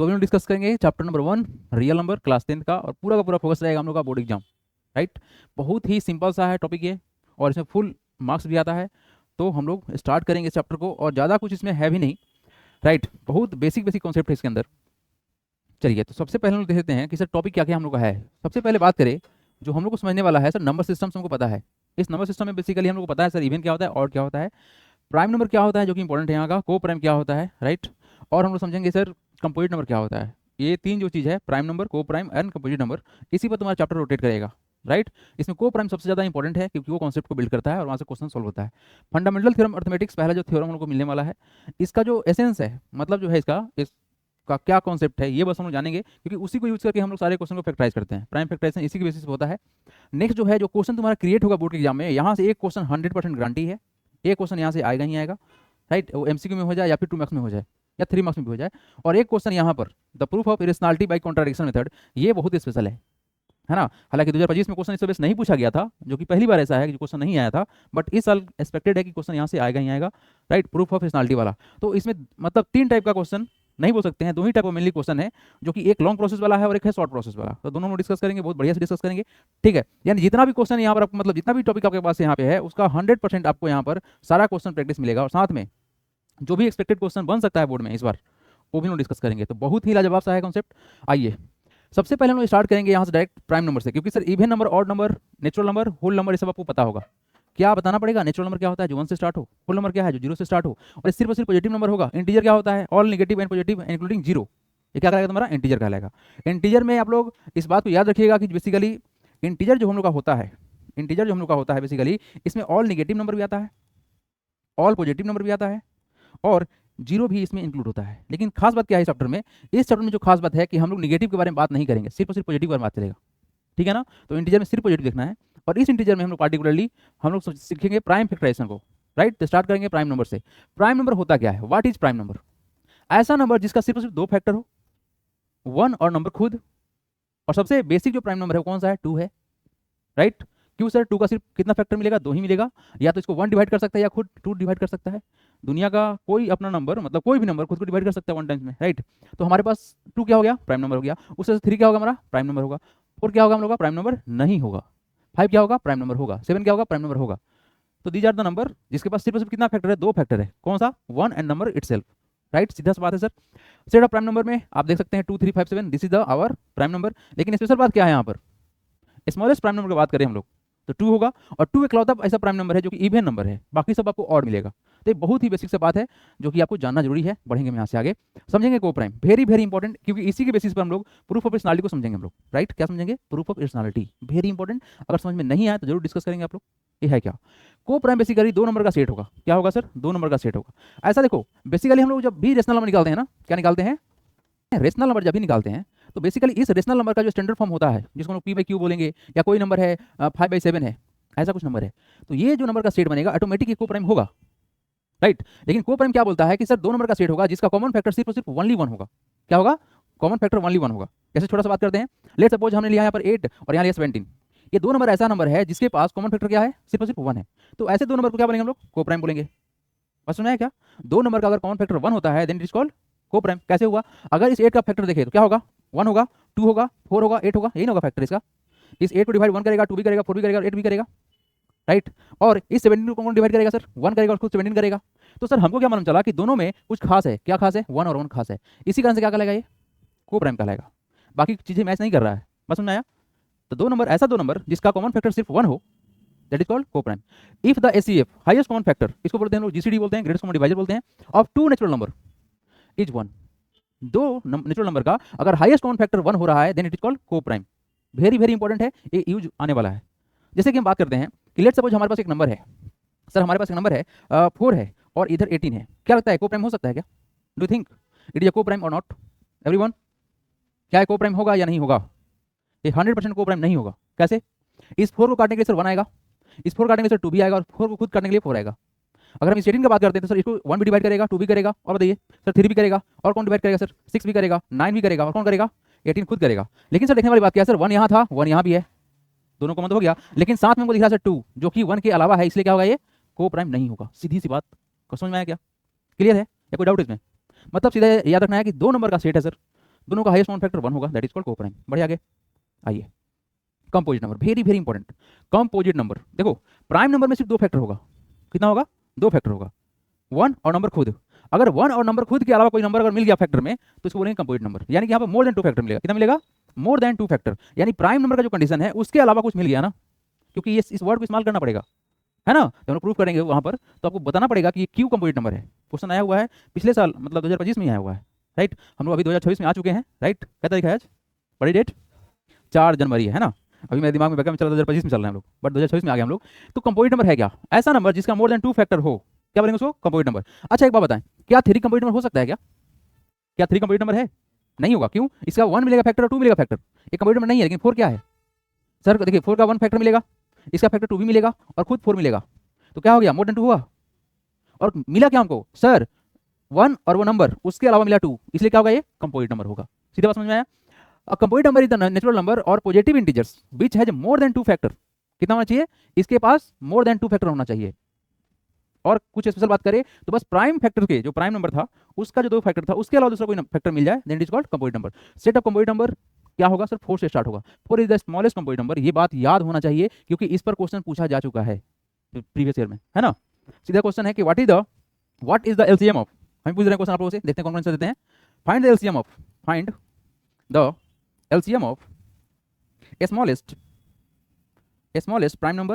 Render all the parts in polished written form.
तो अभी हम डिस्कस करेंगे chapter number 1 real number class 10 का, और पूरा का पूरा फोकस रहेगा हम लोग का बोर्ड एग्जाम। राइट, बहुत ही सिंपल सा है टॉपिक ये, और इसमें फुल मार्क्स भी आता है। तो हम लोग स्टार्ट करेंगे इस चैप्टर को, और ज़्यादा कुछ इसमें है भी नहीं। राइट, बहुत बेसिक बेसिक कॉन्सेप्ट है इसके अंदर। चलिए, तो सबसे पहले हम लोग देख लेते हैं कि सर टॉपिक क्या क्या हम लोग का है। सबसे पहले बात करें, जो हम लोग को समझने वाला है सर, नंबर सिस्टम हमको पता है। इस नंबर सिस्टम में बेसिकली हम लोग को पता है सर इवन क्या होता है, और क्या होता है, प्राइम नंबर क्या होता है जो कि इंपॉर्टेंट है यहाँ का, को प्राइम क्या होता है। राइट, और हम लोग समझेंगे सर कंपोजिट नंबर क्या होता है। ये तीन जो चीज़ है, प्राइम नंबर, को प्राइम एंड कंपोजिट नंबर, इसी पर तुम्हारा चैप्टर रोटेट करेगा। राइट, इसमें को प्राइम सबसे ज़्यादा इंपॉर्टेंट है क्योंकि वो कॉन्सेप्ट को बिल्ड करता है और वहाँ से क्वेश्चन सॉल्व होता है। फंडामेंटल थ्योरम अर्थमेटिक्स पहला जो थ्योरम हम लोग को मिलने वाला है, इसका जो एसेंस है, मतलब जो है इसका क्या कॉन्सेप्ट है, ये बस हम लोग जानेंगे, क्योंकि उसी को यूज करके हम लोग सारे क्वेश्चन को फैक्टराइज करते हैं। प्राइम फैक्टराइजेशन इसी के बेसिस पे होता है। नेक्स्ट जो है, जो क्वेश्चन तुम्हारा क्रिएट होगा बोर्ड के एग्जाम में, यहाँ से एक क्वेश्चन 100% गारंटी है, एक क्वेश्चन यहाँ से आएगा ही आएगा। राइट, वो एमसीक्यू में हो जाए या फिर 2 मार्क्स में हो जाए या 3 मार्क्स में भी हो जाए। और एक क्वेश्चन यहाँ पर, the proof of irrationality by contradiction method, ये बहुत स्पेशल है ना। हालांकि 2025 में क्वेश्चन इस वजह से नहीं पूछा गया था, जो कि पहली बार ऐसा है कि क्वेश्चन नहीं आया था, बट इस साल एक्सपेक्टेड है कि क्वेश्चन यहाँ से आएगा ही आएगा। राइट, प्रूफ ऑफ इरेशनैलिटी वाला। तो इसमें मतलब 3 टाइप का क्वेश्चन नहीं बोल सकते हैं, 2 ही टाइप का मेनली क्वेश्चन है, जो कि एक लॉन्ग प्रोसेस वाला है और एक है शॉर्ट प्रोसेस वाला। तो दोनों हम डिस्कस करेंगे, बहुत बढ़िया से डिस्कस करेंगे। ठीक है, यानी जितना भी क्वेश्चन यहाँ पर आपको, मतलब जितना भी टॉपिक आपके पास यहाँ पे है, उसका 100% आपको यहाँ पर सारा क्वेश्चन प्रैक्टिस मिलेगा, और साथ में जो भी एक्सपेक्टेड क्वेश्चन बन सकता है बोर्ड में इस बार, वो भी हम डिस्कस करेंगे। तो बहुत ही लाजवाब सा है कॉन्सेप्ट। आइए, सबसे पहले हम लोग स्टार्ट करेंगे यहाँ से डायरेक्ट प्राइम नंबर से, क्योंकि sir even number, odd number, natural number, whole number, ये सब आपको पता होगा। क्या बताना पड़ेगा, नेचुरल नंबर क्या होता है जो 1 से स्टार्ट हो, होल नंबर क्या है जो 0 से स्टार्ट हो, और सिर्फ और सिर्फ पॉजिटिव नंबर होगा। इंटीजर क्या होता है, all negative and positive including 0, ये क्या कहलाएगा तुम्हारा, इंटीजर कहलाएगा। इंटीजर में आप लोग इस बात को याद रखिएगा कि बेसिकली इंटीजर जो हम लोग का होता है, इंटीजर जो हम लोग का होता है बेसिकली, इसमें ऑल नेगेटिव नंबर भी आता है, ऑल पॉजिटिव नंबर भी आता है, और 0 भी इसमें इंक्लूड होता है। लेकिन खास बात क्या है इस चैप्टर में, इस चैप्टर में जो खास बात है कि हम लोग नेगेटिव के बारे में बात नहीं करेंगे, सिर्फ और सिर्फ पॉजिटिव के बारे में बात करेगा। ठीक है ना, तो इंटीजर में सिर्फ पॉजिटिव देखना है, और इस इंटीजर में हम लोग पार्टिकुलरली हम लोग सीखेंगे प्राइम फैक्टराइजेशन को। राइट, तो स्टार्ट करेंगे प्राइम नंबर से। प्राइम नंबर होता क्या है, व्हाट इज प्राइम नंबर? ऐसा नंबर जिसका सिर्फ और सिर्फ 2 फैक्टर हो, 1 और नंबर खुद। और सबसे बेसिक जो प्राइम नंबर है वो कौन सा है, 2 है। राइट, क्यों सर, 2 का सिर्फ कितना फैक्टर मिलेगा, 2 ही मिलेगा। या तो इसको 1 डिवाइड कर सकता है या खुद 2 डिवाइड कर सकता है। दुनिया का कोई अपना नंबर, मतलब कोई भी नंबर खुद को डिवाइड कर सकता है 1 टाइम्स में। राइट, तो हमारे पास 2 क्या हो गया, प्राइम नंबर हो गया। उससे 3 क्या होगा हमारा, प्राइम नंबर होगा। 4 क्या होगा हम लोग का, प्राइम नंबर नहीं होगा। 5 क्या होगा, प्राइम नंबर होगा। 7 क्या होगा, प्राइम नंबर होगा। तो दीज आर द नंबर जिसके पास सिर्फ सिर्फ कितना फैक्टर है, 2 फैक्टर है। कौन सा, 1 एंड नंबर इटसेल्फ। राइट, सीधा सा बात है sir. Set of prime number में आप देख सकते हैं 2 3 5 7, this is the our prime number. लेकिन स्पेशल बात क्या है यहाँ पर, स्मॉलेस्ट प्राइम नंबर की बात करें हम लोग, तो 2 होगा। और 2 इकलौता ऐसा प्राइम नंबर है जो कि इवन नंबर है, बाकी सब आपको ऑड मिलेगा। तो ये बहुत ही बेसिक सा बात है जो कि आपको जानना जरूरी है। बढ़ेंगे हम यहाँ से आगे, समझेंगे को प्राइम, वेरी वेरी इंपॉर्टेंट, क्योंकि इसी के बेसिस पर हम लोग प्रूफ ऑफ पर्सनालिटी को समझेंगे हम लोग। राइट, क्या समझेंगे, proof of personality, very important. अगर समझ में नहीं आया तो जरूर डिस्कस करेंगे आप लोग। ये है क्या, को प्राइम बेसिकली 2 नंबर का सेट होगा। क्या होगा सर, 2 नंबर का सेट होगा। ऐसा देखो, बेसिकली हम लोग जब भी रेशनल नंबर निकालते हैं ना, क्या निकालते हैं, रेशनल नंबर जब भी निकालते हैं, तो बेसिकली इस रेशनल नंबर का जो स्टैंडर्ड फॉर्म होता है, जिसको हम लोग p/q बोलेंगे, या कोई नंबर है 5/7 है, ऐसा कुछ नंबर है, तो ये जो नंबर का सेट बनेगा ऑटोमेटिक को प्राइम होगा। राइट, लेकिन को प्राइम क्या बोलता है कि सर 2 नंबर का सेट होगा जिसका कॉमन फैक्टर सिर्फ और सिर्फ ओनली 1 होगा। क्या होगा, कॉमन फैक्टर ओनली 1 होगा। जैसे छोटा सा बात करते हैं, लेट सपोज हमने लिया यहाँ पर 8 और यहाँ लिया 17, ये 2 नंबर ऐसा नंबर है जिसके पास कॉमन फैक्टर क्या है, सिर्फ और सिर्फ 1 है। तो ऐसे 2 नंबर को क्या बोलेंगे हम लोग, को प्राइम बोलेंगे। बस सुना है क्या, 2 नंबर का अगर कॉमन फैक्टर 1 होता है देन इट इज कॉल्ड को प्राइम। कैसे हुआ, अगर इस 8 का फैक्टर देखें तो क्या होगा, 1 होगा, 2 होगा, 4 होगा, 8 होगा, यही ना होगा फैक्टर इसका। इस 8 को डिवाइड 1 करेगा, 2 भी करेगा, 4 भी करेगा, 8 भी करेगा। राइट, और इस 17 को कौन डिवाइड करेगा सर, 1 करेगा और खुद 17 करेगा। तो सर हमको क्या मालूम चला कि दोनों में कुछ खास है। क्या खास है, 1 और 1 खास है। इसी कारण से क्या कहलाएगा, ये को प्राइम कहलाएगा। बाकी चीजें मैच नहीं कर रहा है, बस समझ में आया। तो 2 नंबर, ऐसा 2 नंबर जिसका कॉमन फैक्टर सिर्फ 1 हो, दैट इज कॉल्ड को prime. If the HCF highest common factor, इसको बोलते हैं लोग जीसीडी बोलते हैं, ग्रेटेस्ट कॉमन डिवाइजर बोलते हैं, of 2 natural number is 1। 2 natural number का अगर हाईएस्ट कॉमन फैक्टर 1 हो रहा है देन इट इज कॉल्ड को प्राइम। वेरी वेरी इंपॉर्टेंट है, ये यूज आने वाला है। जैसे कि हम बात करते हैं कि लेट सपोज हमारे पास एक नंबर है, सर हमारे पास एक नंबर है 4 है और इधर 18 है, क्या लगता है को प्राइम हो सकता है क्या, डू थिंक इट इज अ को प्राइम और नॉट, एवरीवन? क्या को प्राइम होगा या नहीं होगा, ये 100% को प्राइम नहीं होगा। कैसे, इस 4 को काटने के लिए सर 1 आएगा, इस 4 काटने के लिए सर 2 भी आएगा, और 4 को खुद काटने के लिए 4 आएगा। अगर हम इस 18 की बात करते हैं तो सर इसको 1 भी डिवाइड करेगा, 2 भी करेगा, और बताइए सर 3 भी करेगा, और कौन डिवाइड करेगा सर, 6 भी करेगा, 9 भी करेगा, और कौन करेगा, 18 खुद करेगा। लेकिन सर देखने वाली बात क्या है सर, 1 यहाँ था, 1 यहाँ भी है, दोनों को मत हो गया, लेकिन साथ में हमको दिख रहा है सर 2 जो कि 1 के अलावा है, इसलिए क्या होगा, ये को प्राइम नहीं होगा। सीधी सी बात, समझ में आया क्या, क्लियर है या कोई डाउट इसमें? मतलब सीधा याद रखना है कि 2 नंबर का सेट है सर, दोनों का हाईएस्ट कॉमन फैक्टर 1 होगा, दैट इज कॉल्ड को प्राइम। बढ़िया आगे आइए, composite number, very very important. Composite number देखो, प्राइम नंबर में सिर्फ 2 फैक्टर होगा, कितना होगा? 2 फैक्टर होगा, 1 और नंबर खुद। अगर 1 और नंबर खुद के अलावा कोई नंबर अगर मिल गया फैक्टर में तो इसको बोलेंगे कंपोजिट नंबर, यानी कि यहाँ पर मोर देन 2 फैक्टर मिलेगा। कितना मिलेगा? मोर देन 2 फैक्टर, यानी प्राइम नंबर का जो कंडीशन है उसके अलावा कुछ मिल गया ना, क्योंकि ये इस वर्ड को इस्तेमाल करना पड़ेगा, है ना, जब हम प्रूफ करेंगे वहां पर तो आपको बताना पड़ेगा कि ये क्यों कंपोजिट नंबर है। क्वेश्चन आया हुआ है पिछले साल, मतलब 2025 में आया हुआ है, राइट। हम लोग अभी 2026 में आ चुके हैं, राइट। क्या तारीख है आज? बड़ी डेट 4 जनवरी है ना। अभी मेरे दिमाग में बैकअप में चला 2025 में चल रहे हैं हम लोग, बट 2026 में आ गए हम लोग। तो कंपोजिट नंबर है क्या? ऐसा नंबर जिसका मोर देन 2 फैक्टर हो, क्या बोलेंगे उसको? Composite number. अच्छा एक बात बताएं, क्या 3 कंपोजिट नंबर हो सकता है क्या? क्या 3 कंपोजिट नंबर है? नहीं होगा, क्यों? इसका 1 मिलेगा फैक्टर और 2 मिलेगा फैक्टर, ये कंपोजिट नंबर नहीं है। लेकिन 4 क्या है सर? देखिए 4 का 1 फैक्टर मिलेगा, इसका फैक्टर 2 भी मिलेगा और खुद 4 मिलेगा, तो क्या हो गया? मोर देन 2 हुआ। और मिला क्या हमको सर? 1 और वो नंबर उसके अलावा मिला 2, इसलिए क्या होगा? ये कंपोजिट नंबर होगा। सीधे बात समझ में आया? A composite number is the natural number or positive integers which has more than 2 factor। कितना होना चाहिए? इसके पास more than 2 फैक्टर होना चाहिए। और कुछ स्पेशल बात करें तो बस प्राइम फैक्टर के जो प्राइम नंबर था उसका जो 2 फैक्टर था उसके अलावा दूसरा कोई फैक्टर मिल जाए, then it is called composite number. Set of composite number क्या होगा सर? 4 से स्टार्ट होगा। 4 is the smallest composite number. ये बात याद होना चाहिए क्योंकि इस पर क्वेश्चन पूछा जा चुका है प्रीवियस ईयर में, है ना। सीधा क्वेश्चन है कि what is the LCM of, हम पूछ रहे हैं क्वेश्चन आप लोगों से, देखते हैं कौन कौन से देते हैं। Find the LCM of, find the LCM of smallest prime number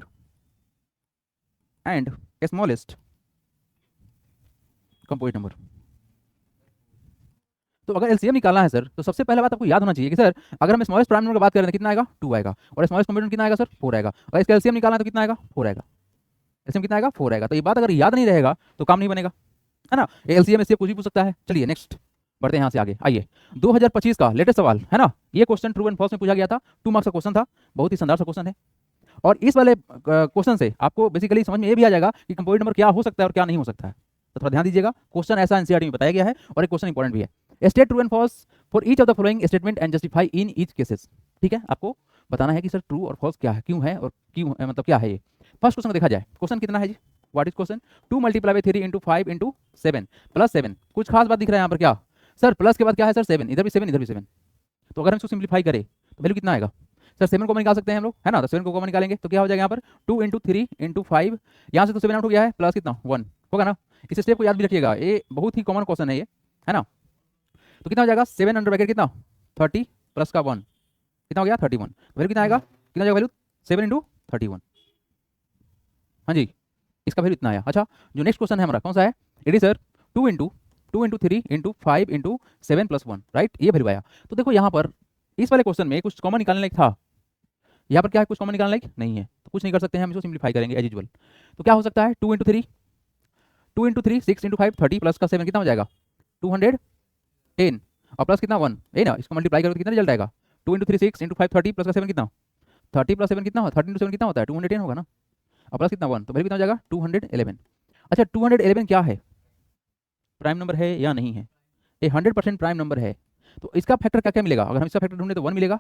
and smallest composite number। तो अगर LCM निकालना है सर तो सबसे पहले बात आपको याद होना चाहिए कि सर अगर हम स्मॉलेस्ट प्राइम नंबर की बात करें तो कितना आएगा? 2 आएगा। और स्मॉलेस्ट कंपोजिट कितना आएगा सर? 4 आएगा। और इसका LCM निकालना है तो कितना आएगा? 4 आएगा। LCM कितना आएगा? 4 आएगा। तो ये बात अगर याद नहीं रहेगा तो काम नहीं बनेगा, है ना। LCM इससे कुछ भी पूछ सकता है। चलिए नेक्स्ट बढ़ते हैं यहाँ से आगे। आइए 2025 का लेटेस्ट सवाल है ना, ये क्वेश्चन ट्रू एंड फॉल्स में पूछा गया था, 2 मार्क्स का क्वेश्चन था, बहुत ही शानदार सा क्वेश्चन है। और इस वाले क्वेश्चन से आपको बेसिकली समझ में ये भी आ जाएगा कि कंपोजिट नंबर क्या हो सकता है और क्या नहीं हो सकता है। तो थोड़ा ध्यान दीजिएगा, क्वेश्चन ऐसा एनसीईआरटी में बताया गया है और एक क्वेश्चन इंपॉर्टेंट भी है। State true and false for each of the following statement and justify in each cases. ठीक है, आपको बताना है कि सर ट्रू और फॉल्स क्या है, क्यों है और क्यों है, मतलब क्या है ये। फर्स्ट क्वेश्चन को देखा जाए, क्वेश्चन कितना है जी? What is question? 2 multiply by 3 into 5 into 7 plus 7। कुछ खास बात दिख रहा है यहाँ पर? क्या सर प्लस के बाद क्या है सर? 7, इधर भी 7 इधर भी 7। तो अगर हम इसको सिंप्लीफाई करें तो वैल्यू कितना आएगा सर? 7 को निकाल सकते हैं हम लोग, है ना। तो 7 को कॉमन निकालेंगे तो क्या हो जाएगा यहाँ पर? 2 इंटू 3 इंटू 5, यहाँ से तो 7 आउट हो गया है, प्लस कितना? 1 होगा ना। इस स्टेप को याद भी रखिएगा, ये बहुत ही कॉमन क्वेश्चन है ये, है ना। तो कितना हो जाएगा? 7 अंडर ब्रैकेट कितना? 30 प्लस का 1 कितना हो गया? 31। वैल्यू कितना आएगा? कितना जाएगा वैल्यू? 7 इंटू 31। हाँ जी, इसका वैल्यू इतना आया। अच्छा जो नेक्स्ट क्वेश्चन है हमारा कौन सा है? It is sir 2 into 3 into 5 into 7 plus 1, right. ये वैल्यू आया। तो देखो यहाँ पर इस वाले क्वेश्चन में कुछ कॉमन निकालने लायक था, यहाँ पर क्या है? कुछ कॉमन निकालने लायक नहीं है, तो कुछ नहीं कर सकते हैं, हम इसको सिंप्लीफाई करेंगे एज यूजुअल। तो क्या हो सकता है? 2 इंटू 3 6 इंटू 5 30 प्लस का 7 कितना हो जाएगा? 210 और प्लस कितना? 1 है ना। इसको मल्टीप्लाई करोगे तो कितना रिजल्ट आएगा? 2 इंटू 3 6 इंटू 5 30 प्लस का 7 कितना? 30 प्लस 7 कितना होता है? 13 इंटू 7 कितना होता है? 210 होगा ना। और प्लस कितना? 1, तो वैल्यू कितना हो जाएगा? 211। अच्छा 211 क्या है? प्राइम नंबर है या नहीं है? ये 100% प्राइम नंबर है। तो इसका फैक्टर क्या क्या मिलेगा? अगर हम इसका फैक्टर ढूंढे तो 1 मिलेगा,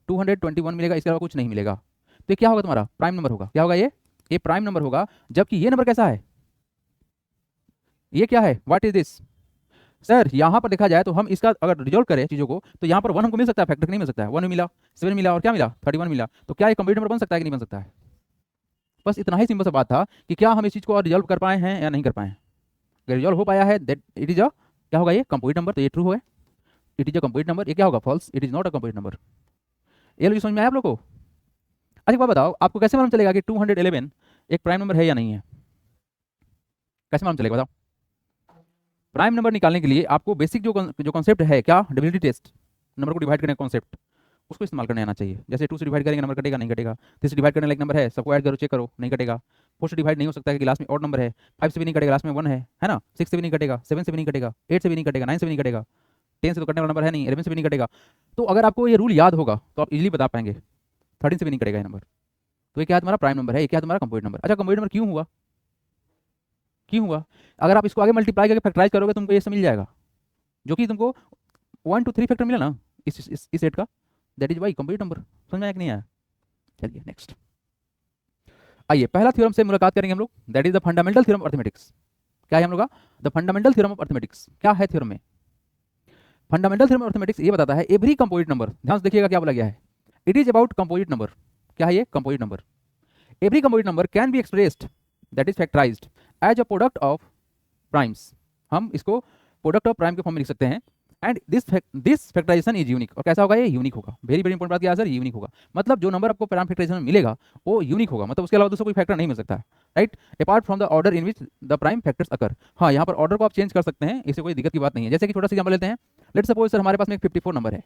221 मिलेगा, इसके अलावा कुछ नहीं मिलेगा। तो ये क्या होगा? तुम्हारा प्राइम नंबर होगा। क्या होगा? ये प्राइम नंबर होगा। जबकि ये नंबर कैसा है? ये क्या है? What is this sir? यहाँ पर देखा जाए तो हम इसका अगर रिजॉल्व करें चीज़ों को तो यहाँ पर 1 हमको मिल सकता है, फैक्टर नहीं मिल सकता है। 1 मिला, 7 मिला और क्या मिला? 31 मिला। तो क्या ये कंप्लीट नंबर बन सकता है कि नहीं बन सकता है? बस इतना ही सिंपल सा बात था कि क्या हम इस चीज़ को और रिजॉल्व कर पाए हैं या नहीं कर पाए हैं। अगर रिजॉल्व हो पाया है दैट इट इज अ क्या होगा? ये कंप्लीट नंबर, तो ये ट्रू है, it is a complete number. ये क्या होगा? False, it is not a complete number. ये लोग समझ में आया आप लोग को? अच्छा एक बात बताओ, आपको कैसे मालूम चलेगा कि 211 एक प्राइम नंबर है या नहीं है? कैसे मालूम चलेगा बताओ? प्राइम नंबर निकालने के लिए आपको बेसिक जो कॉन्सेप्ट है, क्या? डिविजिबिलिटी टेस्ट, नंबर को डिवाइड करने का कॉन्सेप्ट, उसको इस्तेमाल करने आना चाहिए। जैसे 2 से डिवाइड करेंगे नंबर कटेगा, नहीं कटेगा। 3 से डिवाइड करने लायक नंबर है, सबको ऐड करो, चेक करो, नहीं कटेगा। 4 से डिवाइड नहीं हो सकता है कि लास्ट में ऑड नंबर है। 5 से भी नहीं कटेगा, लास्ट में 1 है ना। 6 से भी नहीं कटेगा, 7 से भी नहीं कटेगा, 8 से भी नहीं कटेगा, 9 से भी नहीं कटेगा, 10 से तो कटने वाला नंबर है नहीं, 11 से भी नहीं कटेगा। तो अगर आपको ये रूल याद होगा तो आप इजीली बता पाएंगे 13 से भी नहीं कटेगा ये नंबर। तो ये क्या है? तुम्हारा प्राइम नंबर है, ये क्या है? तुम्हारा कंप्लीट नंबर। अच्छा कंप्लीट नंबर क्यों हुआ? क्यों हुआ? अगर आप इसको आगे मल्टीप्लाई करके फैक्टराइज करोगे तुमको ये सब मिल जाएगा, जो कि तुमको 1 to 3 फैक्टर मिला ना इस सेट का, that is why complete number. समझ में आया कि नहीं आया? चलिए नेक्स्ट आइए, पहला थ्योरम से मुलाकात करेंगे हम लोग, that is the fundamental theorem of arithmetics. क्या है हम लोग का? The fundamental theorem of arithmetics. क्या है थ्योरम में? फंडामेंटल थ्योरम ऑफ मैथमेटिक्स ये बताता है एवरी कंपोजिट नंबर, ध्यान से देखिएगा क्या बोला गया है, it is about composite number. क्या है ये? Composite number. Every composite number can be expressed, that is factorized as a product of primes. हम इसको प्रोडक्ट ऑफ प्राइम के फॉर्म में लिख सकते हैं। And this factorization is unique. और कैसा होगा ये? यूनिक होगा। वेरी वेरी इंपॉर्टेंट बात क्या है सर? यूनिक होगा। मतलब जो नंबर आपको प्राइम फैक्टराइजेशन में मिलेगा वो यूनिक होगा, मतलब उसके अलावा दूसरा कोई फैक्टर नहीं मिल सकता है, right, apart from the order in which the prime factors occur. हाँ, यहाँ पर ऑर्डर को आप चेंज कर सकते हैं, इससे कोई दिक्कत की बात नहीं है। जैसे कि छोटा सा एग्जाम्पल लेते हैं, लेट्स सपोज सर हमारे पास में एक 54 नंबर है,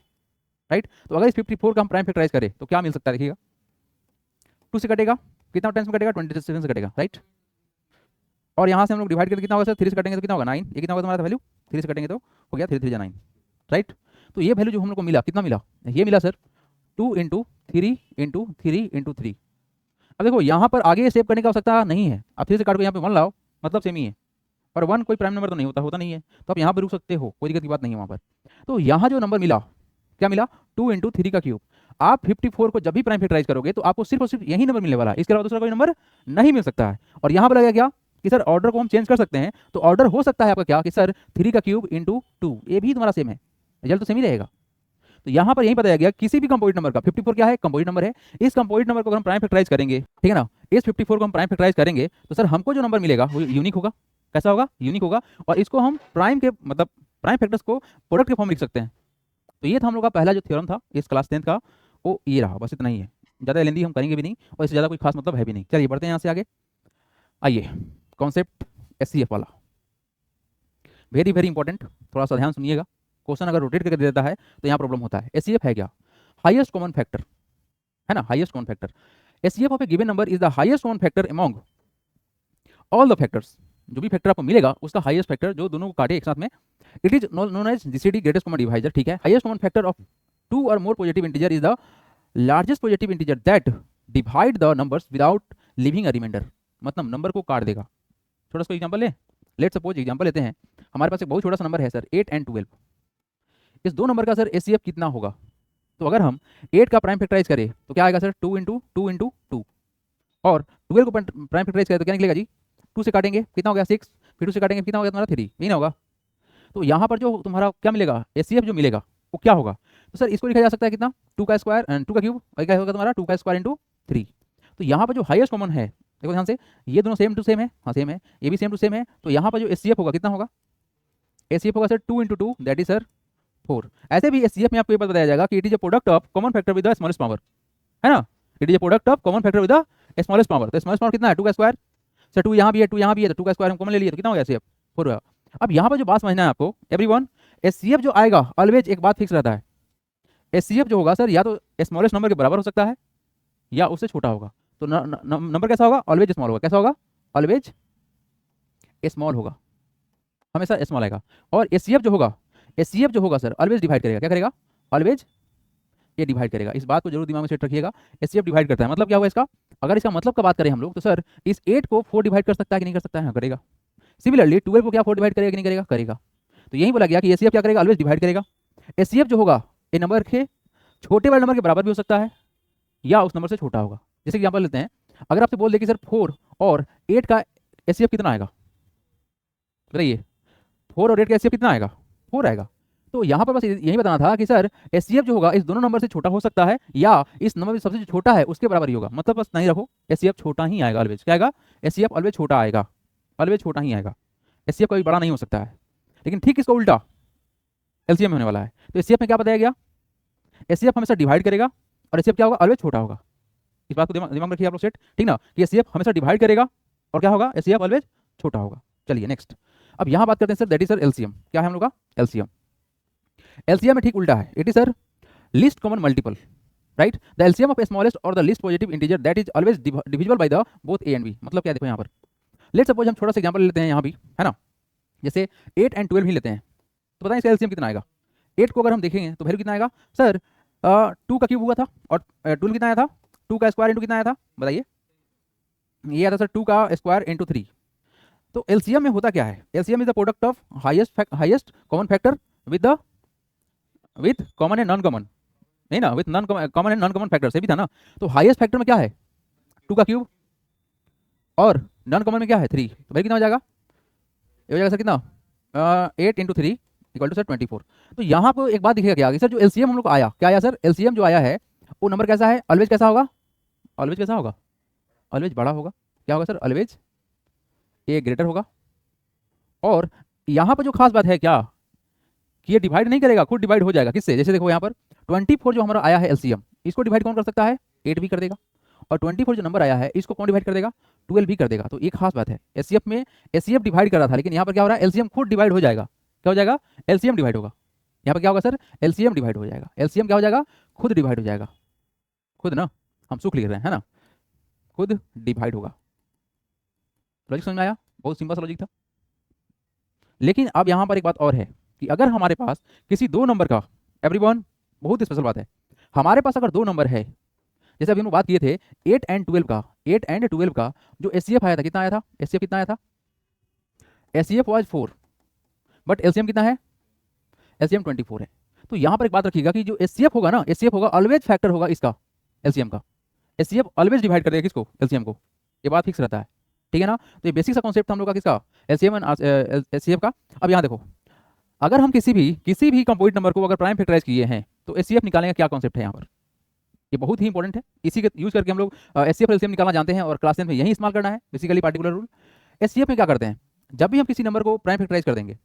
राइट। तो अगर इस 54 का हम प्राइम फैक्टराइज करें तो क्या मिल सकता है? देखिएगा, 2 से कटेगा, कितना टाइम्स में कटेगा? 27 से कटेगा, राइट। और यहाँ से हम लोग डिवाइड करके कितना होगा सर? 3 से कटेंगे तो कितना होगा? 9। ये कितना होगा तुम्हारा वैल्यू? 3 से कटेंगे तो हो गया 3 3 9, राइट। तो ये वैल्यू जो हम लोग को मिला, कितना मिला? ये मिला सर 2 इंटू 3 इंटू 3 इंटू 3। अब देखो यहाँ पर आगे सेव करने की आवश्यकता नहीं है, आप 3 से काट को यहाँ पे 1 लाओ, मतलब सेम ही है। और 1 कोई प्राइम नंबर तो नहीं होता नहीं है, तो आप यहाँ पर रुक सकते हो, कोई दिक्कत की बात नहीं है वहाँ पर। तो यहाँ जो नंबर मिला, क्या मिला? 2 इंटू 3 का क्यूब। आप 54 को जब भी प्राइम फैक्टराइज करोगे तो आपको सिर्फ और सिर्फ यही नंबर मिलने वाला है, इसके अलावा दूसरा कोई नंबर नहीं मिल सकता है। और यहाँ पर लगा क्या कि सर ऑर्डर को हम चेंज कर सकते हैं, तो ऑर्डर हो सकता है आपका क्या कि सर 3 का क्यूब इंटू 2, ये भी तुम्हारा सेम है, रिजल्ट तो सेम ही रहेगा। तो यहाँ पर यही बताया गया किसी भी कंपोजिट नंबर का, 54 क्या है? कंपोजिट नंबर है। इस कंपोजिट नंबर को अगर हम प्राइम फैक्टराइज करेंगे, ठीक है ना, इस 54 को हम प्राइम फैक्टराइज करेंगे तो सर हमको जो नंबर मिलेगा वो यूनिक होगा। कैसा होगा? यूनिक होगा। और इसको हम प्राइम के मतलब प्राइम फैक्टर्स को प्रोडक्ट के फॉर्म में लिख सकते हैं। तो ये था हम लोग का पहला जो थ्योरम था इस क्लास 10th का, वो ये रहा। बस इतना ही है, ज़्यादा लेंदी हम करेंगे भी नहीं और इससे ज़्यादा कोई खास मतलब है भी नहीं। चलिए बढ़ते हैं यहाँ से आगे। आइए, कॉन्सेप्ट एचसीएफ वाला, वेरी वेरी इंपॉर्टेंट, थोड़ा सा ध्यान सुनिएगा। क्वेश्चन अगर रोटेट करके दे देता है तो यहाँ प्रॉब्लम होता है। एचसीएफ है क्या? हाईएस्ट कॉमन फैक्टर, है ना, highest common factor. HCF of A given number is the highest common factor among all the factors. जो भी फैक्टर आपको मिलेगा उसका हाईएस्ट फैक्टर जो दोनों को काटे एक साथ में, it is known as GCD, greatest common divisor, ठीक है। हाईएस्ट कॉमन फैक्टर ऑफ 2 और more positive integer is the largest positive integer that divide the numbers without leaving a remainder. मतलब नंबर को काट देगा। छोटा सा एग्जांपल ले, लेट सपोज एग्जांपल लेते हैं, हमारे पास एक बहुत छोटा सा नंबर है सर 8 एंड 12। इस दो नंबर का सर एचसीएफ कितना होगा? तो अगर हम 8 का प्राइम फैक्टराइज करें तो क्या आएगा सर? 2 into 2 into 2। और 12 को प्राइम फैक्टराइज करें तो क्या निकलेगा जी? 2 से काटेंगे कितना हो गया? 6। फिर 2 से काटेंगे कितना हो गया तुम्हारा? 3। यही ना होगा? तो यहाँ पर जो तुम्हारा क्या मिलेगा? एचसीएफ जो मिलेगा वो क्या होगा? तो सर इसको लिखा जा सकता है कितना? 2 का स्क्वायर एंड 2 का क्यूब, और क्या होगा तुम्हारा? 2 का स्क्वायर इंटू 3। तो यहाँ पर जो हाईएस्ट कॉमन है, देखो ध्यान से, ये दोनों सेम टू सेम है, हाँ सेम है, ये भी सेम टू सेम है। तो यहाँ पर जो एचसीएफ होगा कितना होगा? एचसीएफ होगा sir 2 into 2, that is sir 4। ऐसे भी एचसीएफ में आपको ये बताया जाएगा कि it is a product of common factor with the smallest power, है ना। It is a product of common factor with the smallest power. तो स्मॉलेस्ट पावर कितना है? 2 का स्क्वायर। सर 2 यहाँ भी है, 2 यहाँ भी है, तो 2 का स्क्वायर हम कॉमन ले लिए तो कितना हो गया? एचसीएफ 4 होगा। अब यहाँ पर जो बात समझना है आपको एवरीवन, एचसीएफ जो आएगा ऑलवेज एक बात फिक्स रहता है, एचसीएफ जो होगा सर या तो स्मॉलेस्ट नंबर के बराबर हो सकता है या उससे छोटा होगा। तो नंबर कैसा होगा? ऑलवेज स्मॉल होगा। कैसा होगा? ऑलवेज स्मॉल होगा, हमेशा स्मॉल आएगा। और एचसीएफ जो होगा, एचसीएफ जो होगा सर ऑलवेज डिवाइड करेगा। क्या करेगा? ऑलवेज ये डिवाइड करेगा। इस बात को जरूर दिमाग में सेट रखिएगा, एचसीएफ डिवाइड करता है। मतलब क्या हुआ इसका? अगर इसका मतलब का बात करें हम लोग तो सर इस 8 को 4 डिवाइड कर सकता है कि नहीं कर सकता है? हाँ करेगा। सिमिलरली 12 को क्या 4 डिवाइड करेगा कि नहीं करेगा? करेगा। तो यही बोला गया कि एचसीएफ क्या करेगा? ऑलवेज डिवाइड करेगा। एचसीएफ जो होगा ये नंबर के छोटे वाले नंबर के बराबर भी हो सकता है या उस नंबर से छोटा होगा। जैसे एग्जांपल लेते हैं, अगर आपसे बोल दे कि सर 4 और 8 का एचसीएफ कितना आएगा? बताइए, 4 और 8 का एचसीएफ कितना आएगा? 4 आएगा। तो यहाँ पर बस यही बताना था कि सर एचसीएफ जो होगा इस दोनों नंबर से छोटा हो सकता है या इस नंबर में सबसे जो छोटा है उसके बराबर ही होगा। मतलब बस नहीं रखो, एचसीएफ छोटा ही आएगा ऑलवेज। क्या आएगा? एचसीएफ ऑलवेज छोटा आएगा, ऑलवेज छोटा ही आएगा। एचसीएफ कभी बड़ा नहीं हो सकता है। लेकिन ठीक इसका उल्टा एलसीएम होने वाला है। तो एचसीएफ में क्या बताया गया? एचसीएफ हमेशा डिवाइड करेगा और एचसीएफ क्या होगा? ऑलवेज छोटा होगा। इस बात को दिमाग में रखिए आप लोग सेट, ठीक ना, कि एचसीएफ हमेशा डिवाइड करेगा और क्या होगा? एचसीएफ ऑलवेज छोटा होगा। चलिए नेक्स्ट, अब यहाँ बात करते हैं sir that is sir LCM. क्या है हम लोग का? एलसीएम। एलसीएम में ठीक उल्टा है, it is sir least common multiple, right. The LCM of smallest और the least positive integer that is always divisible by the both A and B. मतलब क्या देखो यहाँ पर, लेट्स सपोज हम छोटा सा एग्जांपल लेते हैं यहाँ भी, है ना, जैसे 8 एंड 12 ही लेते हैं। तो बताएं इसका एलसीएम कितना आएगा? 8 को अगर हम देखेंगे तो वैल्यू कितना आएगा सर? 2 का क्यूब हुआ था और 12 कितना आया था? 2 का स्क्वायर इंटू कितना आया था? बताइए, ये आता सर 2 का स्क्वायर इंटू 3। तो एलसीएम में होता क्या है? LCM is the product of highest common factor with common and non common, नहीं ना, with non common and non common factor से भी था ना। तो हाईएस्ट फैक्टर में क्या है? 2 का क्यूब और नॉन कॉमन में क्या है? 3। तो भाई कितना हो जाएगा? ये हो जाएगा सर कितना? 8 इंटू 3 इक्वल टू सर 24। तो यहाँ पर एक बात दिखेगा क्या आगे सर, जो एलसीएम हम लोग को आया, क्या आया सर, एलसीएम जो आया है वो नंबर कैसा है, ऑलवेज कैसा होगा, ऑलवेज कैसा होगा, ऑलवेज बड़ा होगा। क्या होगा सर, ऑलवेज ए ग्रेटर होगा। और यहाँ पर जो खास बात है क्या, कि ये डिवाइड नहीं करेगा, खुद डिवाइड हो जाएगा किससे, जैसे देखो यहाँ पर 24 जो हमारा आया है एलसीएम, इसको डिवाइड कौन कर सकता है, 8 भी कर देगा। और 24 जो नंबर आया है इसको कौन डिवाइड कर देगा, 12 भी कर देगा। तो एक खास बात है, एचसीएफ में एचसीएफ डिवाइड कर रहा था, लेकिन यहाँ पर क्या हो रहा है, एलसीएम खुद डिवाइड हो जाएगा। क्या हो जाएगा, एलसीएम डिवाइड होगा। यहाँ पर क्या होगा सर, एलसीएम डिवाइड हो जाएगा। एलसीएम क्या हो जाएगा, खुद डिवाइड हो जाएगा। खुद ना, हम सुख लिख रहे हैं है ना, खुद डिवाइड होगा। लॉजिक समझ में आया, बहुत सिंपल सा लॉजिक था। लेकिन अब यहाँ पर एक बात और है कि अगर हमारे पास किसी दो नंबर का, एवरीवन बहुत स्पेशल बात है, हमारे पास अगर दो नंबर है, जैसे अभी हम बात किए थे 8 एंड 12 का, 8 एंड 12 का जो एचसीएफ आया था, कितना आया था, एचसीएफ कितना आया था, एचसीएफ वाज 4, बट एलसीएम कितना है, एलसीएम 24 है। तो यहाँ पर एक बात रखिएगा कि जो एचसीएफ होगा ना, एचसीएफ होगा ऑलवेज फैक्टर होगा इसका, एलसीएम का। एचसीएफ ऑलवेज डिवाइड कर देगा किसको, एलसीएम को, ये बात फिक्स रहता है, ठीक है ना। तो ये बेसिक सा कॉन्सेप्ट हम लोग का किसका, एलसीएम एंड एचसीएफ का। अब यहाँ देखो, अगर हम किसी भी कंपोजिट नंबर को अगर प्राइम फैक्टराइज किए हैं तो एचसीएफ निकालने का क्या कॉन्सेप्ट है यहाँ पर, ये बहुत ही इंपॉर्टेंट है। इसी के यूज करके हम लोग एचसीएफ एलसीएम निकालना जानते हैं और क्लास 10 में यही इस्तेमाल करना है बेसिकली पार्टिकुलर रूल। एचसीएफ में क्या करते हैं, जब भी हम किसी नंबर को प्राइम फैक्टराइज कर देंगे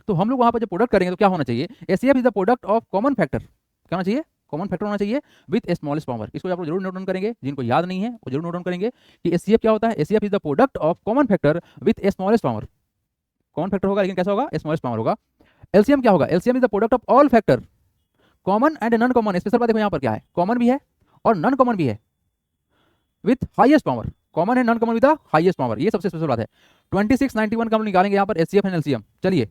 तो हम लोग वहाँ पर जब प्रोडक्ट करेंगे तो क्या होना चाहिए, HCF is the product of common factor, क्या होना चाहिए, कॉमन फैक्टर होना चाहिए विद स्मॉलेस्ट पावर। इसको आप लोग जरूर नोट डाउन करेंगे, जिनको याद नहीं है वो जरूर नोट डाउन करेंगे कि एचसीएफ क्या होता है, HCF is the product of common factor with smallest power. Common factor होगा लेकिन कैसा होगा, स्मॉलेस्ट पावर होगा। एलसीएम क्या होगा, LCM is the product of all factor, common and non common. Special बात देखो यहाँ पर क्या है, कॉमन भी है और नॉन कॉमन भी है with highest power, common and non common with the highest power, ये सबसे स्पेशल बात है। 26 91 का हम निकालेंगे यहाँ पर एचसीएफ एंड एलसीएम। चलिए,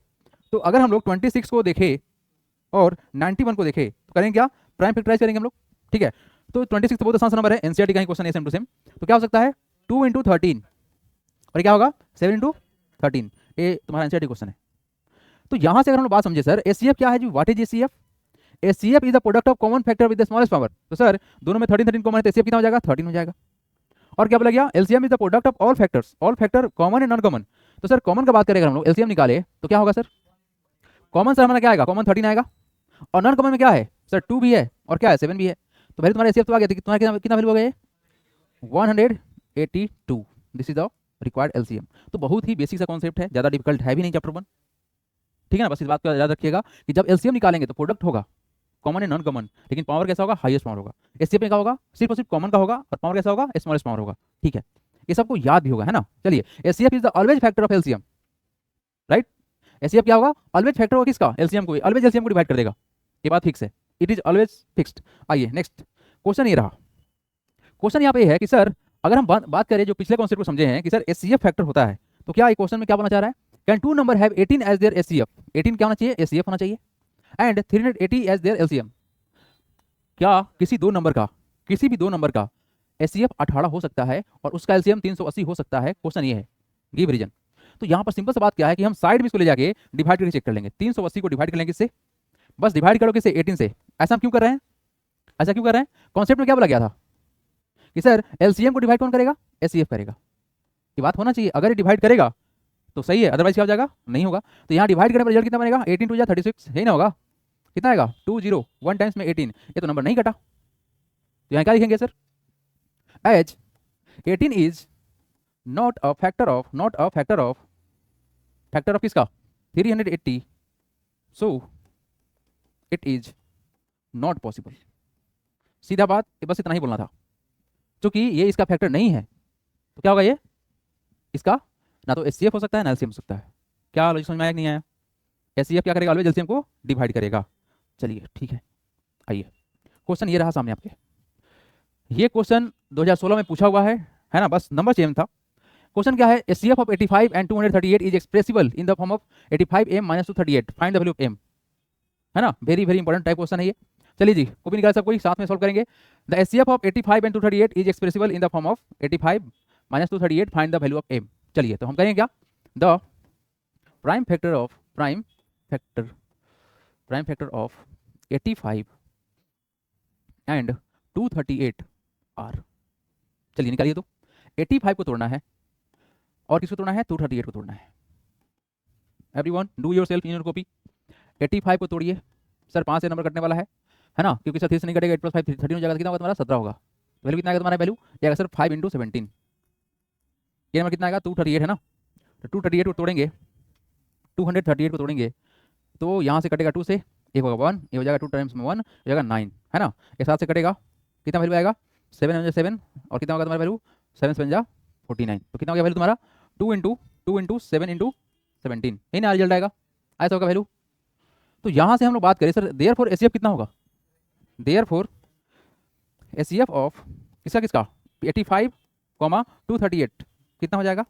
तो अगर हम लोग 26 को देखें और 91 को देखें तो करेंगे क्या, प्राइम फैक्टराइज करेंगे हम लोग, ठीक है। तो 26 तो बहुत आसान नंबर है, एनसीईआरटी का ही क्वेश्चन है सेम टू सेम। तो क्या हो सकता है 2 × 13 और क्या होगा 7 × 13, ये तुम्हारा एनसीईआरटी क्वेश्चन है। तो यहाँ से अगर हम लोग बात समझे सर, एचसीएफ क्या है जी, what is HCF, HCF is the product of common factor with the smallest power. तो सर दोनों में 13 13 कॉमन है तो एचसीएफ कितना हो जाएगा, 13 हो जाएगा। और क्या बोला गया, LCM is the product of all factors, all factor common and non common. तो सर कॉमन का बात करेंगे हम लोग, एलसीएम निकाले तो क्या होगा सर, कॉमन सर हमारा क्या आएगा, कॉमन 13 आएगा। और नॉन कॉमन में क्या है सर, 2 भी है और क्या है 7 भी है। तो भाई तुम्हारा एचसीएफ तो आ गया, तुम्हारा कितना वैल्यू हो गया, 182। This is the required LCM. तो बहुत ही बेसिक सा कॉन्सेप्ट है, ज़्यादा डिफिकल्ट है भी नहीं चैप्टर 1, ठीक है ना। बस इस बात को याद रखिएगा कि जब एलसीएम निकालेंगे तो प्रोडक्ट होगा कॉमन एंड नॉन कॉमन, लेकिन पावर कैसा होगा, हाईएस्ट पावर होगा। एचसीएफ में क्या होगा, सिर्फ और सिर्फ कॉमन का होगा और पावर कैसा होगा, स्मॉलेस्ट पावर होगा, ठीक है। ये सबको याद भी होगा है ना। चलिए, HCF is the always factor of LCM, right. HCF क्या होगा, ऑलवेज फैक्टर होगा किसका, एलसीएम को, ऑलवेज एलसीएम को डिवाइड कर देगा, ये बात फिक्स है, इट इज ऑलवेज फिक्स्ड। आइए नेक्स्ट क्वेश्चन ये रहा। क्वेश्चन यहाँ पे है कि सर अगर हम बात करें जो पिछले कॉन्सेप्ट को समझे हैं कि सर एचसीएफ फैक्टर होता है, तो क्या ये क्वेश्चन में क्या बोलना चाह रहा है, can two number have 18 as their HCF, 18 क्या होना चाहिए, एचसीएफ होना चाहिए, एंड 380 एज देयर एलसीएम। क्या किसी भी दो नंबर का एचसीएफ 18 हो सकता है और उसका एलसीएम 380 हो सकता है, क्वेश्चन ये है, गिव रीजन। तो यहाँ पर सिंपल सा बात क्या है कि हम साइड में इसको ले जाके डिवाइड करके चेक कर लेंगे, 380 को डिवाइड कर लेंगे किससे, बस डिवाइड करो किससे, 18 से। ऐसा हम क्यों कर रहे हैं, ऐसा क्यों कर रहे हैं, कॉन्सेप्ट में क्या बोला गया था कि सर एलसीएम को डिवाइड कौन करेगा, एचसीएफ करेगा। ये बात होना चाहिए, अगर ये डिवाइड करेगा तो सही है, अदरवाइज क्या हो जाएगा, नहीं होगा। तो यहाँ डिवाइड करने पर रिजल्ट कितना बनेगा, 18 2 36, यही ना होगा, कितना आएगा 20, 1 टाइम्स में 18, ये तो नंबर नहीं कटा। तो यहाँ क्या लिखेंगे sir, as 18 is not a factor of किसका, 380, so it is not possible. सीधा बात, बस इतना ही बोलना था, क्योंकि ये इसका फैक्टर नहीं है तो क्या होगा, ये इसका ना तो एचसीएफ हो सकता है ना एलसीएम हो सकता है। क्या लॉजिक समझ में आया कि नहीं आया, एचसीएफ क्या करेगा, ऑलवेज एलसीएम को डिवाइड करेगा। चलिए ठीक है, आइए क्वेश्चन ये रहा सामने आपके। ये क्वेश्चन 2016 में पूछा हुआ है ना, बस नंबर चेंज था। क्वेश्चन क्या है, HCF of 85 and 238 is expressible in the form of 85m - 238, find the value of m, है ना। Very very important type question है ये। चलिए जी, कॉपी निकाल सब कोई साथ में सॉल्व करेंगे। The HCF of 85 and 238 is expressible in the form of 85 - 238, find the value of m। चलिए तो हम करेंगे क्या, the prime factor of 85 and 238 are. चलिए निकालिए, तो 85 को तोड़ना है और किसको तोड़ना है, 238 को तोड़ना है। Everyone do yourself in your copy. 85 को तोड़िए सर, 5 से नंबर कटने वाला है ना, क्योंकि सर 3 से नहीं कटेगा, 8 + 5 13 हो जाएगा, तो कितना होगा तुम्हारा 17 होगा। वैल्यू कितना आएगा तुम्हारा, वैल्यू ये आएगा सर 5 × 17, ये नंबर कितना आएगा 238 है ना। तो 238 को तोड़ेंगे, 238 को तोड़ेंगे तो यहाँ से कटेगा 2 से, एक होगा 1, ये हो जाएगा 2 टाइम्स में 1 हो जाएगा 9 है ना। ये 7 से कटेगा, कितना वैल्यू आएगा 7 × 7 और कितना होगा तुम्हारा वैल्यू 7 × 7 = 49, तो कितना हो गया वैल्यू तुम्हारा 2 × 7 × 17, यही ना रिजल्ट आएगा, ऐसा होगा वैल्यू। तो यहाँ से हम लोग बात करें सर देयरफॉर एचसीएफ कितना होगा, देयरफॉर एचसीएफ ऑफ किसका किसका 85, 238 कितना हो जाएगा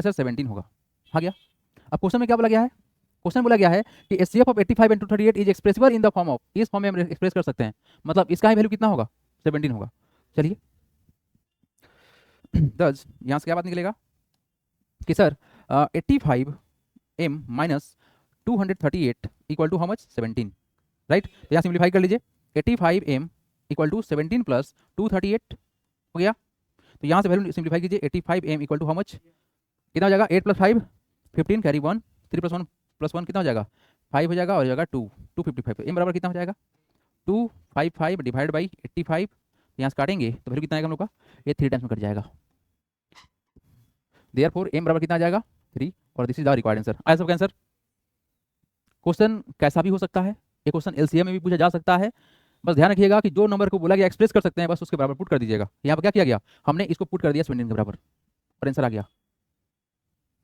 सर 17 होगा। आ गया। अब क्वेश्चन में क्या बोला गया है, क्वेश्चन बोला गया है कि HCF of 85 × 238 is expressible in the form of, इस फॉर्म में हम एक्सप्रेस कर सकते हैं, मतलब इसका ही वैल्यू कितना होगा 17 होगा। चलिए दस यहाँ से क्या बात निकलेगा कि sir 85m - 238 equal to how much 17, right. तो यहाँ सिंप्लीफाई कर लीजिए, 85m = 17 + 238 हो गया। तो यहाँ से वैल्यू सिंप्लीफाई कीजिए, 85m = हाउ मच, कितना हो जाएगा 8 + 5 15 कैरी 1 3 + 1 + 1 कितना हो जाएगा 5 हो जाएगा, और हो जाएगा 2 255, m बराबर कितना हो जाएगा 255 डिवाइड बाई 85, यहाँ से काटेंगे तो वैल्यू कितना आएगा हम लोग का, ये 3 टाइम्स में कट जाएगा, देयरफॉर m बराबर कितना आ जाएगा 3, और this is the required answer. आया सबका आंसर। क्वेश्चन कैसा भी हो सकता है, ये क्वेश्चन एलसीएम में भी पूछा जा सकता है, बस ध्यान रखिएगा कि जो नंबर को बोला गया एक्सप्रेस कर सकते हैं बस उसके बराबर पुट कर दीजिएगा। यहाँ पर क्या किया गया, हमने इसको पुट कर दिया 17 के बराबर और आंसर आ गया,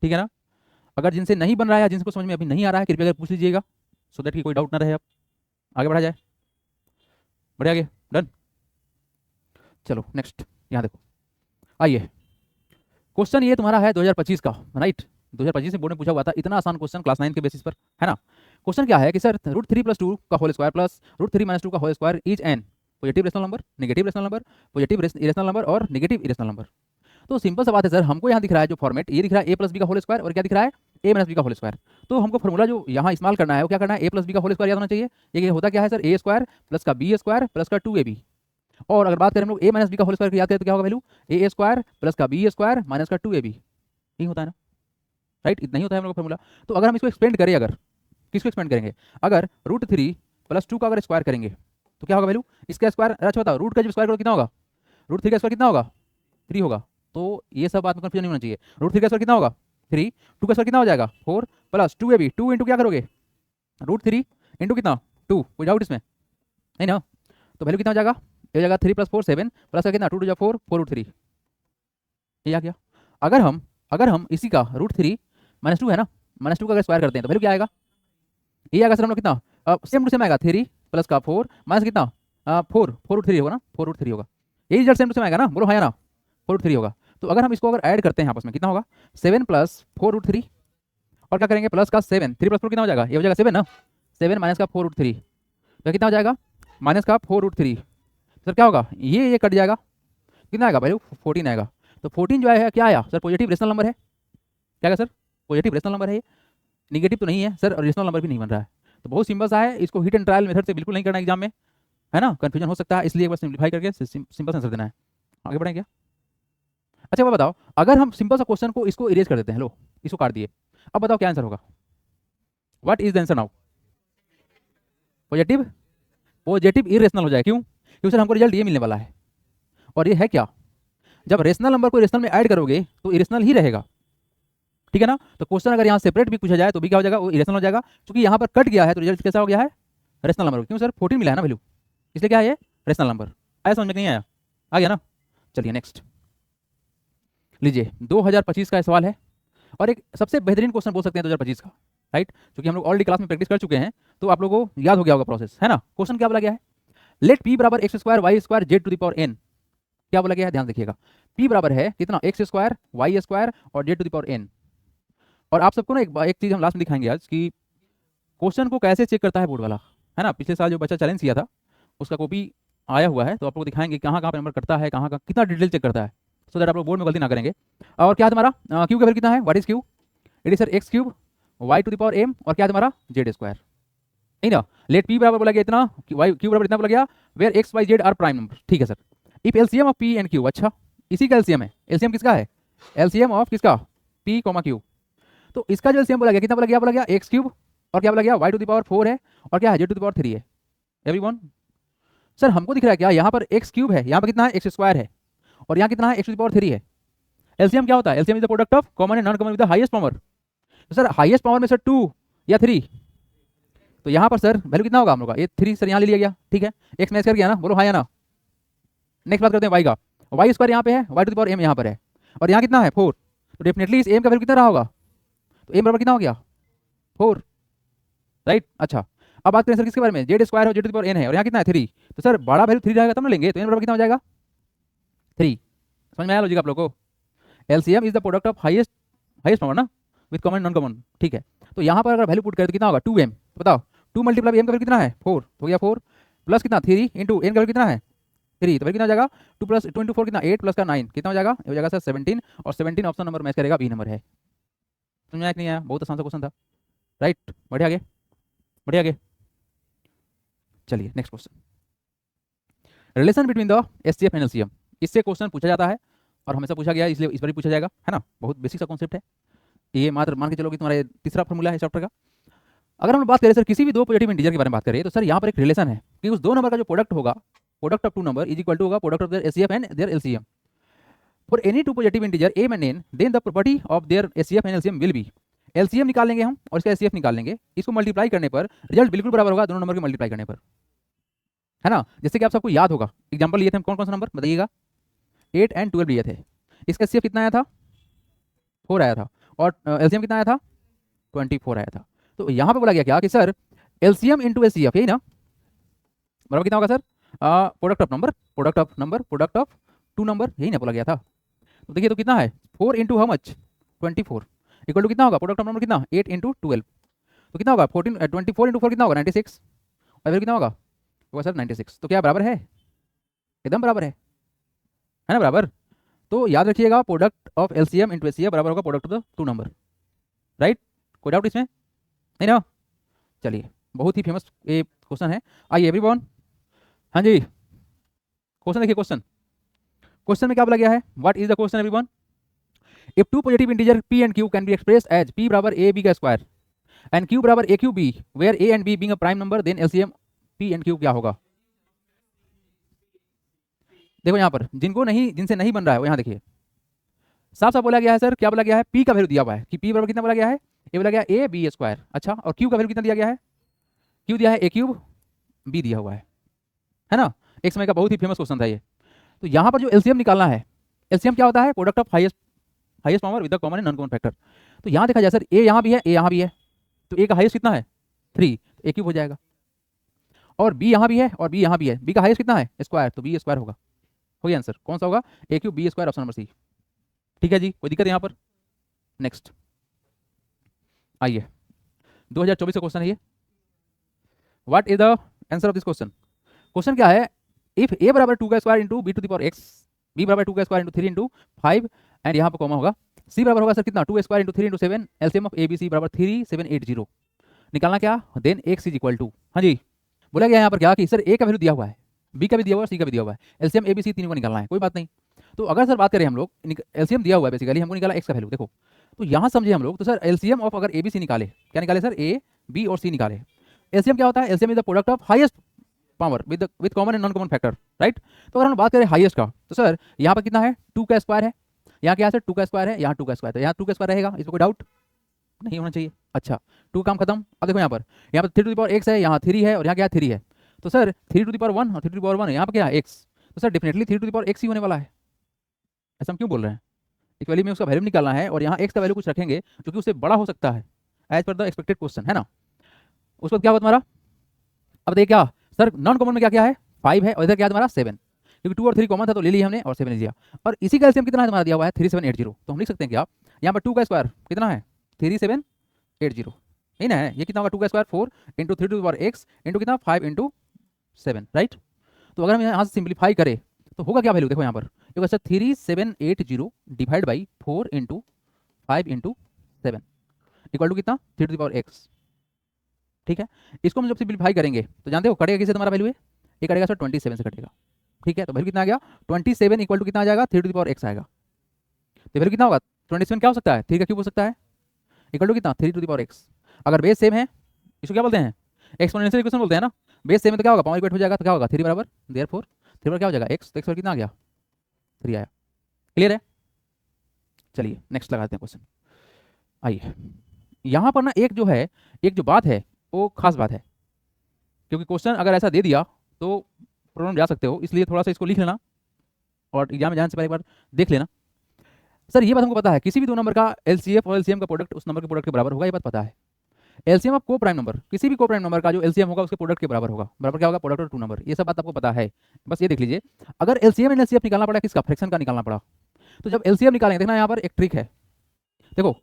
ठीक है ना। अगर जिनसे नहीं बन रहा है, जिनको समझ में अभी नहीं आ रहा है, कृपया पूछ लीजिएगा, सो दैट कि कोई डाउट ना रहे। अब आगे बढ़ा जाए, बढ़े आगे, डन। चलो नेक्स्ट, यहाँ देखो, आइए क्वेश्चन ये तुम्हारा है 2025 का, राइट। 2025 से बोर्ड में पूछा हुआ था, इतना आसान क्वेश्चन क्लास 9 के बेसिस पर, है ना। क्वेश्चन क्या है कि सर √3 + 2 का होल स्क्वायर प्लस √3 - 2 का whole square is an positive rational number, negative rational number, positive irrational number और नेगेटिव इरेशनल नंबर। तो सिंपल सा बात है सर, हमको यहाँ दिख रहा है जो फॉर्मेट, ये दिख रहा है a + b का होल स्क्वायर, और क्या दिख रहा है a - b का होल स्क्वायर। तो हमको फॉर्मूला जो यहाँ इस्तेमाल करना है वो क्या करना है, a + b का होल स्क्वायर याद होना चाहिए। ये होता क्या है सर, a² + का b² + का 2ab, और अगर बात करें हम लोग a - b का होल स्क्वायर की याद करें तो क्या होगा वैल्यू, a² + का b² - का 2ab, यही होता है ना, राइट। इतना ही होता है हम लोग का फॉर्मूला। तो अगर हम इसको एक्सपेंड करें, अगर किसको एक्सपेंड करेंगे, अगर √3 + 2 का अगर स्क्वायर करेंगे तो क्या होगा वैल्यू, इसका स्क्वायर, अच्छा बताओ रूट का जब स्क्वायर करो कितना होगा, √3 का स्क्वायर कितना होगा 3 होगा। तो ये सब बात में कंफ्यूजन नहीं होना चाहिए, √3 का स्क्वायर कितना होगा 3, 2 का स्क्वायर कितना हो जाएगा 4 + 2ab, 2 × क्या करोगे √3 × कितना 2, कोई डाउट इसमें नहीं ना। तो वैल्यू कितना हो जाएगा, ये हो जाएगा 3 + 4 7 प्लस का कितना 2 × 4 4√3, ये आ गया। अगर हम इसी का √3 - 2 है ना, -2 का अगर स्क्वायर करते हैं तो वैल्यू क्या आएगा, ये आएगा सर हम लोग कितना, सेम टू सेम आएगा 3 + का 4 माइनस कितना 4√3 होगा ना, 4√3 होगा, यही रिजल्ट सेम टू सेम आएगा ना, बोलो हाँ या ना, 4√3 होगा। तो अगर हम इसको अगर ऐड करते हैं आपस में कितना होगा 7 + 4√3, और क्या करेंगे प्लस का 7, 3 + 4 कितना हो जाएगा, ये हो जाएगा 7 ना, 7 माइनस का 4√3, तो कितना हो जाएगा माइनस का 4√3, सर क्या होगा ये कट जाएगा, कितना आएगा वैल्यू 14 आएगा। तो 14 जो है क्या आया सर, पॉजिटिव रेशनल नंबर है, क्या सर पॉजिटिव रेशनल नंबर है, ये निगेटिव तो नहीं है सर, और रेशनल नंबर भी नहीं बन रहा है। तो बहुत सिंपल सा है, इसको हिट एंड ट्रायल मेथड से बिल्कुल नहीं करना एग्जाम में, है ना, कंफ्यूजन हो सकता है, इसलिए एक बार सिंप्लीफाई करके सिंपल आंसर देना है। आगे बढ़ें क्या, अच्छा वो बताओ, अगर हम सिंपल सा क्वेश्चन को इसको इरेज कर देते हैं, लो इसको काट दिए, अब बताओ क्या आंसर होगा, what is the answer now, positive irrational हो जाए, क्यों, क्योंकि सर हमको रिजल्ट ये मिलने वाला है, और ये है क्या, जब रेशनल नंबर को रेशनल में ऐड करोगे तो इरेशनल ही रहेगा, ठीक है ना। तो क्वेश्चन अगर यहाँ सेपरेट भी पूछा जाए तो भी क्या हो जाएगा, वो इरेशनल हो जाएगा, क्योंकि यहाँ पर कट गया है तो रिजल्ट कैसा हो गया है, रेशनल नंबर, क्यों सर 14 मिला है ना वैल्यू, इसलिए क्या है ये रेशनल नंबर। आया समझ में नहीं आया, आ गया ना। चलिए नेक्स्ट लीजिए, 2025 का सवाल है, और एक सबसे बेहतरीन क्वेश्चन बोल सकते हैं 2025 का, राइट, क्योंकि हम लोग ऑलरेडी क्लास में प्रैक्टिस कर चुके हैं, तो आप लोगों को याद हो गया होगा प्रोसेस, है ना। क्वेश्चन क्या बोला गया है, late p = x² y² z⁴ n, क्या बोला गया है ध्यान देखिएगा, p बराबर है कितना x² y² और z⁴n। और आप सबको ना एक चीज हम लास्ट में दिखाएंगे आज कि क्वेश्चन को कैसे चेक करता है बोर्ड वाला, है ना। पिछले साल जो बच्चा चैलेंज किया था उसका कॉपी आया हुआ है, तो आप लोग दिखाएंगे कहाँ कहाँ पे नंबर करता है, कहाँ कहाँ कितना डिटेल चेक करता है, सो दैट आप लोग बोर्ड में गलती ना करेंगे। और क्या तुम्हारा क्यू का वैल्यू कितना है, what is Q, it is sir x³ y⁴m, और क्या तुम्हारा z², नहीं ना। लेट p बराबर बोला गया इतना, q बराबर इतना बोला गया, where x y z are prime number, ठीक है sir. If LCM of p and q, अच्छा इसी का एलसीएम है, एलसीएम किसका है, एलसीएम ऑफ किसका p, q, तो इसका जो एलसीएम बोला गया कितना बोला गया x³ और क्या बोला गया y टू द पावर 4 है और क्या है z टू द पावर 3 है। एवरीवन सर हमको दिख रहा है क्या यहाँ पर x क्यूब है, यहाँ पर कितना है x स्क्वायर है और यहाँ कितना है x टू द पावर 3 है। एलसीएम क्या होता है, LCM is the product of common and non common with the highest power. तो सर हाईएस्ट पावर में सर 2 या 3, तो यहाँ पर सर वैल्यू कितना होगा हम लोग का, ये 3 सर यहाँ ले लिया गया, ठीक है। x मैच कर गया ना, बोलो हाँ या ना। नेक्स्ट बात करते हैं y का, y स्क्वायर यहाँ पे है, y to the power m यहाँ पर है और यहाँ कितना है 4, तो डेफिनेटली इस m का वैल्यू कितना रहा होगा, तो m बराबर कितना हो गया 4, राइट। अच्छा अब बात करें सर किसके बारे में, जेड स्क्वायर है, Z to the power n है और यहाँ कितना है 3, तो सर बड़ा वैल्यू 3 रहेगा तब ना लेंगे, तो n बराबर कितना हो जाएगा 3। समझ में आया लॉजिक आप लोगों को। LCM is the product of highest power ना विद कॉमन नॉन कॉमन, ठीक है। तो यहाँ पर अगर वैल्यू पुट करें तो कितना होगा 2m, तो बताओ 2 मल्टीप्लाई m का वैल्यू कितना है 4, हो गया 4 प्लस कितना 3 इंटू n का वैल्यू कितना है 3, तो वैल्यू कितना हो जाएगा 2 प्लस 2 इंटू 4 कितना 8 प्लस का 9 कितना हो जाएगा, हो जाएगा सर 17 और 17 ऑप्शन नंबर मैच करेगा बी नंबर है। समझ में आया कि नहीं आया, बहुत आसान सा क्वेश्चन था, राइट। बढ़िया आगे, बढ़िया आगे, चलिए next question, relation between the HCF and LCM. इससे क्वेश्चन पूछा जाता है और हमेशा पूछा गया है, इसलिए इस बार भी पूछा जाएगा, है ना। बहुत बेसिक सा कॉन्सेप्ट है ये, मात्र मान के चलो कि तुम्हारे तीसरा फॉर्मूला है चैप्टर का। अगर हम बात करें सर किसी भी दो पॉजिटिव इंटीजर के बारे में बात करें तो सर यहाँ पर एक रिलेशन है कि उस दो नंबर का जो प्रोडक्ट होगा, product of two number is equal to होगा product of their HCF and their LCM. For any two positive integer m and n then the property of their HCF and LCM will be, LCM निकाल लेंगे हम और इसका HCF निकाल लेंगे, इसको multiply करने पर रिजल्ट बिल्कुल बराबर होगा दोनों नंबर के मल्टीप्लाई करने पर, है ना। जैसे कि आप सबको याद होगा, एग्जांपल लिए थे हम कौन कौन सा नंबर बताइएगा, 8 और 12 लिए थे। इसका एचसीएफ कितना आया था 4 आया था और एलसीएम कितना आया था 24 आया था। तो यहाँ पे बोला गया क्या कि सर एलसीएम इंटू एचसीएफ, यही ना, बराबर कितना होगा sir product of number, product of number, product of two number, यही ना बोला गया था। तो देखिए तो कितना है 4 into how much 24 equal to कितना होगा प्रोडक्ट ऑफ नंबर कितना 8 इंटू 12, तो कितना होगा 14 24 इंटू 4 कितना होगा 96 और फिर कितना होगा सर 96। तो क्या बराबर है, एकदम बराबर है ना बराबर। तो याद रखिएगा product of LCM into HCF बराबर होगा product of the two number, right. कोई डाउट इसमें नहीं ना। चलिए बहुत ही फेमस ये क्वेश्चन है, आइए एवरीवन। हाँ जी क्वेश्चन देखिए, क्वेश्चन में क्या बोला गया है, what is the question everyone. If two positive integer p and q can be expressed as p बराबर a b का स्क्वायर एंड q बराबर a q b where a and b being a prime number then LCM p and q क्या होगा। देखो यहाँ पर जिनसे नहीं बन रहा है वो यहाँ देखिए साफ साफ बोला गया है सर, क्या बोला गया है p का वैल्यू दिया हुआ है कि p बराबर कितना बोला गया है, ये बोला गया a b स्क्वायर, अच्छा, और q का वैल्यू कितना दिया गया है, q दिया है a क्यूब b दिया हुआ है ना। एक समय का बहुत ही फेमस क्वेश्चन था ये। तो यहाँ पर जो एलसीएम निकालना है, एलसीएम क्या होता है product of highest power with the common and non common factor. तो यहाँ देखा जाए सर ए यहाँ भी है, ए यहाँ भी है, तो ए का हाईएस्ट कितना है 3, ए क्यूब हो जाएगा, और बी यहाँ भी है और बी यहाँ भी है, बी का हाईएस्ट कितना है स्क्वायर, तो बी स्क्वायर होगा, हो गया आंसर, कौन सा होगा A cube B square, option number C, ठीक है जी। कोई दिक्कत है यहाँ पर। नेक्स्ट आइए 2024 का क्वेश्चन है ये, what is the answer of this question. Question क्या है, इफ ए बराबर 2 का square into B to the power X, B बराबर 2 का स्क्वायर इंटू 3 इंटू 5 एंड यहाँ पर कॉमा होगा, सी बराबर होगा सर कितना 2 square into 3 into 7, LCM of A B C बराबर 3780, निकालना क्या then X is equal to, हाँ जी बोला गया यहाँ पर क्या कि सर ए का वैल्यू दिया हुआ है, बी का भी दिया हुआ है, सी का भी दिया हुआ है, एलसीएम ए बी सी तीनों को निकालना है, कोई बात नहीं। तो अगर सर बात करें हम लोग, एलसीएम दिया हुआ है बेसिकली, हमको निकाला एक्स का वैल्यू, देखो तो यहाँ समझे हम लोग, तो सर एलसीएम ऑफ अगर ए बी सी निकाले, क्या निकाले सर ए बी और सी निकाले, एलसीएम क्या होता है, LCM is the product of highest power with common and non common factor, right. तो अगर हम बात करें हाईएस्ट का, तो सर यहाँ पर कितना है 2 का स्क्वायर है, यहाँ क्या है सर 2 का स्क्वायर है, यहाँ 2 का स्क्वायर, तो यहाँ 2 का स्क्वायर रहेगा, इसमें कोई डाउट नहीं होना चाहिए। अच्छा 2 काम खत्म। अब देखो यहाँ पर 3 टू द पावर x है, यहाँ 3 है और यहाँ क्या है 3 है, तो सर 3 टू द पावर 1 और 3 टू द पावर 1 है, यहाँ पर क्या है x, तो sir definitely 3 to the power x ही होने वाला है। ऐसा हम क्यों बोल रहे हैं, एक वैल्यू में उसका वैल्यू निकालना है और यहाँ x का वैल्यू कुछ रखेंगे जो कि उससे बड़ा हो सकता है as per the expected question, है ना। उसके बाद क्या हुआ तुम्हारा, अब देखिए क्या सर नॉन कॉमन में क्या क्या है 5 है और इधर क्या है तुम्हारा 7, क्योंकि 2 और 3 कॉमन था तो ले लिया हमने और 7 ले लिया, और इसी का एलसीएम कितना है तुम्हारा दिया हुआ है 3780, तो हम लिख सकते हैं कि आप यहाँ पर 2 का स्क्वायर कितना है 3780, यही ना है, ये कितना होगा 2 का square 4 into 3 to the power x into कितना 5 इंटू 7, राइट। तो अगर हम यहाँ से सिंप्लीफाई करें तो होगा क्या वैल्यू, देखो यहाँ पर होगा sir 3780 divide by 4 into 5 into 7 equal to कितना 3 टू द पावर x, ठीक है। इसको हम जब सिंप्लीफाई करेंगे तो जानते हो कटेगा किससे तुम्हारा वैल्यू है, ये कटेगा सर 27 से कटेगा, ठीक है। तो वैल्यू कितना आ गया 27 इक्वल टू कितना आ जाएगा 3 टू द पावर x आएगा, तो वैल्यू कितना होगा 27 क्या हो सकता है 3 का क्यूब हो सकता है, इक्वल टू कितना 3 टू द पावर x। अगर बेस सेम है इसको क्या बोलते हैं? एक्सपोनेंशियल इक्वेशन बोलते हैं ना। बेस सेम है तो क्या होगा, पावर इक्वेट हो जाएगा, तो क्या होगा 3 बराबर देयरफॉर 3 पर क्या हो जाएगा x, तो x पर कितना आ गया 3 आया। क्लियर है? चलिए नेक्स्ट लगाते हैं क्वेश्चन। आइए यहाँ पर ना एक जो है, एक जो बात है वो खास बात है, क्योंकि क्वेश्चन अगर ऐसा दे दिया तो प्रॉब्लम जा सकते हो, इसलिए थोड़ा सा इसको लिख लेना और एग्जाम में जाने से पहले एक बार देख लेना। सर ये बात हमको पता है, किसी भी दो नंबर का एलसीएफ और एलसीएम का प्रोडक्ट उस नंबर के प्रोडक्ट के बराबर होगा, ये बात पता है। एलसीएम ऑफ को प्राइम नंबर, किसी भी को प्राइम नंबर का जो एलसीएम होगा उसके प्रोडक्ट के बराबर होगा। बराबर क्या होगा, प्रोडक्ट और टू नंबर, ये सब बात आपको पता है। बस ये देख लीजिए, अगर एलसीएम एंड एलसीएफ निकालना पड़ा, किसका, फ्रैक्शन का निकालना पड़ा, तो जब एलसीएम निकालेंगे, देखना यहाँ पर एक ट्रिक है। देखो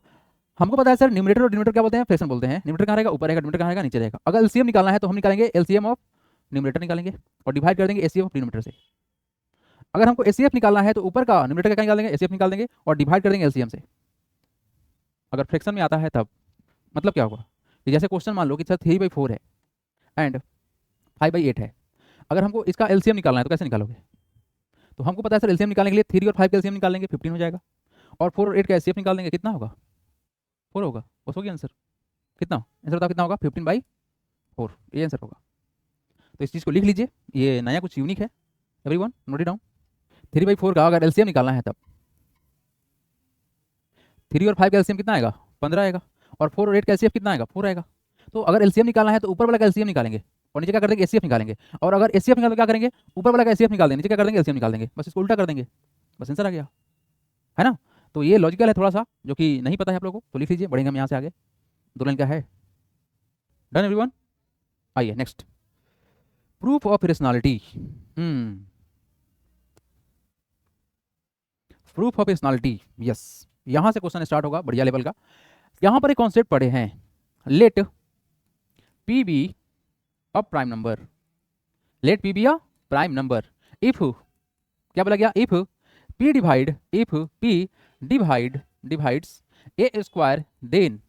हमको पता है सर न्यूमरेटर और डिनोमिनेटर क्या बोलते हैं, फ्रैक्शन बोलते हैं। न्यूमरेटर कहाँ रहेगा, ऊपर रहेगा, डिनोमिनेटर कहाँ रहेगा, नीचे रहेगा। अगर एलसीएम निकालना है तो हम निकालेंगे एलसीएम ऑफ न्यूमरेटर निकालेंगे और डिवाइड कर देंगे एसीएफ ऑफ डिनोमिनेटर से। अगर हमको एसीएफ निकालना है तो ऊपर का न्यूमरेटर का क्या निकाल देंगे, एसीएफ निकाल देंगे और डिवाइड कर देंगे एलसीएम से। अगर फ्रैक्शन में आता है तब मतलब क्या होगा कि जैसे क्वेश्चन मान लो कि सर 3/4 है एंड 5/8 है, अगर हमको इसका एलसीएम निकालना है तो कैसे निकालोगे? तो हमको पता है सर एलसीएम निकालने के लिए 3 और 5 का एलसीएम निकालेंगे 15 हो जाएगा, और 4 और 8 का एचसीएफ निकाल देंगे, कितना होगा 4 होगा। बस हो गया आंसर। कितना आंसर बताओ, कितना होगा 15/4, ये आंसर होगा। तो इस चीज़ को लिख लीजिए, ये नया कुछ यूनिक है, एवरीवन नोट इट डाउन। 3/4 का अगर एलसीएम निकालना है तब 3 और 5 का एलसीएम कितना आएगा 15 आएगा, और 4 और 8 का एचसीएफ कितना आएगा 4 आएगा। तो अगर एलसीएम निकालना है तो ऊपर वाला का एलसीएम निकालेंगे और नीचे क्या कर देंगे एचसीएफ निकालेंगे, और अगर एचसीएफ निकाल क्या करेंगे, ऊपर वाला का एचसीएफ निकाल देंगे, नीचे क्या कर देंगे एलसीएम निकाल देंगे, बस इसको उल्टा कर देंगे, बस आंसर आ गया, है ना। तो ये लॉजिकल है थोड़ा सा, जो कि नहीं पता है आप लोगों को, तो लिख लीजिए, बढ़ेंगे हम यहाँ से आगे। 2 लाइन का है, डन एवरीवन। आइए next, proof of rationality. Proof of rationality, yes, यहाँ से क्वेश्चन स्टार्ट होगा, बढ़िया लेवल का। यहाँ पर एक कॉन्सेप्ट पढ़े हैं, let P be a prime number, let P be a prime number if, क्या बोला गया, if P divides A square, then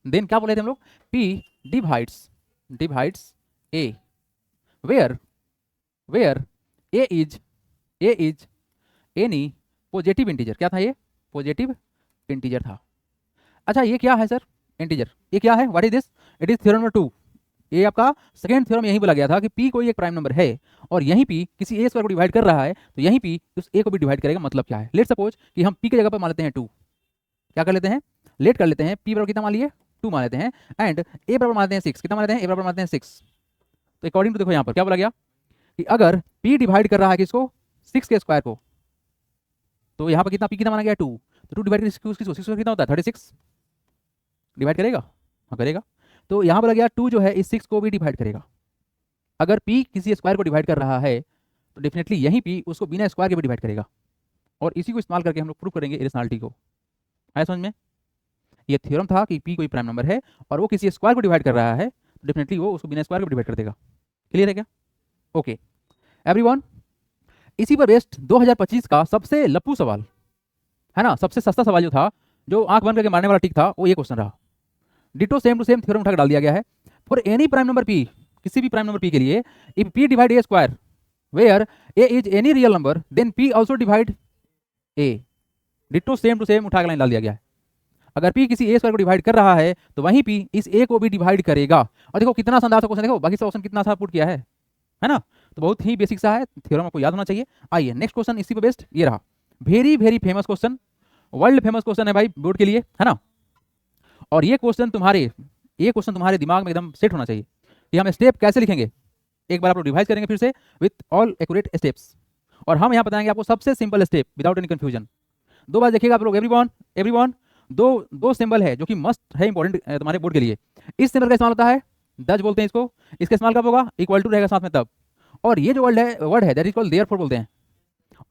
क्या बोले थे हम लोग, P divides A, where A is any positive integer. क्या था ये, पॉजिटिव इंटीजर था। अच्छा ये क्या है सर, इंटीजर, ये क्या है, what is this, it is theorem number 2। ये आपका सेकंड थ्योरम यही बोला गया था कि p कोई एक प्राइम नंबर है और यहीं p किसी a स्क्वायर को डिवाइड कर रहा है, तो यहीं p उस a को भी डिवाइड करेगा। मतलब क्या है, लेट सपोज कि हम p की जगह पर मान लेते हैं 2, क्या कर लेते हैं, लेट कर लेते हैं, p बराबर कितना मान लिए 2 मान लेते हैं, एंड a बराबर मान लेते हैं 6, कितना मान लेते हैं, a बराबर मान लेते हैं 6। तो अकॉर्डिंग टू देखो यहाँ पर क्या बोला गया कि अगर p डिवाइड कर रहा है किसको, 6 के स्क्वायर को, तो यहाँ पर कितना p कितना माना गया 2, तो 2 डिवाइड किसको कितना होता है 36, डिवाइड करेगा, हाँ करेगा। तो यहाँ पर गया 2 जो है इस 6 को भी डिवाइड करेगा। अगर p किसी स्क्वायर को डिवाइड कर रहा है तो डेफिनेटली यहीं p उसको बिना स्क्वायर के भी डिवाइड करेगा, और इसी को इस्तेमाल करके हम लोग प्रूव करेंगे इरेशनैलिटी को। आया समझ में, ये थ्योरम था कि p कोई प्राइम नंबर है और वो किसी स्क्वायर को डिवाइड कर रहा है, तो डेफिनेटली वो उसको बिना स्क्वायर को डिवाइड कर देगा। क्लियर है क्या, ओके एवरीवन। इसी पर बेस्ड 2025 का सबसे लप्पू सवाल है ना, सबसे सस्ता सवाल जो था, जो आंख बंद करके मारने वाला टिक था, वो ये क्वेश्चन रहा। Ditto same to same theorem उठा डाल दिया गया है। For any prime number p, किसी भी प्राइम नंबर p के लिए, if p divide a square where a is any real number, then p also divide a। Ditto same to same उठा के लाइन डाल दिया गया है। अगर p किसी a स्क्वायर को डिवाइड कर रहा है तो वहीं p इस a को भी डिवाइड करेगा। और देखो कितना शानदार सा क्वेश्चन, देखो बाकी सब क्वेश्चन कितना सा पुट किया है ना, तो बहुत ही बेसिक सा है, थ्योरम आपको याद होना चाहिए। आइए नेक्स्ट क्वेश्चन इसी पे बेस्ड ये रहा, very very famous question, world famous question है भाई बोर्ड के लिए, है ना। और ये क्वेश्चन तुम्हारे दिमाग में एकदम सेट होना चाहिए कि हम स्टेप कैसे लिखेंगे। एक बार आप लोग रिवाइज करेंगे फिर से विथ ऑल एक्यूरेट स्टेप्स, और हम यहाँ बताएंगे आपको सबसे simple step without any confusion. 2 बार देखिएगा आप लोग, एवरीवन दो सिंबल है जो कि मस्ट है, इंपॉर्टेंट तुम्हारे बोर्ड के लिए। इस सिंबल का इस्तेमाल होता है डच बोलते हैं इसको, इसका इस्तेमाल कब होगा, इक्वल टू रहेगा साथ में तब। और ये जो वर्ड है दैट इज कॉल्ड देयरफॉर बोलते हैं,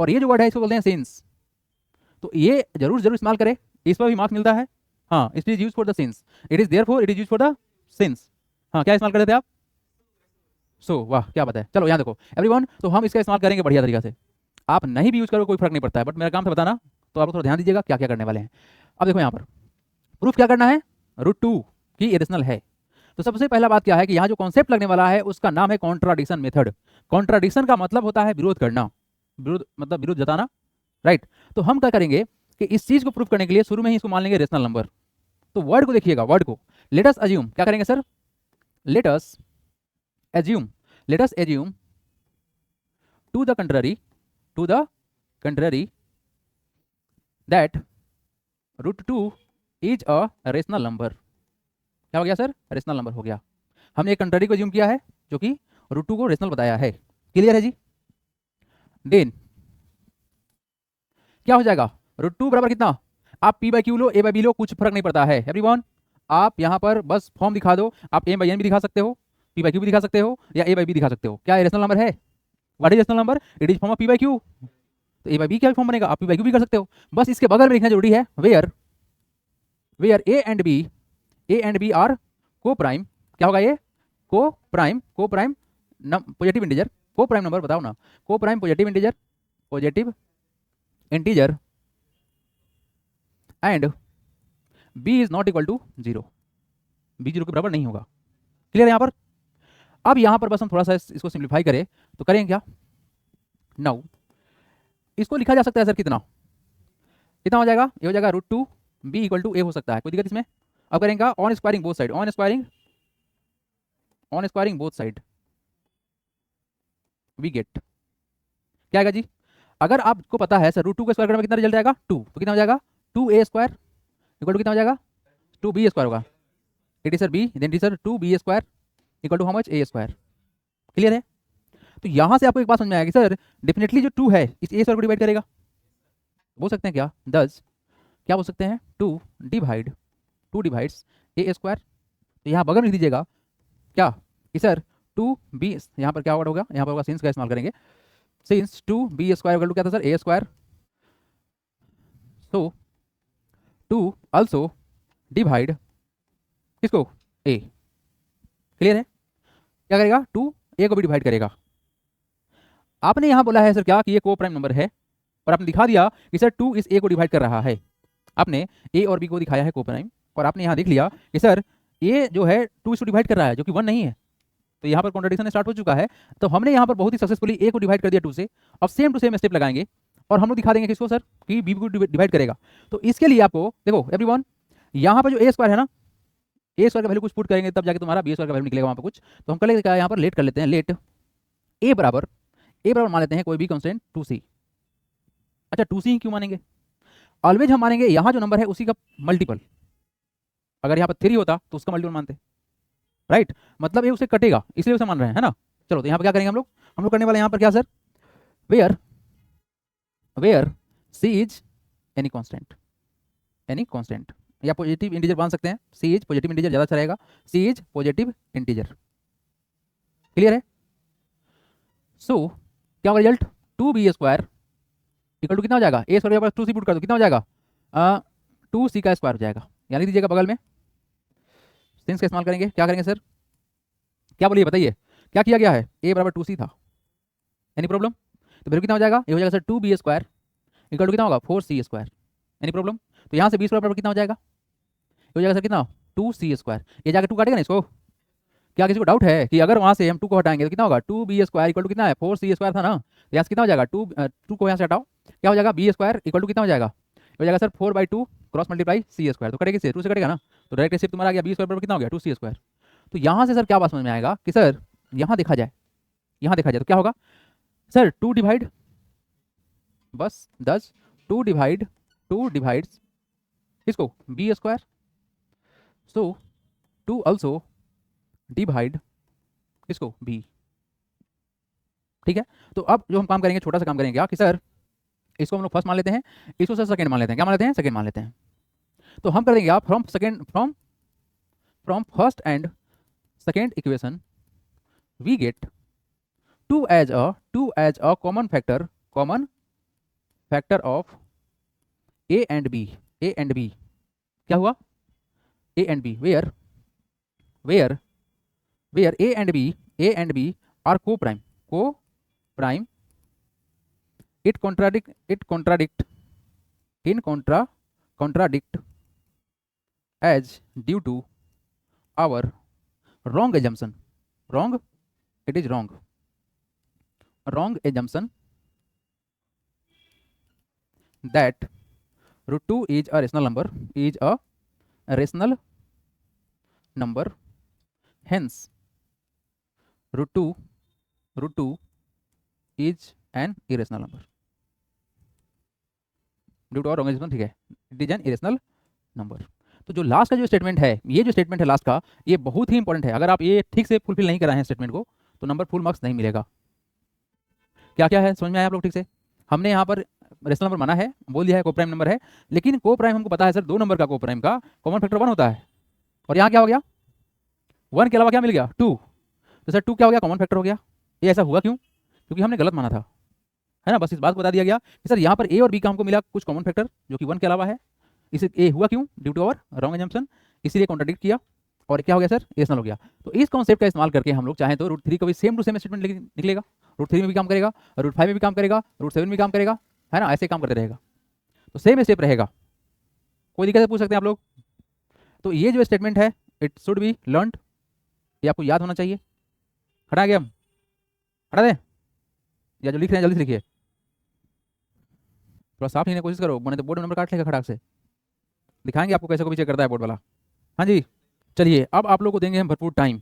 और ये जो वर्ड है इसको बोलते हैं सिंस। तो ये जरूर इस्तेमाल करें, इस पर भी मार्क्स मिलता है। हाँ, it is use for the sins, it is therefore, it is use for the sins. हाँ, क्या इस्तेमाल करते थे आप, सो वाह क्या बताया। चलो यहाँ देखो एवरीवन, तो हम इसका इस्तेमाल करेंगे बढ़िया तरीके से। आप नहीं भी यूज करो कोई फर्क नहीं पड़ता है, बट मेरा काम से बताना, तो आप थोड़ा ध्यान दीजिएगा क्या क्या करने वाले हैं। अब देखो यहाँ पर प्रूफ क्या करना है, √2 की इरेशनल है। तो सबसे पहला बात क्या है कि यहाँ जो कॉन्सेप्ट लगने वाला है उसका नाम है कॉन्ट्राडिक्शन मेथड। कॉन्ट्राडिक्शन का मतलब होता है विरोध करना, विरोध मतलब विरोध जताना, राइट। तो हम क्या करेंगे कि इस चीज को प्रूफ करने के लिए शुरू में ही इसको मान लेंगे रेशनल नंबर। तो वर्ड को देखिएगा, वर्ड को लेट अस अज्यूम, क्या करेंगे sir, let us assume to the contrary that root 2 is a rational number. क्या हो गया सर? रेशनल नंबर हो गया। हमने एक कंट्रारी को अज्यूम किया है जो कि रूट 2 को रेशनल बताया है। क्लियर है जी? देन क्या हो जाएगा? रूट 2 बराबर कितना? आप पी बाई क्यू लो, ए बाई बी लो, कुछ फर्क नहीं पड़ता है एवरीवन। आप यहाँ पर बस फॉर्म दिखा दो, आप ए बाई एन भी दिखा सकते हो, पी बाई क्यू भी दिखा सकते हो, या ए बाई बी दिखा सकते हो। क्या रेशनल नंबर है? What is rational number? It is form of P by Q. तो ए बाई बी क्या फॉर्म बनेगा? आप पी बाई क्यू भी कर सकते हो। बस इसके बगल में लिखना जरूरी है, where A and B are coprime. क्या होगा ये? Coprime positive integer, coprime number बताओ ना, coprime positive integer and b is not equal to 0, b 0 के बराबर नहीं होगा। क्लियर है यहाँ पर? अब यहाँ पर बस हम थोड़ा सा इसको सिंप्लीफाई करें तो करेंगे क्या? नाउ इसको लिखा जा सकता है सर कितना हो जाएगा? ये हो जाएगा root 2 b equal to a हो सकता है, कोई दिक्कत इसमें? अब करेंगे on squaring both side, on squaring both side we get. क्या आएगा जी? अगर आपको पता है सर रूट 2 का स्क्वायर करने में कितना रिजल्ट आएगा? 2, तो कितना हो जाएगा? 2a स्क्वायर इक्वल टू कितना हो जाएगा? 2b स्क्वायर होगा। It is sir b, then it is sir 2b square equal to how much? a square. Clear है? तो यहां से आपको एक बात समझ में आएगी सर, डेफिनेटली जो 2 है इस a स्क्वायर को डिवाइड करेगा। बोल सकते हैं क्या? दस क्या बोल सकते हैं? 2 डिवाइड्स a स्क्वायर। तो यहाँ बगल में लिख दीजिएगा क्या कि सर 2b, यहाँ पर क्या वर्ड होगा? यहाँ पर होगा सिंस का इस्तेमाल करेंगे, since 2b square equal to क्या था sir? a square. So 2 also divide किसको? a। क्लियर है? क्या करेगा? 2 a को भी डिवाइड करेगा। आपने यहाँ बोला है सर क्या कि ये को प्राइम नंबर है, और आपने दिखा दिया कि सर 2 इस a को डिवाइड कर रहा है। आपने a और b को दिखाया है को प्राइम, और आपने यहाँ देख लिया कि सर a जो है 2 इसको डिवाइड कर रहा है जो कि 1 नहीं है। तो यहाँ पर कॉन्ट्रडिक्शन स्टार्ट हो चुका है। तो हमने यहाँ पर बहुत ही सक्सेसफुली a को डिवाइड कर दिया 2 से। अब सेम टू सेम स्टेप लगाएंगे और हम लोग दिखा देंगे किसको सर कि b को डिवाइड करेगा। तो इसके लिए आपको देखो एवरीवन, यहाँ पर जो a स्क्वायर है ना, a स्क्वायर का वैल्यू कुछ पुट करेंगे तब जाके तुम्हारा b स्क्वायर का वैल्यू निकलेगा वहाँ पर कुछ। तो हम कर लेते हैं यहाँ पर लेट कर लेते हैं, लेट a बराबर मान लेते हैं कोई भी कांस्टेंट 2c। अच्छा 2c क्यों मानेंगे? ऑलवेज हम मानेंगे यहाँ जो नंबर है उसी का मल्टीपल। अगर यहाँ पर 3 होता तो उसका मल्टीपल मानते, राइट? मतलब ये उसे कटेगा, इसलिए उसे मान रहे हैं, है ना? चलो तो यहाँ पर क्या करेंगे हम लोग करने वाले यहाँ पर क्या sir? Where c is any constant, या पॉजिटिव इंटीजर मान सकते हैं। सी इज पॉजिटिव इंटीजर ज़्यादा अच्छा रहेगा, सी इज पॉजिटिव इंटीजर। क्लियर है? सो क्या होगा result? 2b square equal to कितना हो जाएगा? a स्क्वायर पर 2c पुट कर दो, कितना हो जाएगा? 2c का स्क्वायर हो जाएगा। यानी दीजिएगा बगल में सिंस का इस्तेमाल करेंगे। क्या करेंगे सर? क्या बोलिए बताइए, क्या किया गया है? a बराबर 2c था, एनी प्रॉब्लम? तो फिर कितना हो जाएगा? ये हो जाएगा sir 2b square equal to कितना होगा? 4c square, any problem? तो यहाँ से b स्क्वायर बराबर कितना हो जाएगा? ये हो जाएगा सर कितना? 2c square. ये जाकर 2 काटेगा ना इसको? क्या किसी को डाउट है कि अगर वहाँ से हम 2 को हटाएंगे तो कितना होगा? 2b स्क्वायर इक्वल टू कितना है? 4c स्क्वायर था ना? तो यहाँ से कितना हो जाएगा? 2 को यहाँ से हटाओ, क्या हो जाएगा? b स्क्वायर इक्वल टू कितना हो जाएगा? हो जाएगा sir 4/2 cross multiply c square. तो कटेगा किससे? 2 से कटेगा ना? तो डायरेक्ट रेसिप्ट तुम्हारा आ गया b स्क्वायर बराबर कितना हो गया? 2c square. तो यहाँ से सर क्या बात समझ में आएगा कि सर यहाँ देखा जाए तो क्या होगा सर? 2 डिवाइड बस 10, 2 डिवाइड्स इसको b स्क्वायर। सो 2 आल्सो डिवाइड इसको b। ठीक है? तो अब जो हम काम करेंगे, छोटा सा काम करेंगे क्या कि सर इसको हम लोग फर्स्ट मान लेते हैं, इसको सर सेकंड मान लेते हैं। क्या मान लेते हैं? सेकंड मान लेते हैं। तो हम कर देंगे आप from first and second equation we get 2 as a common factor of a and b। क्या हुआ? a and b where a and b are coprime it contradict as due to our wrong assumption that root 2 is a rational number, hence root two is an irrational number. Due to our wrong, ठीक है, it is an irrational number. तो जो last का जो statement है, ये जो statement है लास्ट का, ये बहुत ही इंपॉर्टेंट है। अगर आप ये ठीक से फुलफिल नहीं कराए हैं स्टेटमेंट को, तो नंबर फुल मार्क्स नहीं मिलेगा। क्या क्या है समझ में आया आप लोग ठीक से? हमने यहाँ पर रेशनल नंबर माना है, बोल दिया है को प्राइम नंबर है, लेकिन को प्राइम हमको पता है सर, दो नंबर का को प्राइम का कॉमन फैक्टर 1 होता है। और यहाँ क्या हो गया, 1 के अलावा क्या मिल गया, 2। तो सर 2 क्या हो गया, कॉमन फैक्टर हो गया। ये ऐसा हुआ क्यों? क्योंकि हमने गलत माना था, है ना। बस इस बात को बता दिया गया कि सर यहाँ पर ए और बी का हमको मिला कुछ कॉमन फैक्टर जो कि 1 के अलावा है। इसे ए हुआ क्यों, due to our wrong assumption, इसीलिए कॉन्ट्राडिक्ट किया और क्या हो गया सर, रेशनल हो गया। तो इस कॉन्सेप्ट का इस्तेमाल करके हम लोग चाहें तो रूट 3 का भी सेम टू सेम स्टेटमेंट निकलेगा। रूट 3 में भी काम करेगा, रूट 5 में भी काम करेगा, रूट 7 में भी काम करेगा, है ना, ऐसे काम करते रहेगा। तो सेम स्टेप रहेगा, कोई दिक्कत पूछ सकते हैं आप लोग। तो ये जो स्टेटमेंट है इट शुड बी लर्नड, ये आपको याद होना चाहिए। हटा गया, हम हटा दें, या जो लिख रहे हैं जल्दी से लिखिए, थोड़ा साफ लिखने की कोशिश करो, मैंने तो बोर्ड नंबर काट लेगा खटाक से। दिखाएंगे आपको कैसे को भी चेक करता है बोर्ड वाला। हाँ जी, चलिए अब आप लोग को देंगे हम भरपूर टाइम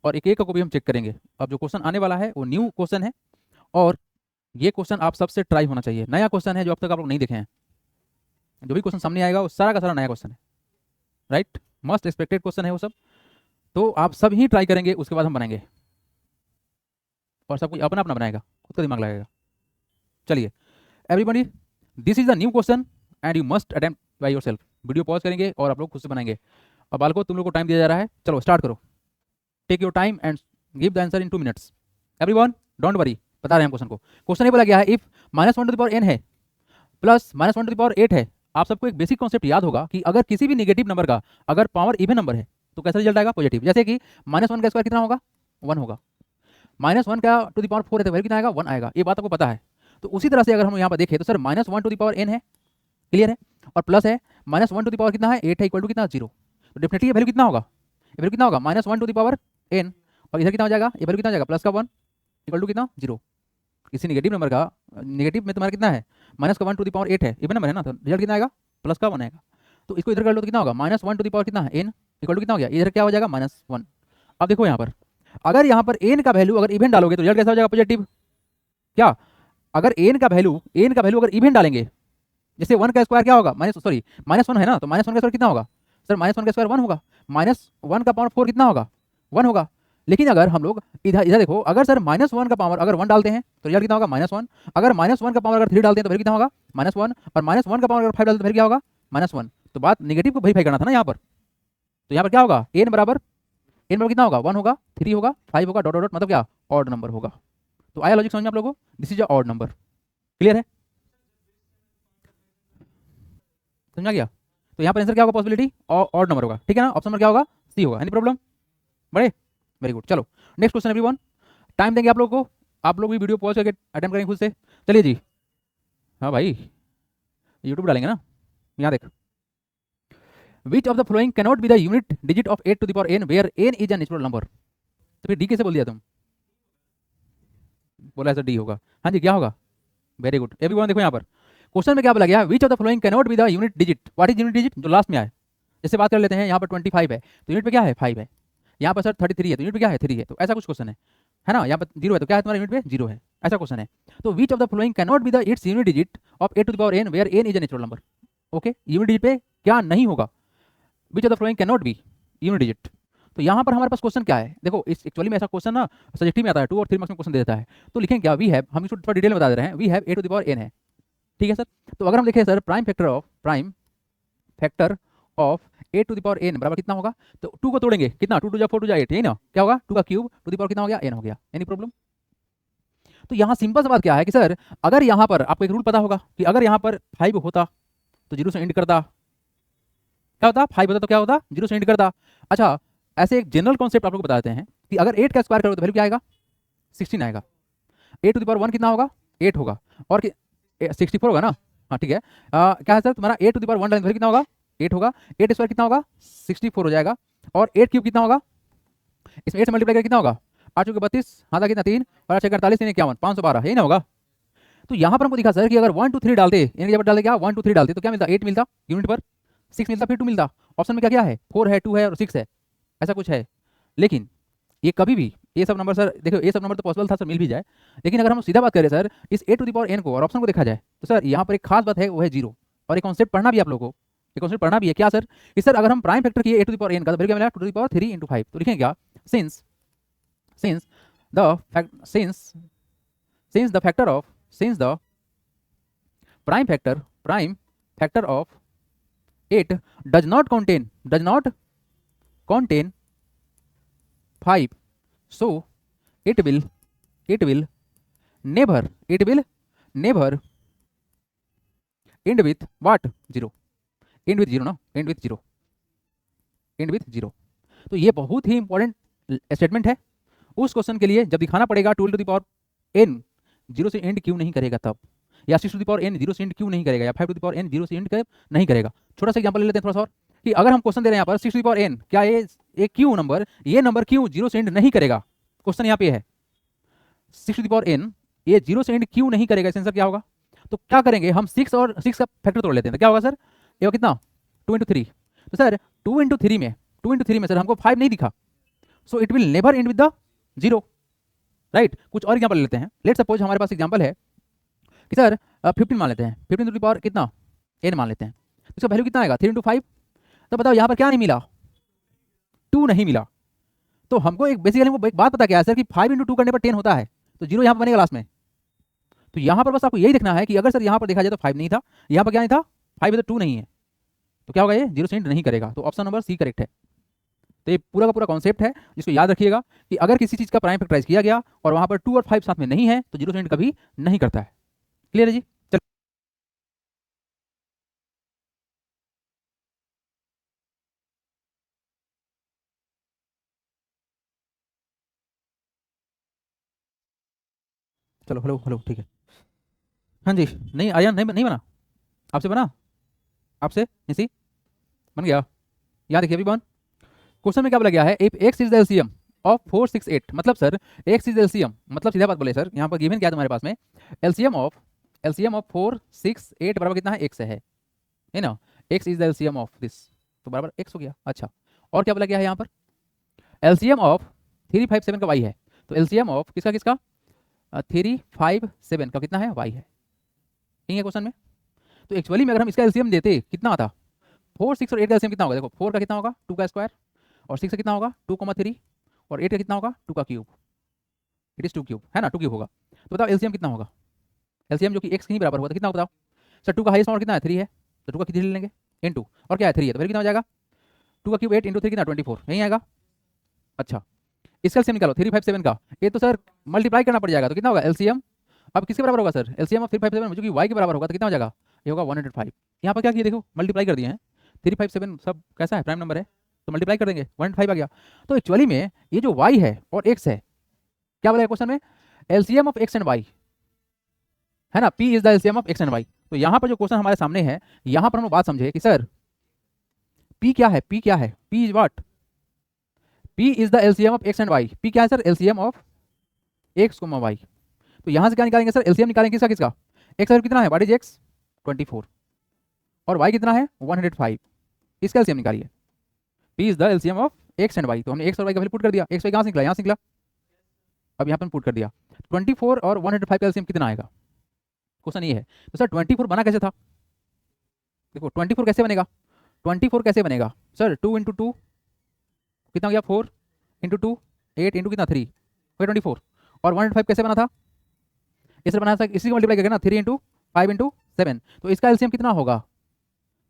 और एक एक को भी हम चेक करेंगे। अब जो क्वेश्चन आने वाला है वो न्यू क्वेश्चन है और ये क्वेश्चन आप सबसे ट्राई होना चाहिए। नया क्वेश्चन है जो अब तक आप लोग नहीं देखे हैं। जो भी क्वेश्चन सामने आएगा वो सारा का सारा नया क्वेश्चन है, राइट, मस्ट एक्सपेक्टेड क्वेश्चन है वो सब। तो आप सब ही ट्राई करेंगे, उसके बाद हम बनाएंगे और सब कुछ अपना अपना बनाएगा, खुद का दिमाग लगाएगा। चलिए everybody, this is the new question and you must attempt by yourself. Video pause करेंगे और आप लोग खुद से बनाएंगे। और बालको तुम लोग को टाइम दिया जा रहा है, चलो स्टार्ट करो, take your time and give the answer in 2 minutes. Everyone don't worry, बता रहे हैं क्वेश्चन को। क्वेश्चन ये बोला गया है इफ -1 है प्लस -1 है। आप सबको एक बेसिक कॉन्सेप्ट याद होगा कि अगर किसी भी नेगेटिव नंबर का अगर पावर इवन नंबर है तो कैसा रिजल्ट आएगा, पॉजिटिव। जैसे कि -1 का स्क्वायर कितना होगा, 1 होगा। -1 का टू द पावर 4 है तो वैल्यू कितना आएगा, 1 आएगा। ये बात आपको पता है। तो उसी तरह से अगर हम यहाँ पर देखें तो sir -1 to the power n है, क्लियर है, और प्लस है -1 टू द पावर कितना है, 8 है, इक्वल टू कितना, 0। तो डेफिनेटली ये वैल्यू कितना होगा, ये वैल्यू कितना होगा, -1 टू द पावर n, और इधर कितना हो जाएगा, ये वैल्यू कितना हो जाएगा, प्लस का 1 इक्वल टू कितना, 0। किसी नेगेटिव नंबर का, नेगेटिव में तुम्हारा कितना है, -1 टू द पावर 8 है, इवन नंबर है ना, तो रिजल्ट कितना आएगा, प्लस का 1 आएगा। तो इसको इधर कर लो तो कितना होगा, -1 टू द पावर कितना है, n इक्वल टू कितना हो गया, इधर क्या हो जाएगा, -1। अब देखो यहाँ पर अगर यहाँ पर n का वैल्यू अगर इवन डालोगे तो रिजल्ट कैसा हो जाएगा, पॉजिटिव। क्या, अगर n का वैल्यू अगर इवन डालेंगे, जैसे 1 का स्क्वायर क्या होगा, -1 है ना, तो -1 का स्क्वायर कितना होगा सर, -1 का स्क्वायर 1 होगा, -1 का पावर 4 कितना होगा, 1 होगा। लेकिन अगर हम लोग इधर इधर देखो, अगर सर -1 का पावर अगर 1 डालते हैं तो रिजल्ट कितना होगा, -1। अगर -1 का पावर अगर 3 डालते हैं तो फिर कितना होगा, -1। और -1 का पावर अगर 5 डालते हैं तो फिर क्या होगा, -1। तो बात नेगेटिव को वेरीफाई करना था ना यहाँ पर। तो यहाँ पर क्या होगा, n बराबर कितना होगा, 1 होगा, 3 होगा, 5 होगा, डॉट डॉट, मतलब क्या, ऑड नंबर होगा। तो आया लॉजिक समझ में आप लोगों को, this is a odd number, clear है, समझा गया। तो यहाँ पर आंसर क्या होगा, पॉसिबिलिटी ऑड नंबर होगा, ठीक है ना। ऑप्शन नंबर क्या होगा, सी होगा। एनी प्रॉब्लम, बड़े वेरी गुड। चलो नेक्स्ट क्वेश्चन एवरीवन, टाइम देंगे आप लोगों को, आप लोग भी वीडियो पॉज करके अटेम्प्ट करेंगे खुद से। चलिए जी, हाँ भाई यूट्यूब डालेंगे ना, यहाँ देख, which of the following cannot be the unit digit of 8 to the power n where n is a natural number. तो फिर डी कैसे बोल दिया तुम, बोला ऐसा डी होगा। हाँ जी क्या होगा, वेरी गुड एवरीवन। देखो यहाँ पर क्वेश्चन में क्या बोला गया, विच of the following cannot be the unit digit. What is unit digit, जो लास्ट में आए। जैसे बात कर लेते हैं यहाँ पर 25 है तो यूनिट पे क्या है, 5 है। यहाँ पर सर 33 है तो यूनिट पे क्या है, 3 है। तो ऐसा कुछ क्वेश्चन है ना। यहाँ पर 0 है तो क्या है तुम्हारा यूनिट पे, 0 है, ऐसा क्वेश्चन है। तो which of the following cannot be the its unit digit of 8 to the power n where n is a natural number. Okay, unit digit पे क्या नहीं होगा, which of the following cannot be unit digit. तो यहाँ पर हमारे पास question क्या है, देखो इस एक्चुअली में ऐसा क्वेश्चन ना सब्जेक्टिव में आता है, 2 और 3 मार्क्स में क्वेश्चन दे देता है। तो लिखें क्या, वी हैव, हम इसको थोड़ा डिटेल में बता दे रहे हैं, we have 8 to the power n है, ठीक है सर। तो अगर हम देखें sir prime factor of 8 to the power n बराबर कितना होगा, तो 2 को तोड़ेंगे कितना, 2 2 जा 4 2 जा 8, यही ना, क्या होगा, 2 का क्यूब टू द पावर कितना हो गया, n हो गया। Any problem. तो यहाँ सिंपल सा बात क्या है कि सर अगर यहाँ पर आपको एक रूल पता होगा कि अगर यहाँ पर 5 होता तो 0 से एंड करता, क्या होता, 5 होता तो क्या होता, 0 से एंड करता। अच्छा, ऐसे एक जनरल कॉन्सेप्ट आप लोग बता देते हैं कि अगर 8 का स्क्वायर करोगे तो वैल्यू क्या आएगा, 16 आएगा। 8 टू द पावर 1 कितना होगा, 8 होगा, और 64 होगा ना, हाँ ठीक है। क्या है सर तुम्हारा 8 टू द पावर 1 डालेंगे कितना होगा, 8 होगा, 8 स्क्वायर कितना होगा, 64 हो जाएगा, और 8 क्यूब कितना होगा, इसमें 8 से मल्टीप्लाई करके कितना होगा, 8 चौके 32, हाथ कितना 3, और 8 48 3 51 512, यही ना होगा। तो यहाँ पर हमको दिखा सर कि अगर 1 2 3 डालते, इनके जब डालते क्या 1 2 3 डालते तो क्या मिलता, 8 मिलता यूनिट पर, 6 मिलता, फिर 2 मिलता। ऑप्शन में क्या क्या है, 4 है, 2 है और 6 है, ऐसा कुछ है। लेकिन ये कभी भी ये सब नंबर सर देखो, ये सब नंबर तो पॉसिबल था सर मिल भी जाए, लेकिन अगर हम सीधा बात करें सर इस ए टू द पावर एन को और ऑप्शन को देखा जाए तो सर यहाँ पर एक खास बात है, वो है जीरो। और एक कॉन्सेप्ट पढ़ना भी आप लोगों को, एक कॉन्सेप्ट पढ़ना भी है क्या सर कि सर अगर हम प्राइम फैक्टर किए ए टू द पावर एन का तो क्या मिला, टू टू द पावर 3 × 5। तो लिखेंगे क्या, since since the fact since the factor of since the prime factor of 8 does not contain 5, so it will never end with what, 0, end with 0 ना, end with 0। तो ये बहुत ही important statement है उस question के लिए जब दिखाना पड़ेगा 12 टू द पावर n 0 से एंड क्यों नहीं करेगा तब, या 6 टू द पावर n 0 से एंड क्यों नहीं करेगा, या 5 टू द पावर n 0 से एंड नहीं करेगा। छोटा सा एग्जांपल ले लेते हैं थोड़ा सा और, कि अगर हम क्वेश्चन दे रहे हैं यहाँ पर 6 टू द पावर n, क्या ये क्यों नंबर, ये नंबर क्यों 0 से एंड नहीं करेगा, क्वेश्चन यहाँ पे है 6 टू द पावर n ये 0 से एंड क्यों नहीं करेगा, इसका आंसर क्या होगा। तो क्या करेंगे हम 6 और 6 का फैक्टर तोड़ लेते हैं, तो क्या होगा सर, ये होगा कितना 2 × 3। तो सर 2 × 3 में सर हमको 5 नहीं दिखा, so it will never and with the 0, right. कुछ और एग्जांपल लेते हैं, लेट सपोज हमारे पास एग्जांपल है कि सर 15 मान लेते हैं, 15 टू द पावर कितना n मान लेते हैं, तो इसका वैल्यू कितना आएगा 3 × 5। तो बताओ यहाँ पर क्या नहीं मिला, 2 नहीं मिला। तो हमको एक बेसिकली हमको एक बात पता क्या है सर कि 5 × 2 करने पर 10 होता है, तो 0 यहाँ पर बनेगा लास्ट में। तो यहाँ पर बस आपको यही देखना है कि अगर सर यहाँ पर देखा जाए तो 5 नहीं था, यहाँ पर क्या नहीं था 5 है तो 2 नहीं है, तो क्या होगा ये 0 से एंड नहीं करेगा। तो ऑप्शन नंबर सी करेक्ट है। तो ये पूरा का पूरा कॉन्सेप्ट है जिसको याद रखिएगा कि अगर किसी चीज़ का प्राइम फैक्टराइज किया गया और वहाँ पर 2 और 5 साथ में नहीं है तो 0 से एंड कभी नहीं करता है। क्लियर है जी। चलो हेलो हेलो ठीक है। हाँ जी, नहीं आया, नहीं बना, आपसे बना, आपसे निसी बन गया। याद रखिए अभी बन, क्वेश्चन में क्या बोला गया है, if x is the LCM of 4 6 8, मतलब सर x इज एलसीएम, मतलब सीधा बात बोले सर यहाँ पर गिवन क्या है तुम्हारे पास में, एलसीएम ऑफ 4 6 8 बराबर कितना है, x है ना, x is the LCM of this, तो बराबर x हो गया। अच्छा, और क्या बोला गया है यहाँ पर, एलसीएम ऑफ 3 5 7 का y है, तो एलसीएम ऑफ किसका 3 5 7 का कितना है, y है, ठीक है क्वेश्चन में। तो एक्चुअली में अगर हम इसका एलसीएम देते कितना आता, 4 6 और 8 का एलसीएम कितना होगा, देखो 4 का कितना होगा 2 का स्क्वायर, और 6 का कितना होगा 2,3, और 8 का कितना होगा 2 का क्यूब, इट इज 2 क्यूब है ना, 2 क्यूब होगा। तो बताओ एलसीएम कितना होगा, एलसीएम जो कि x के ही बराबर होगा तो कितना होगा बताओ सर, 2 का हाईएस्ट पावर कितना है 3 है, तो 2 का कितने ले लेंगे इनटू, और क्या है 3 है, तो फिर कितना हो जाएगा 2 का क्यूब 8 × 3 कितना 24, यही आएगा। अच्छा, इसका एलसीएम निकालो 3 5 7 का, ये तो सर मल्टीप्लाई करना पड़ जाएगा, तो कितना होगा एलसीएम, अब किसके बराबर होगा सर, एलसीएम ऑफ 3 5 7 जो कि y के बराबर होगा, तो कितना हो जाएगा, ये होगा 105। यहाँ पर क्या किया देखो, मल्टीप्लाई कर दिए हैं, 3 5 7 सब कैसा है प्राइम नंबर है, तो मल्टीप्लाई कर देंगे 105 आ गया। तो एक्चुअली में ये जो y है और x है, क्या बोला क्वेश्चन में, LCM of x and y है ना, p is the LCM of x and y। तो यहाँ पर जो क्वेश्चन हमारे सामने है, यहाँ पर हम बात समझे कि सर p क्या है, p क्या है, p is what, p is the LCM of x and y, p क्या है sir, LCM of x, y। तो यहाँ से क्या निकालेंगे सर, एलसीएम निकालेंगे किसका, x कितना है, व्हाट इज x 24, और y कितना है 105, इसका एलसीएम निकालिए, p is the LCM of x and y। तो हमने x और y का वैल्यू पुट कर दिया, x y कहाँ से निकला, यहाँ से निकला, अब यहाँ पर पुट कर दिया 24 और 105 का एलसीएम कितना आएगा, क्वेश्चन ये है। तो सर 24 बना कैसे था, देखो 24 कैसे बनेगा, 24 कैसे बनेगा सर, 2 × 2 कितना हो गया 4 × 2 8 × कितना 3 24, और 105 कैसे बना था, इसे बना था इसी को मल्टीप्लाई करके ना 3 × 5 × 7, तो इसका एलसीएम कितना होगा,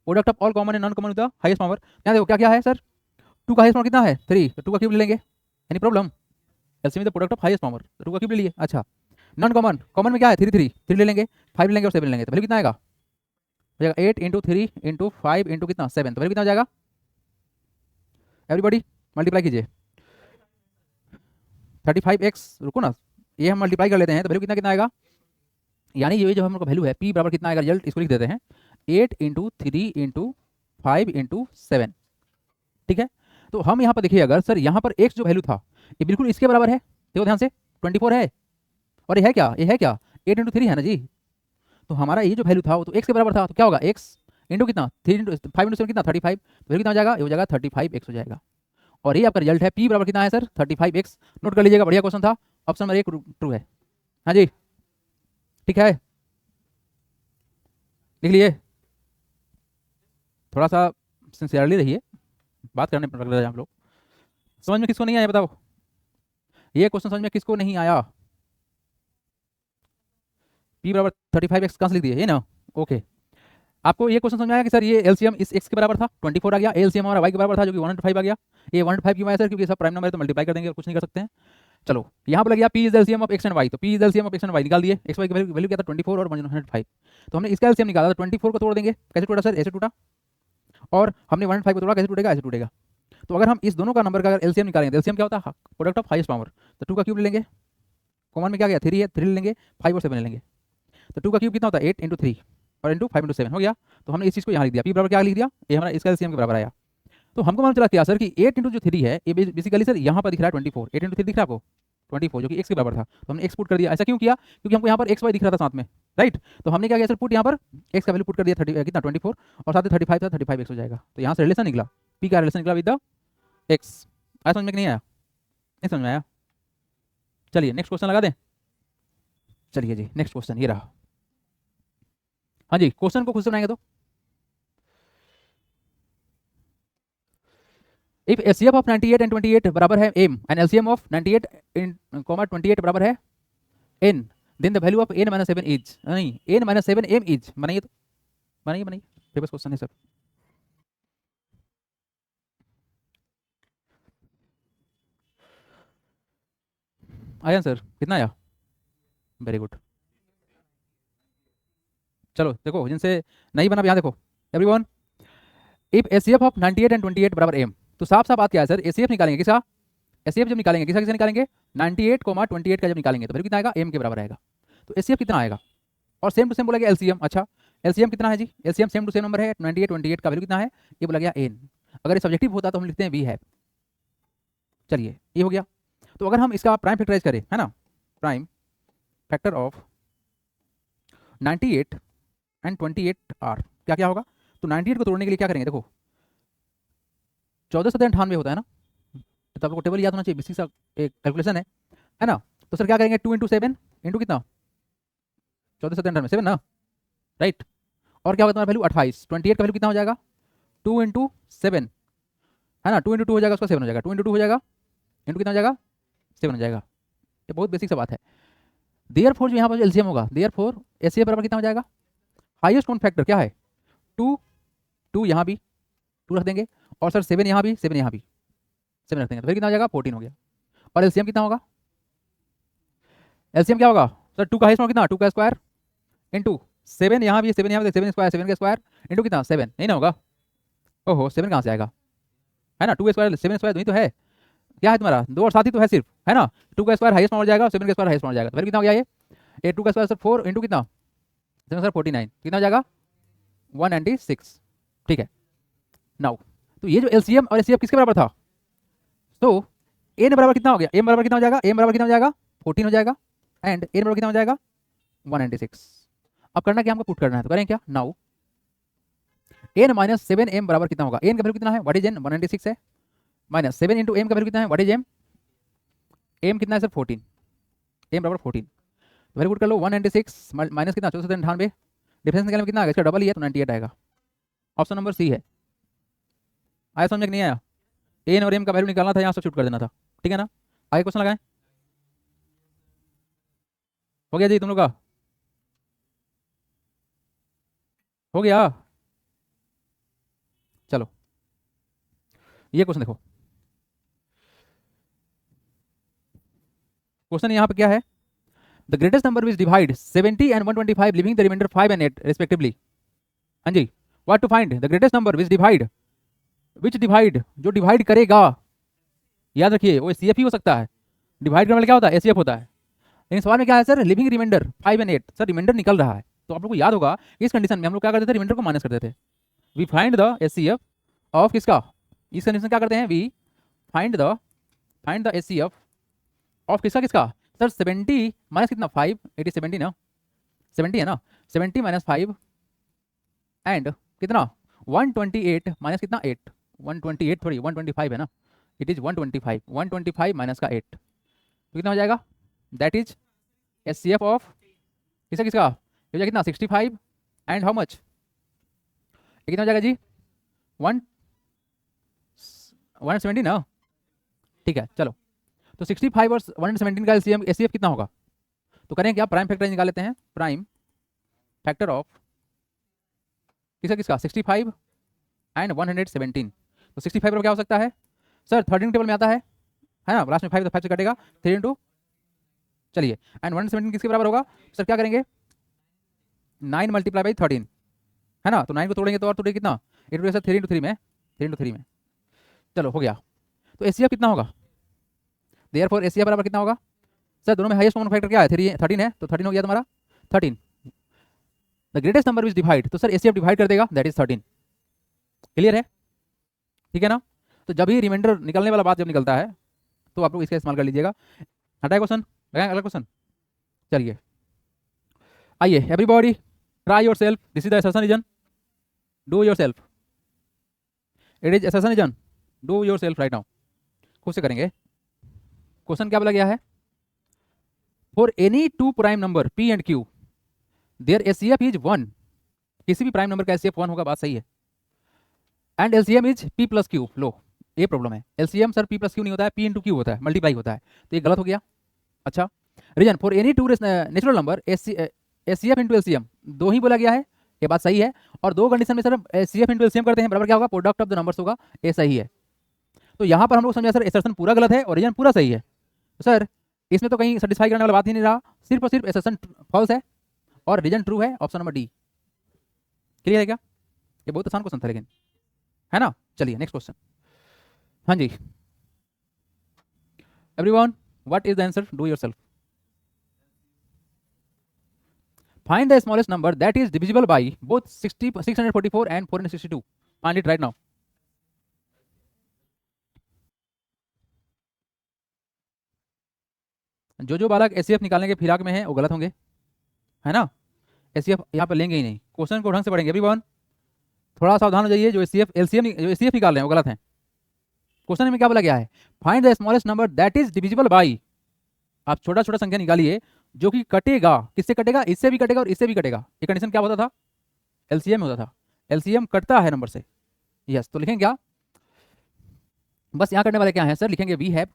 product of all common and non common with the highest power. यहाँ देखो क्या क्या है सर, 2 का हाईएस्ट पावर कितना है 3, तो 2 का क्यूब ले लेंगे, any problem, LCM the product of highest power, 2 का क्यूब ले लिए। अच्छा, नॉन कॉमन, कॉमन में क्या है 3 3 ले लेंगे, 5 ले लेंगे और 7 ले लेंगे, तो वैल्यू कितना आएगा, हो जाएगा 8 × 3 × 5 × कितना 7, तो वैल्यू कितना हो जाएगा, एवरीबॉडी मल्टीप्लाई कीजिए 35x, रुको ना ये हम मल्टीप्लाई कर लेते हैं, तो वैल्यू कितना कितना आएगा, यानी ये जो हम लोग का वैल्यू है p बराबर कितना आएगा, रिजल्ट इसको लिख देते हैं 8 × 3 × 5 × 7, ठीक है। तो हम यहाँ पर देखिए अगर सर यहाँ पर x जो वैल्यू था ये बिल्कुल इसके बराबर है, देखो ध्यान से 24 है, और ये है क्या, 8 × 3 है ना जी, तो हमारा ये जो वैल्यू था वो तो x के बराबर था, तो क्या होगा x इंटू कितना 3 × 5 × 7 कितना 35, तो फिर कितना हो जाएगा, ये हो जाएगा 35x हो जाएगा। और ये आपका रिजल्ट है। पी बराबर कितना है सर 35x। नोट कर लीजिएगा, बढ़िया क्वेश्चन था। ऑप्शन नंबर 1 ट्रू है। हाँ जी ठीक है, लिख लिए। थोड़ा सा सिंसियरली रहिए, बात करने पर लग रहा है आप लोग। समझ में किसको नहीं आया बताओ, ये क्वेश्चन समझ में किसको नहीं आया? पी बराबर 35x कहाँ से लिख दिए, ये ना। ओके, आपको ये क्वेश्चन समझ में आया कि सर ये एलसीएम इस x के बराबर था 24 आ गया, एलसीएम हमारा y के बराबर था जो कि 105 आ गया। ये 105 क्यों आया सर? क्योंकि सब प्राइम नंबर है तो मल्टीप्लाई कर देंगे और कुछ नहीं कर सकते हैं। चलो यहाँ पर लग गया P is LCM of X and Y, तो P is LCM of X and Y निकाल दिए। एक्स वाई की वैल्यू क्या था 24 और 105, तो हमने इसका एलसीएम निकाला था। 24 को तोड़ देंगे, कैसे टूटा सर? ऐसे टूटा। और हमने 105 को तोड़ा, कैसे टूटेगा? ऐसे टूटेगा। तो अगर हम इस दोनों का नंबर का अगर एलसीएम निकालेंगे, एलसीएम क्या होता है? Product of highest power. तो 2 का क्यूब ले लेंगे, कॉमन में क्या गया 3 है, 3 ले लेंगे, 5 और 7 ले लेंगे। तो 2 का क्यूब कितना होता है 8 इंटू 3 और इंटू 5 इंटू 7 हो गया। तो हमने इस चीज़ को यहाँ लिख दिया, पी बराबर क्या लिख दिया, ये हमारा इसका एलसीएम के बराबर आया। तो हमको मालूम चला क्या सर कि 8 इंटू जो 3 है ये बेसिकली सर यहाँ पर दिख रहा है 24, 8 इंटू 3 दिख रहा है आपको 24 जो कि x के बराबर था। तो हमने x पुट कर दिया। ऐसा क्यों किया? क्योंकि हमको यहाँ पर x y दिख रहा था साथ में, राइट। तो हमने क्या किया सर, पुट यहाँ पर x का वैल्यू पुट कर दिया 30 कितना 24 और साथ में 35 था, 35 x हो जाएगा। तो यहाँ से रिलेशन निकला, p का रिलेशन निकला विद द x। आया समझ में कि नहीं आया? नहीं समझ में आया? चलिए नेक्स्ट क्वेश्चन लगा दें। चलिए जी नेक्स्ट क्वेश्चन ये रहा। हाँ जी, क्वेश्चन को खुद से बनाएंगे तो इफ एचसीएफ ऑफ 98 एंड 28 बराबर है m and LCM of 98 in 28 बराबर है n, then the value of n minus 7 is, नहीं n माइनस 7 m इज। बनाइए तो, बनाइए बनाइए, फेमस क्वेश्चन है सर। आया सर, कितना आया? Very good. चलो देखो, जिनसे नहीं बना यहाँ देखो everyone, if HCF of 98 and 28 बराबर m, तो साफ साफ बात क्या है सर, एचसीएफ निकालेंगे किसका? एचसीएफ जब निकालेंगे किसका किसका निकालेंगे? 98, 28 का जब निकालेंगे तो फिर कितना आएगा? m के बराबर आएगा। तो एचसीएफ कितना आएगा? और सेम टू सेम बोला गया एलसीएम। अच्छा एलसीएम कितना है जी? LCM same to same number है 98, 28 का वैल्यू कितना है? ये बोला गया n। अगर ये सब्जेक्टिव होता तो हम लिखते हैं वी है। चलिए ये हो गया। तो अगर हम इसका प्राइम फैक्टराइज करें, है ना, prime factor of 98 and 28 are, क्या क्या होगा? तो 98 को तोड़ने के लिए क्या करेंगे? देखो 1498 होता है ना, तो आपको टेबल याद होना चाहिए, बेसिक सा एक कैलकुलेशन है ना। तो सर क्या करेंगे 2 इंटू 7 इंटू कितना 1498 7 ना, राइट। और क्या होगा तुम्हारा वैल्यू 28, 28 का वैल्यू कितना हो जाएगा 2 इंटू 7, है ना। 2 इंटू 2 हो जाएगा, उसका 7 हो जाएगा, 2 इंटू 2 हो जाएगा, इंटू कितना हो जाएगा 7 हो जाएगा। ये बहुत बेसिक सा बात है। देयर फोर जो यहाँ पर जो एलसीएम होगा, देयर फोर एचसीएफ बराबर कितना हो जाएगा? हाईएस्ट कॉमन फैक्टर क्या है 2, 2 यहाँ भी 2 रख देंगे, और सर 7 यहाँ भी, 7 यहाँ भी 7 रख देंगे, तो फिर कितना हो जाएगा 14 हो गया। और एलसीएम कितना होगा? एलसीएम क्या होगा सर? 2 का हाईएस्ट कितना 2 का स्क्वायर इंटू 7 यहाँ भी 7 यहाँ भी 7 स्क्वायर 7 का स्क्वायर इंटू कितना 7, नहीं ना होगा? ओहो 7 कहाँ से आएगा, है ना। 2 स्क्वायर 7 स्क्वायर नहीं तो है, क्या है तुम्हारा 2 और 7 ही तो है सिर्फ, है ना। 2 का स्क्वायर हाईएस्ट मान जाएगा, 7 का स्क्वायर हाईएस्ट मान जाएगा, तो फिर कितना हो गया ये 2 का स्क्वायर सर 4 इंटू कितना 7 सर 49, कितना हो जाएगा 196। ठीक है नाउ, तो ये जो एलसीएम और एचसीएफ किसके बराबर था? तो एन बराबर कितना हो गया? एम बराबर कितना हो जाएगा? एम बराबर कितना हो जाएगा 14 हो जाएगा, एंड एन बराबर कितना हो जाएगा 196। अब करना क्या, हमको पुट करना है, तो करें क्या नाउ, एन माइनस 7 एम बराबर कितना होगा? एन का वैल्यू कितना है, व्हाट इज एन 196 है, माइनस 7 इंटू एम का वैल्यू कितना है, व्हाट इज एम, एम कितना है सर 14, एम बराबर 14, तो वैल्यू पुट कर लो 196 माइनस कितना 1498, डिफरेंस निकालने में कितना आएगा? इसका डबल ही है तो 98 आएगा। ऑप्शन नंबर सी है। आया समझ में कि नहीं आया? एन और एम का वैल्यू निकालना था, यहाँ सब्स्टिट्यूट कर देना था, ठीक है ना। आगे क्वेश्चन लगाएं, हो गया जी तुम लोग का? हो गया? चलो ये क्वेश्चन देखो, क्वेश्चन यहाँ पे क्या है, the greatest number which divide 70 and 125 leaving the remainder 5 and 8 respectively. हाँ जी, what to find the greatest number which divide जो डिवाइड करेगा, याद रखिए वो एचसीएफ ही हो सकता है, डिवाइड करने वाला क्या होता है एचसीएफ होता है। लेकिन सवाल में क्या है sir, leaving remainder 5 and 8, sir remainder निकल रहा है। तो आप लोग को याद होगा इस कंडीशन में हम लोग क्या करते थे, रिमाइंडर को माइनस करते थे। We find the HCF of किसका, इस कंडीशन क्या करते हैं, we find the HCF of किसका किसका सर 70 माइनस कितना 5, 80 70 ना, 70 है ना, 70 माइनस 5 एंड कितना 128 माइनस कितना 8, 128 थोड़ी 125 है ना, इट इज 125, 125 माइनस का 8 तो कितना हो जाएगा, दैट इज HCF ऑफ किसका किसका, ये हो जाएगा कितना 65 एंड हाउ मच, ये कितना हो जाएगा जी 170 ना, ठीक है चलो। तो 65 और 117 का LCM HCF कितना होगा, तो करें क्या, प्राइम फैक्टर निकाल लेते हैं, प्राइम फैक्टर ऑफ किसका किसका 65 एंड 117, तो 65 पर क्या हो सकता है सर 13 टेबल में आता है ना, लास्ट में 5 तो 5 से कटेगा 3 इंटू, चलिए एंड 117 किसके बराबर होगा सर, क्या करेंगे 9 मल्टीप्लाई बाई 13 है ना, तो 9 को तोड़ेंगे तो और तोड़ेंगे कितना, इंटू सर 3 इंटू 3 में, 3 इंटू 3 में, चलो हो गया। तो HCF कितना होगा, देयरफॉर HCF बराबर कितना होगा सर, दोनों में हाईएस्ट कॉमन फैक्टर क्या है 13 है, तो 13 हो गया तुम्हारा 13, the greatest number which divide, तो सर HCF डिवाइड कर देगा दैट इज 13, क्लियर है, ठीक है ना। तो जब ही रिमाइंडर निकलने वाला बात जब निकलता है तो आप लोग इसका इस्तेमाल कर लीजिएगा। हटाए क्वेश्चन, लगाए अगला क्वेश्चन, चलिए आइए everybody try yourself, this is the assertion reason, do yourself, it is assertion reason, do yourself right now, खुद से करेंगे। क्वेश्चन क्या बोला गया है, for any two prime number P and Q their HCF is 1, किसी भी prime number का HCF 1 होगा, बात सही है, and LCM is P plus Q, लो ये प्रॉब्लम है, LCM sir P plus Q नहीं होता है, P इंटू Q होता है, मल्टीप्लाई होता है, तो ये गलत हो गया। अच्छा reason for any two natural number HCF into LCM, दो ही बोला गया है, ये बात सही है, और दो कंडीशन में सर HCF इंटू LCM करते हैं बराबर क्या होगा, प्रोडक्ट ऑफ द नंबर्स होगा, ये सही है। तो यहाँ पर हम लोग समझा सर एसर्शन पूरा गलत है और रीजन पूरा सही है, तो सर इसमें तो कहीं सेटिस्फाई करने वाला बात ही नहीं रहा, सिर्फ और सिर्फ एसर्शन फॉल्स है और रीजन ट्रू है, ऑप्शन नंबर डी, क्लियर है क्या, ये बहुत आसान क्वेश्चन था लेकिन, है ना। चलिए नेक्स्ट क्वेश्चन, हाँ जी everyone what is the answer, do yourself, find the smallest number that is divisible by both 644 and 462, find it right now. जो बालक HCF निकालने के फिराक में है वो गलत होंगे, है ना, HCF यहाँ पर लेंगे ही नहीं, क्वेश्चन को ढंग से पढ़ेंगे एवरीवन, थोड़ा सावधान हो जाइए, जो HCF निकाल रहे हैं वो गलत है। क्वेश्चन में क्या बोला गया है, find the smallest number that is divisible bye, आप छोटा छोटा संख्या निकालिए जो कि कटेगा, किससे कटेगा, इससे भी कटेगा और इससे भी कटेगा, ये कंडीशन क्या होता था, LCM होता था, LCM कटता है नंबर से, यस, तो लिखेंगे क्या, बस यहाँ करने वाले क्या है सर, लिखेंगे वी हैव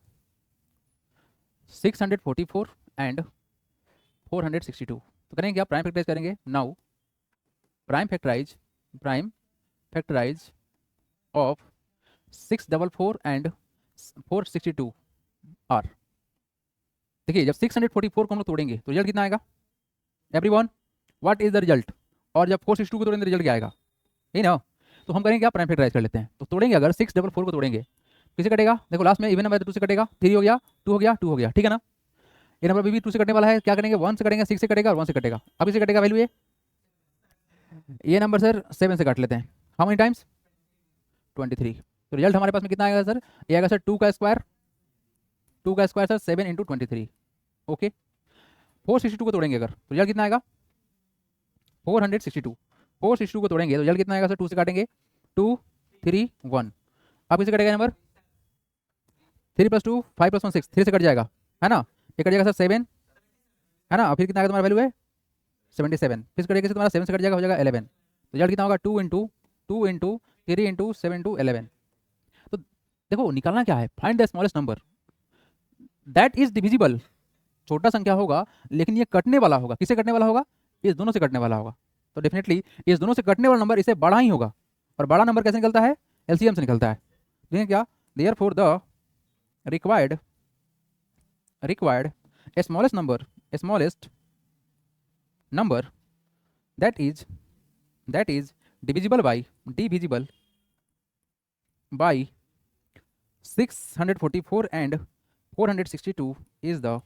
644 एंड 462, तो करेंगे क्या, प्राइम फैक्टराइज करेंगे, now prime factorise of 644 and 462 are, देखिए जब 644 को हम लोग तोड़ेंगे तो रिजल्ट कितना आएगा everyone, what is the result, और जब 462 को तोड़ेंगे रिजल्ट क्या आएगा, यही ना। तो हम करेंगे क्या, प्राइम फैक्टराइज कर लेते हैं, तो तोड़ेंगे अगर 644 को तोड़ेंगे किसे कटेगा, देखो लास्ट में इवन नंबर 2 से कटेगा, 3 हो गया, 2 हो गया, 2 हो गया, ठीक है ना। ये नंबर भी 2 से कटने वाला है, क्या करेंगे 1 से कटेंगे, 6 से कटेगा और 1 से कटेगा, अब इसे कटेगा वैल्यू ये नंबर सर 7 से काट लेते हैं, हाउ मेनी टाइम्स 23, तो रिजल्ट हमारे पास में कितना आएगा सर, ये आएगा सर 2 का स्क्वायर सर 7 इंटू 23, ओके। 462 को तोड़ेंगे अगर तो रिजल्ट कितना आएगा 462 को तोड़ेंगे तो रिजल्ट कितना आएगा सर, 2 से काटेंगे 2 3 1, अब इसे कटेगा नंबर 3 + 2 5 + 1 6, 3 से कट जाएगा, है ना, ये कट जाएगा सर 7, है ना, फिर कितना आएगा तुम्हारा वैल्यू है 77, फिर कटेगा तुम्हारा 7 से कट जाएगा, हो जाएगा 11, तो रिजल्ट कितना होगा 2 इंटू 3 इंटू 7 इंटू 11। तो देखो निकालना क्या है, find the smallest number that is divisible, छोटा संख्या होगा लेकिन ये कटने वाला होगा, किससे कटने वाला होगा, इस दोनों से कटने वाला होगा, तो डेफिनेटली इस दोनों से कटने वाला नंबर इससे बड़ा ही होगा, और बड़ा नंबर कैसे निकलता है, LCM से निकलता है, देखें क्या, therefore the required smallest number that is divisible by 644 and 462 is the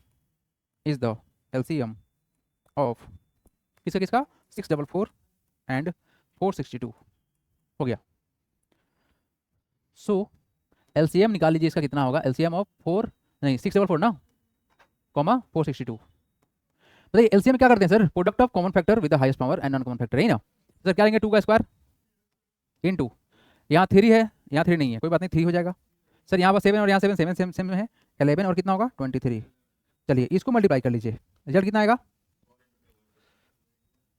LCM of किसका 644 and 462 हो गया। सो LCM निकाल लीजिए, इसका कितना होगा, LCM ऑफ 644 ना कॉमा 462, बताइए LCM क्या करते हैं sir, product of common factor with the highest power and non common factor, है ना। सर क्या लेंगे 2 का स्क्वायर इनटू, यहाँ 3 है यहाँ 3 नहीं है, कोई बात नहीं 3 हो जाएगा, सर यहाँ पर 7 और यहाँ 7 सेवन सेम सेम है, 11 और कितना होगा 23। चलिए इसको मल्टीप्लाई कर लीजिए, रिजल्ट कितना आएगा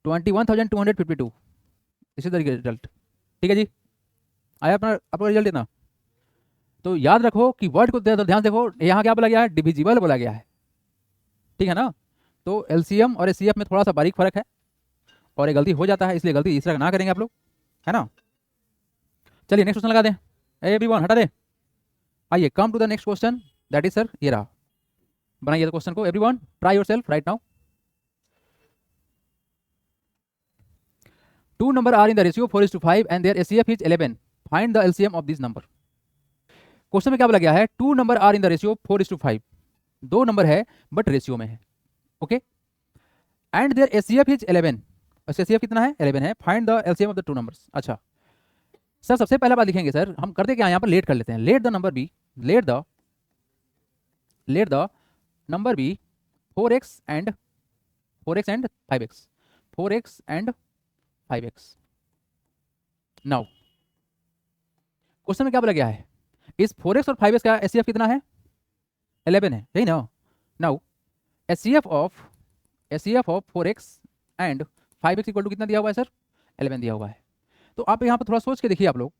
21,252, इसी तरीके रिजल्ट। ठीक है जी, आया अपना आपका रिजल्ट इतना। तो याद रखो कि वर्ड को ध्यान देखो, यहाँ क्या बोला गया है, डिविजिबल बोला गया है, ठीक है ना। तो एलसीएम और एचसीएफ में थोड़ा सा बारीक फर्क है और ये गलती हो जाता है, इसलिए गलती इस तरह ना करेंगे आप लोग, है ना। चलिए नेक्स्ट क्वेश्चन लगा दें, एवरीवन हटा दें। आइए come to the next question, that is sir ये रहा, बनाइए क्वेश्चन को, everyone try yourself right now. Two number are in the ratio 4:5 and their HCF is 11, find the LCM of this number. Question में क्या बोला गया है, two number are in the ratio 4:5, दो नंबर है बट रेशियो में है, okay, and their HCF is 11, HCF कितना है 11 है, find the LCM of the two numbers. अच्छा सर सबसे पहला बात लिखेंगे सर, हम करते क्या यहाँ पर लेट कर लेते हैं, let the number be, let the number be 4x and 5x, 4x and 5x। Now question में क्या बोला गया है, इस 4x और 5x का एचसीएफ कितना है 11 है, यही ना। Now HCF of 4x and 5x equal to कितना दिया हुआ है सर 11 दिया हुआ है। तो आप यहाँ पर थोड़ा सोच के देखिए आप लोग,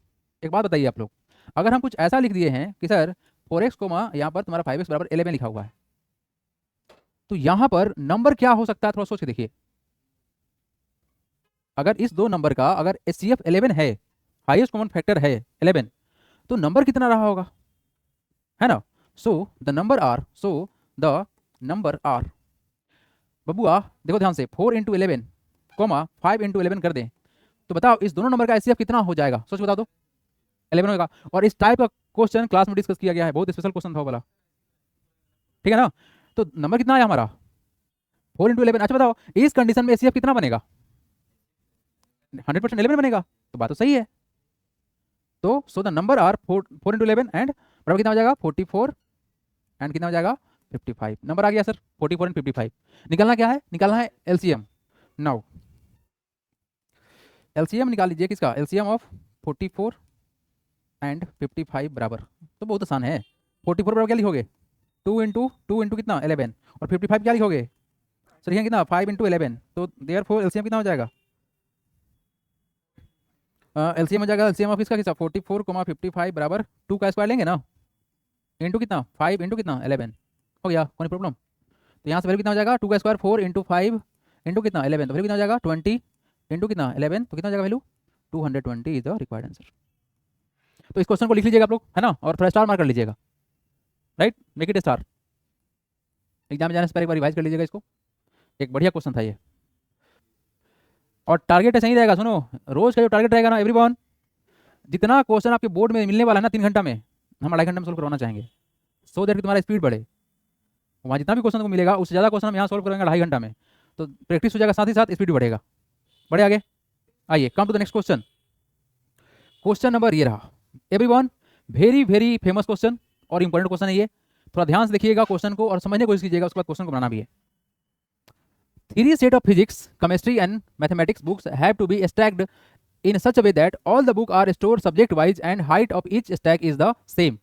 एक बात बताइए आप लोग, अगर हम कुछ ऐसा लिख दिए हैं कि सर 4x कोमा यहाँ पर तुम्हारा 5x बराबर 11 लिखा हुआ है, तो यहाँ पर नंबर क्या हो सकता है, थोड़ा सोच के देखिए। अगर इस दो नंबर का अगर एचसीएफ 11 है, हाईएस्ट कॉमन फैक्टर है 11, तो नंबर कितना रहा होगा, है ना। सो द नंबर आर बबुआ देखो ध्यान से, 4 × 11 कोमा 5 × 11 कर दें, तो बताओ इस दोनों नंबर का एचसीएफ कितना हो जाएगा, सोच बता दो 11 होगा। और इस टाइप का क्वेश्चन क्लास में डिस्कस किया गया है, बहुत स्पेशल क्वेश्चन था वाला, ठीक है ना। तो नंबर कितना है हमारा 4 × 11। अच्छा बताओ इस कंडीशन में एचसीएफ कितना बनेगा 100% 11 बनेगा, तो बात तो सही है। तो so the number are 4 × 11 and बराबर कितना हो जाएगा 44 एंड कितना हो जाएगा 55। नंबर आ गया सर 44 एंड 55। निकालना क्या है, निकालना है एलसीएम। नाउ एलसीएम निकाल लीजिए, किसका एलसीएम ऑफ 44 एंड 55 बराबर, तो बहुत आसान है। 44 बराबर क्या लिखोगे 2 × कितना 11, और 55 क्या लिखोगे सर यहाँ कितना 5 × 11, तो देयरफॉर एलसीएम कितना हो जाएगा, एलसीएम हो जाएगा, एलसीएम ऑफ इसका कितना 44, 55 बराबर 2 का स्क्वायर लेंगे ना, इंटू कितना 5 × कितना 11, हो गया कोई प्रॉब्लम। तो यहाँ से वैल्यू कितना हो जाएगा 2 का स्क्वायर 4 × 5 इंटू कितना 11, तो वैल्यू कितना हो जाएगा 20 इंटू कितना 11, तो कितना हो जाएगा value 220 is the required answer. तो इस क्वेश्चन को लिख लीजिएगा आप लोग, है ना, और थोड़ा स्टार मार्क कर लीजिएगा, right, make it star. Exam में जाने से पहले एक बार रिवाइज कर लीजिएगा इसको, एक बढ़िया क्वेश्चन था ये। और टारगेट ऐसा ही रहेगा, सुनो रोज का जो टारगेट रहेगा ना एवरीवन, जितना क्वेश्चन आपके बोर्ड में मिलने वाला है ना 3 घंटा में, हम 2.5 घंटे में सोल्व करवाना चाहेंगे, सो दैट कि तुम्हारा स्पीड बढ़े। वहाँ जितना भी क्वेश्चन को मिलेगा उससे ज़्यादा क्वेश्चन हम यहाँ सोल्व करेंगे 2.5 घंटा में, तो प्रैक्टिस हो जाएगा, साथ ही साथ स्पीड भी बढ़ेगा। बढ़े आगे, आइए come to the next question. Question number ये रहा everyone, very very famous question और इंपॉर्टेंट क्वेश्चन है ये, थोड़ा ध्यान से देखिएगा क्वेश्चन को और समझने की कोशिश कीजिएगा, उसके बाद क्वेश्चन को बनाना भी है। 3 set of physics, chemistry and mathematics books have to be stacked in such a way that all the books are stored subject wise and height of each stack is the same.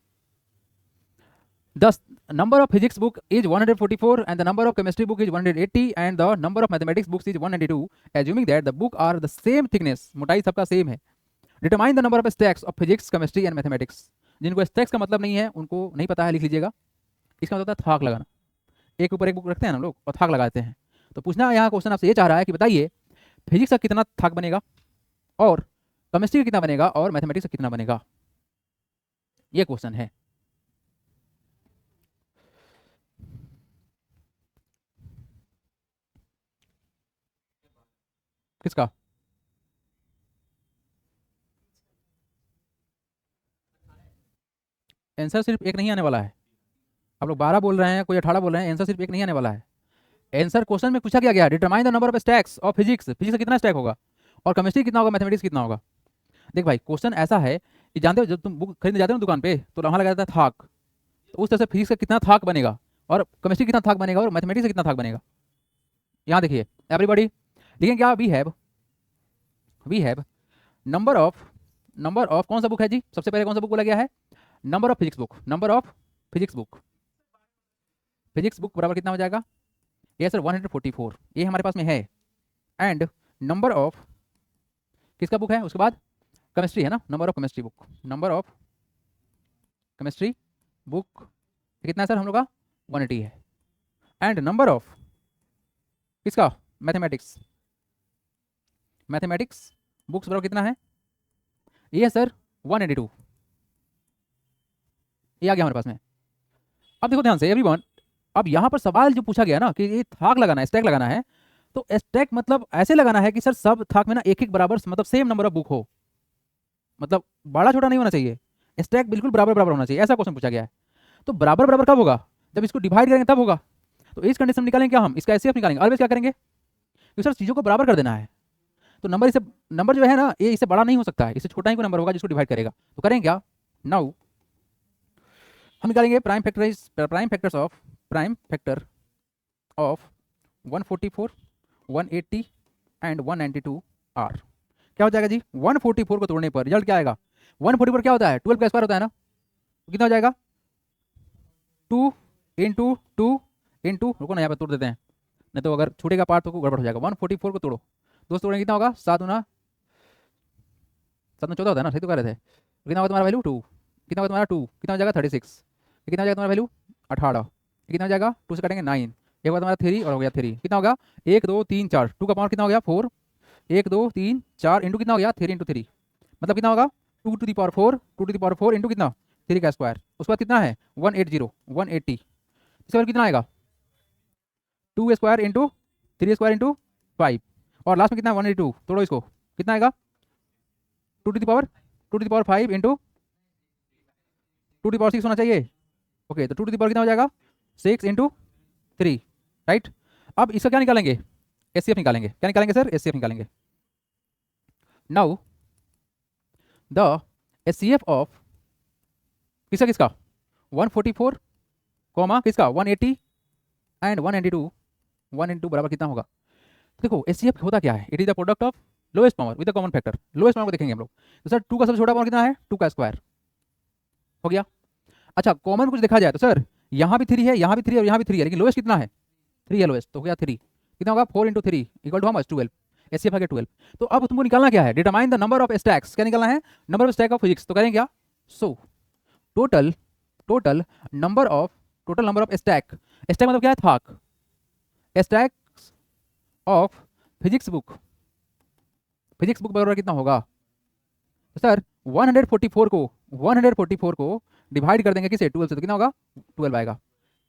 The number of physics book is 144 and the number of chemistry book is 180 and the number of mathematics books is 192, assuming that the book are the same thickness, मोटाई सबका same है। Determine the number of stacks of physics, chemistry and mathematics. जिनको stacks का मतलब नहीं है, उनको नहीं पता है, लिख लीजिएगा। इसका मतलब होता है थाक लगाना, एक ऊपर एक बुक रखते हैं हम लोग और थाक लगाते हैं। तो पूछना यहाँ क्वेश्चन आपसे ये चाह रहा है कि बताइए फिजिक्स का कितना थाक बनेगा और केमिस्ट्री का कितना बनेगा और मैथमेटिक्स का कितना बनेगा, ये क्वेश्चन है। किसका आंसर सिर्फ एक नहीं आने वाला है, आप लोग 12 बोल रहे हैं, कोई 18 बोल रहे हैं, आंसर सिर्फ एक नहीं आने वाला है। आंसर क्वेश्चन में पूछा क्या गया, determine the number of stacks of physics, physics का कितना स्टैक होगा और केमिस्ट्री कितना होगा, मैथमेटिक्स कितना होगा। देख भाई क्वेश्चन ऐसा है कि जानते हो जब तुम बुक खरीदने जाते हो दुकान पे तो वहाँ लगा जाता है थाक, तो उस तरह से फिजिक्स का कितना थाक बनेगा और केमिस्ट्री कितना थाक बनेगा और मैथमेटिक्स का कितना थाक बनेगा। यहाँ देखिए एवरीबॉडी, लिखें क्या, वी हैव नंबर ऑफ कौन सा बुक है जी, सबसे पहले कौन सा बुक बोला गया है, number of physics book, number of physics book, physics book बराबर कितना हो जाएगा? ये सर 144, ये हमारे पास में है। एंड नंबर ऑफ किसका बुक है उसके बाद? केमिस्ट्री है ना, number of chemistry book, number of chemistry book कितना है सर हम लोग का? 180 है। एंड नंबर ऑफ किसका? मैथमेटिक्स, मैथमेटिक्स बुक्स बराबर कितना है? ये है सर 182, ये आ गया हमारे पास में। अब देखो ध्यान से एवरीवन, अब यहाँ पर सवाल जो पूछा गया ना कि ये थाक लगाना है, स्टैक लगाना है, तो स्टैक मतलब ऐसे लगाना है कि सर सब थाक में ना एक एक बराबर मतलब सेम नंबर ऑफ बुक हो, मतलब बड़ा छोटा नहीं होना चाहिए, स्टैक बिल्कुल बराबर बराबर होना चाहिए, ऐसा क्वेश्चन पूछा गया है। तो बराबर बराबर कब होगा? जब इसको डिवाइड करेंगे तब होगा। तो इस कंडीशन में निकालेंगे क्या हम? इसका एचसीएफ निकालेंगे। ऑलवेज क्या करेंगे? क्योंकि सर चीज़ों को बराबर कर देना है, तो नंबर इसे, नंबर जो है ना ये इससे बड़ा नहीं हो सकता है, इससे छोटा ही कोई नंबर होगा जिसको डिवाइड करेगा। तो करेंगे क्या? नाउ हम निकालेंगे prime factors of, prime factor of 144, 180 and 192 are. क्या हो जाएगा जी? 144 को तोड़ने पर रिजल्ट क्या आएगा? 144 क्या होता है? 12 का स्क्वायर होता है ना, तो कितना हो जाएगा? 2 इंटू 2 इंटू, रुको ना यहाँ पे तोड़ देते हैं, नहीं तो अगर छूटेगा पार्ट तो गड़बड़ हो जाएगा। 144 को तोड़ो, दोस्त तोड़ेंगे कितना होगा? 7 गुना 7 में 14 होता है ना, सही तो कह रहे थे। कितना होगा तुम्हारा वैल्यू? 2। कितना होगा तुम्हारा? 2 कितना हो जाएगा? 36। कितना हो जाएगा तुम्हारा वैल्यू? 18। कितना हो जाएगा? 2 से काटेंगे 9, एक बार तुम्हारा 3 और हो गया 3। कितना होगा? 1 2 3 4, 2 का पावर कितना हो गया? 4। 1 2 3 4 इंटू कितना हो गया? 3 इंटू 3, मतलब कितना होगा? 2 to the power 4, 2 to the power 4 into कितना? 3 का स्क्वायर। उसके बाद कितना है? 180, 180। इसके बाद कितना आएगा? 2 स्क्वायर इंटू 3 स्क्वायर इंटू 5, और लास्ट में कितना? 182। तोड़ो इसको, कितना आएगा? 2 to the power 5 into 2 to the power 6 होना चाहिए। ओके, तो 2 टू द पावर कितना हो जाएगा? 6 इंटू 3, राइट। अब इसका क्या निकालेंगे? एचसीएफ निकालेंगे। क्या निकालेंगे सर? एचसीएफ निकालेंगे। नाउ द एचसीएफ ऑफ किसका किसका? 144 कॉमा किसका? 180 एंड 192, 1 बराबर कितना होगा? देखो एचसीएफ होता क्या है? It is the product of lowest power with the common factor. Lowest power को देखेंगे हम लोग, तो सर 2 का सबसे छोटा पावर कितना है? 2 का स्क्वायर हो गया। अच्छा कॉमन कुछ देखा जाए तो सर यहाँ भी 3 है, यहाँ भी 3 और यहाँ भी 3 है, लेकिन लोएस्ट कितना है? 3 है लोएस्ट, तो हो गया 3। कितना होगा? 4 into 3 equal to how much? 12। HCF आ गया 12। तो अब तुमको निकालना क्या है? Determine the number of stacks. क्या निकालना है? Number of stack of physics. तो करेंगे क्या? So total total number of stack, stack मतलब क्या है? थाक, stack of physics book, physics book बराबर कितना होगा? तो सर 144 को डिवाइड कर देंगे किसे? 12 से, तो कितना होगा? 12 आएगा।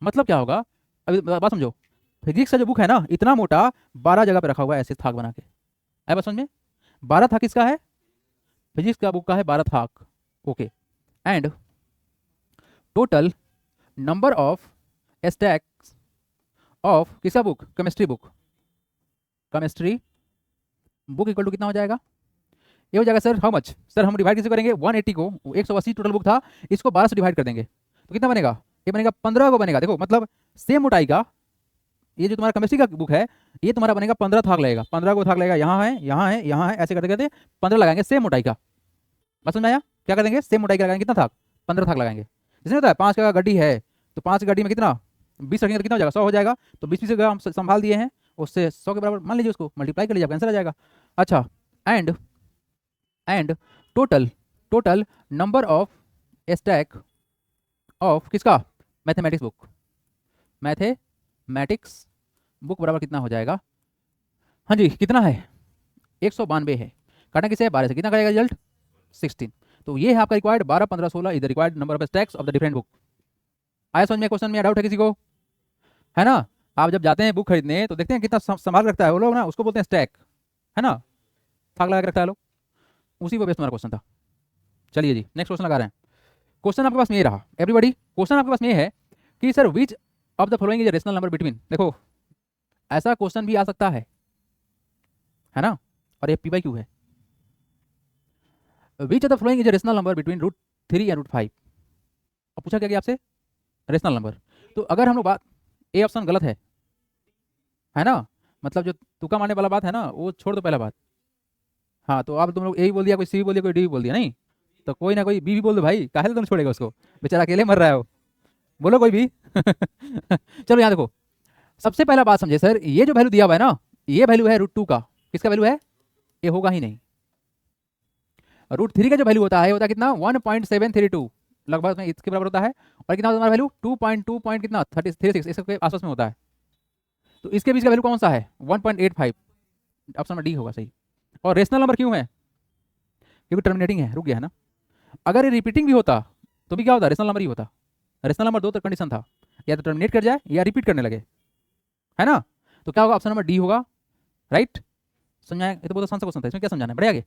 मतलब क्या होगा? अभी बात समझो, फिजिक्स का जो बुक है ना इतना मोटा, 12 जगह पे रखा हुआ है ऐसे थाक बना के, है बात समझ में? 12 थाक किसका है? फिजिक्स का बुक का है 12 थाक। Okay, and total number of stacks of किसका book? Chemistry book, chemistry book equal to कितना हो जाएगा? ये हो जाएगा सर हाउ मच? सर हम डिवाइड किसे करेंगे? 180 को, 180 टोटल बुक था, इसको 12 से डिवाइड कर देंगे तो कितना बनेगा? ये बनेगा 15 को बनेगा। देखो मतलब सेम मोटाई का, ये जो तुम्हारा केमिस्ट्री का बुक है ये तुम्हारा बनेगा 15 थाक लगेगा, 15 को थाक लगेगा, यहाँ है यहाँ है यहाँ है, ऐसे करते करते 15 लगाएंगे सेम मोटाई का। बस समझ में आया? क्या कर देंगे? सेम मोटाई का लगाएंगे, कितना थाक? 15 थाक लगाएंगे। जैसे होता है 5 का गड्डी है तो 5 गड्डी में कितना? 20 रखेंगे तो कितना हो जाएगा? 100 हो जाएगा। तो 20 हम संभाल दिए हैं, उससे 100 के बराबर मान लीजिए, उसको मल्टीप्लाई कर लीजिए, आंसर आ जाएगा। अच्छा and total number of stack of किसका? मैथमेटिक्स बुक, मैथमेटिक्स बुक बराबर कितना हो जाएगा? हाँ जी कितना है? 192 है। काटना किसे है? 12 से। कितना करेगा रिजल्ट? 16। तो ये है आपका required 12 15 16 is the required number of stacks of the different book. आया समझ में? क्वेश्चन में डाउट है किसी को? है ना? आप जब जाते हैं बुक खरीदने तो देखते हैं कितना संभाल रखता है वो लोग ना, उसको बोलते हैं स्टैक, है ना? थाक लगा के रखता है लोग, उसी पर बेस्ड तुम्हारा क्वेश्चन था। चलिए जी नेक्स्ट क्वेश्चन लगा रहे हैं। क्वेश्चन आपके पास में ये रहा एवरीबॉडी, क्वेश्चन आपके पास में ये है कि sir which of the following is a rational number between, देखो ऐसा क्वेश्चन भी आ सकता है ना, और ये पी क्यू है। विच of the following is a rational number between √3 and √5। अब पूछा क्या आपसे? Rational number. तो अगर हम लोग बात, ए ऑप्शन गलत है ना, मतलब जो तुक्का मारने वाला बात है ना वो छोड़ दो पहला बात। हाँ तो अब तुम लोग ए भी बोल दिया, कोई सी भी बोल दिया, कोई डी भी बोल दिया, नहीं तो कोई ना कोई बी भी बोल दो भाई, काहे तुम छोड़ेगा उसको, बेचारा अकेले मर रहा है वो, बोलो कोई भी। चलो यहाँ देखो, सबसे पहला बात समझे सर, ये जो वैल्यू दिया हुआ है ना, ये वैल्यू है √2 का, किसका वैल्यू है, ये होगा ही नहीं। √3 का जो वैल्यू होता है कितना 1.732 लगभग में इसके बराबर होता है, और कितना होता है वैल्यू 2.2 पॉइंट कितना 36 इसके आसपास में होता है। तो इसके बीच का वैल्यू कौन सा है 1.85, ऑप्शन में डी होगा सही। और रेशनल नंबर क्यों है, क्योंकि टर्मिनेटिंग है, रुक गया है ना। अगर ये रिपीटिंग भी होता तो भी क्या होता, रेशनल नंबर ही होता। रेशनल नंबर दो तो कंडीशन था, या तो टर्मिनेट कर जाए या रिपीट करने लगे, है ना। तो क्या होगा, ऑप्शन नंबर डी होगा, राइट। समझाए, ये तो बहुत आसान सा क्वेश्चन था, इसमें क्या समझाना है, बढ़िया आगे,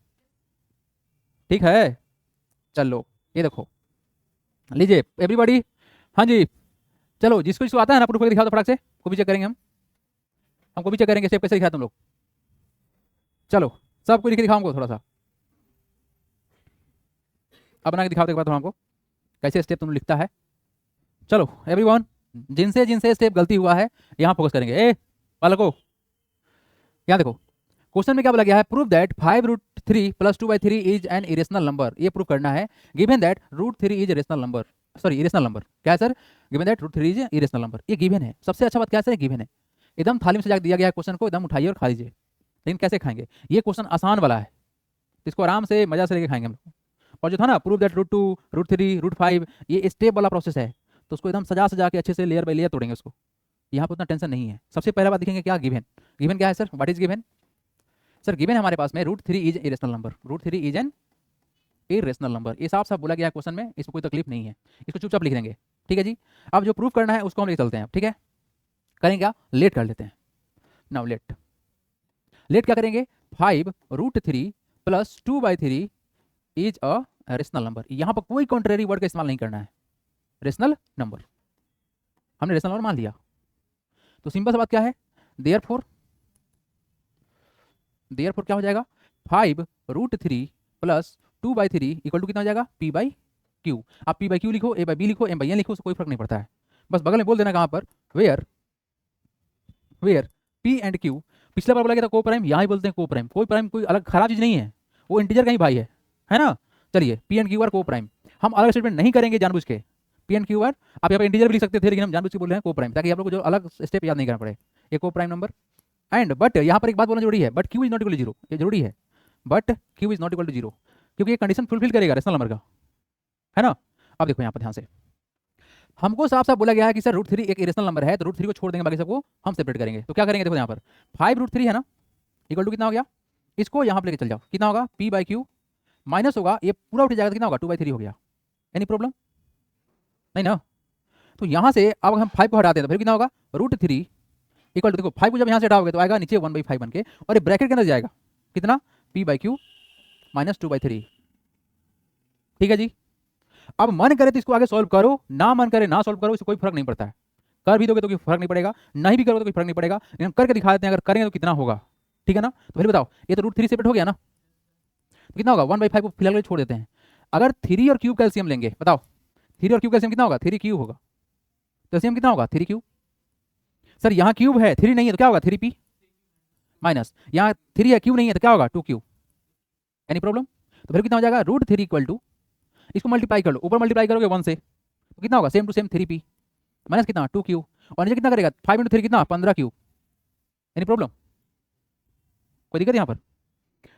ठीक है। चलो ये देखो, लीजिए एवरीबॉडी, हाँ जी, चलो जिसको जिसको आता है ना प्रूफ करके दिखाओ तो फटाक से, को भी चेक करेंगे हमको भी चेक करेंगे स्टेप कैसे दिखाया तुम लोग। चलो सबको लिख के दिखाओ हमको थोड़ा सा, अब बना के दिखाओ एक बार थोड़ा हमको कैसे स्टेप तुम लिखता है। चलो एवरीवन, जिनसे जिनसे स्टेप गलती हुआ है यहाँ फोकस करेंगे। ए बालको, यहाँ देखो क्वेश्चन में क्या बोला गया है, prove that 5√3 + 2/3 is an irrational number. ये प्रूव करना है, given that √3 is rational number, sorry irrational number, क्या है sir, given that √3 is irrational number. ये गिवन है, सबसे अच्छा बात क्या है सर, गिवन है, एकदम थाली में से दिया गया है क्वेश्चन को, एकदम उठाइए और खा लीजिए। लेकिन कैसे खाएंगे, ये क्वेश्चन आसान वाला है, इसको आराम से मजा से लेके खाएंगे हम लोग। और जो था ना प्रूव दैट √2 √3 √5, ये स्टेप वाला प्रोसेस है, तो उसको एकदम सजा सजा के अच्छे से लेयर बाय लेयर तोड़ेंगे उसको, यहाँ पर उतना टेंशन नहीं है। सबसे पहला बात दिखेंगे क्या, गिवन। गिवन क्या है sir, what is given, sir given हमारे पास में √3 is irrational number, √3 is an irrational number, ये साफ साफ बोला गया है क्वेश्चन में, इसमें कोई तकलीफ नहीं है, इसको चुपचाप लिख देंगे, ठीक है जी। अब जो प्रूफ करना है उसको हम लेके चलते हैं, ठीक है। करेंगे क्या, लेट कर लेते हैं, नाउ लेट, लेट क्या करेंगे, 5√3 + 2/3 इज अ रेशनल नंबर। यहाँ पर कोई कॉन्ट्रेरी वर्ड का इस्तेमाल नहीं करना है, रेशनल नंबर, हमने रेशनल नंबर मान लिया। तो सिंपल सा बात क्या है, देयरफॉर क्या हो जाएगा, 5√3 + 2/3 इक्वल टू कितना हो जाएगा, P/Q। आप P/Q लिखो, A/B लिखो, M/N लिखो, उससे कोई फर्क नहीं पड़ता है, बस बगल में बोल देना कहाँ पर, वेयर P एंड Q, पिछला बार बोला गया था को प्राइम, यहाँ ही बोलते हैं को प्राइम, कोई प्राइम कोई अलग खराब चीज़ नहीं है, वो इंटीजर का ही भाई है ना। चलिए P एंड Q आर को प्राइम, हम अलग स्टेटमेंट नहीं करेंगे जानबूझ के, P एंड Q आर आप यहाँ पर इंटीजर भी लिख सकते थे, लेकिन हम जानबूझ के बोल रहे हैं को प्राइम, ताकि आप लोग को जो अलग स्टेप याद नहीं करना पड़े, एक को प्राइम नंबर। एंड बट यहाँ पर एक बात बोलना जरूरी है, but Q is not equal to 0, ये जरूरी है, but Q is not equal to 0, क्योंकि ये कंडीशन फुलफिल करेगा रेशनल नंबर का, है ना। अब देखो यहाँ पर ध्यान से, हमको साफ साफ बोला गया है कि सर √3 एक इरेशनल नंबर है, तो √3 को छोड़ देंगे, बाकी सबको हम सेपरेट करेंगे। तो क्या करेंगे, देखो यहाँ पर 5√3 है ना, इक्वल टू कितना हो गया, इसको यहाँ पर लेके चल जाओ, कितना होगा P/Q, माइनस होगा, ये पूरा उठ जाएगा तो कितना होगा 2/3 हो गया, एनी प्रॉब्लम नहीं ना। तो यहाँ से अब हम 5 को हटाते हैं तो फिर कितना होगा, √3 इक्वल टू, देखो 5 को जब यहाँ से हटाओगे तो आएगा नीचे 1/5 बन के, और ये ब्रैकेट के अंदर जाएगा कितना, P/Q - 2/3, ठीक है जी। अब मन करे तो इसको आगे सॉल्व करो, ना मन करे ना सॉल्व करो, इससे कोई फर्क नहीं पड़ता है, कर भी दोगे तो कोई फर्क नहीं पड़ेगा, नहीं भी करोगे तो कोई फर्क नहीं पड़ेगा, लेकिन करके दिखा देते हैं, अगर करेंगे तो कितना होगा, ठीक है ना। तो फिर बताओ, ये तो √3 सेपरेट हो गया ना, तो कितना होगा 1/5 को फिलहाल छोड़ देते हैं। अगर 3 और क्यूब कैल्सियम लेंगे, बताओ 3 और क्यूब कैल्सियम कितना होगा, 3 क्यूब होगा, कैल्सियम कितना होगा 3 क्यूब, सर यहाँ क्यूब है 3 नहीं है तो क्या होगा 3P माइनस, यहाँ 3 है क्यूब नहीं है तो क्या होगा 2Q, एनी प्रॉब्लम। तो फिर कितना हो जाएगा √3 इक्वल टू, इसको मल्टीप्लाई कर लो, ऊपर मल्टीप्लाई करोगे 1 से तो कितना होगा same to same 3P minus कितना 2Q, और नीचे कितना करेगा 5 × 3 कितना 15Q, एनी प्रॉब्लम, कोई दिक्कत यहाँ पर।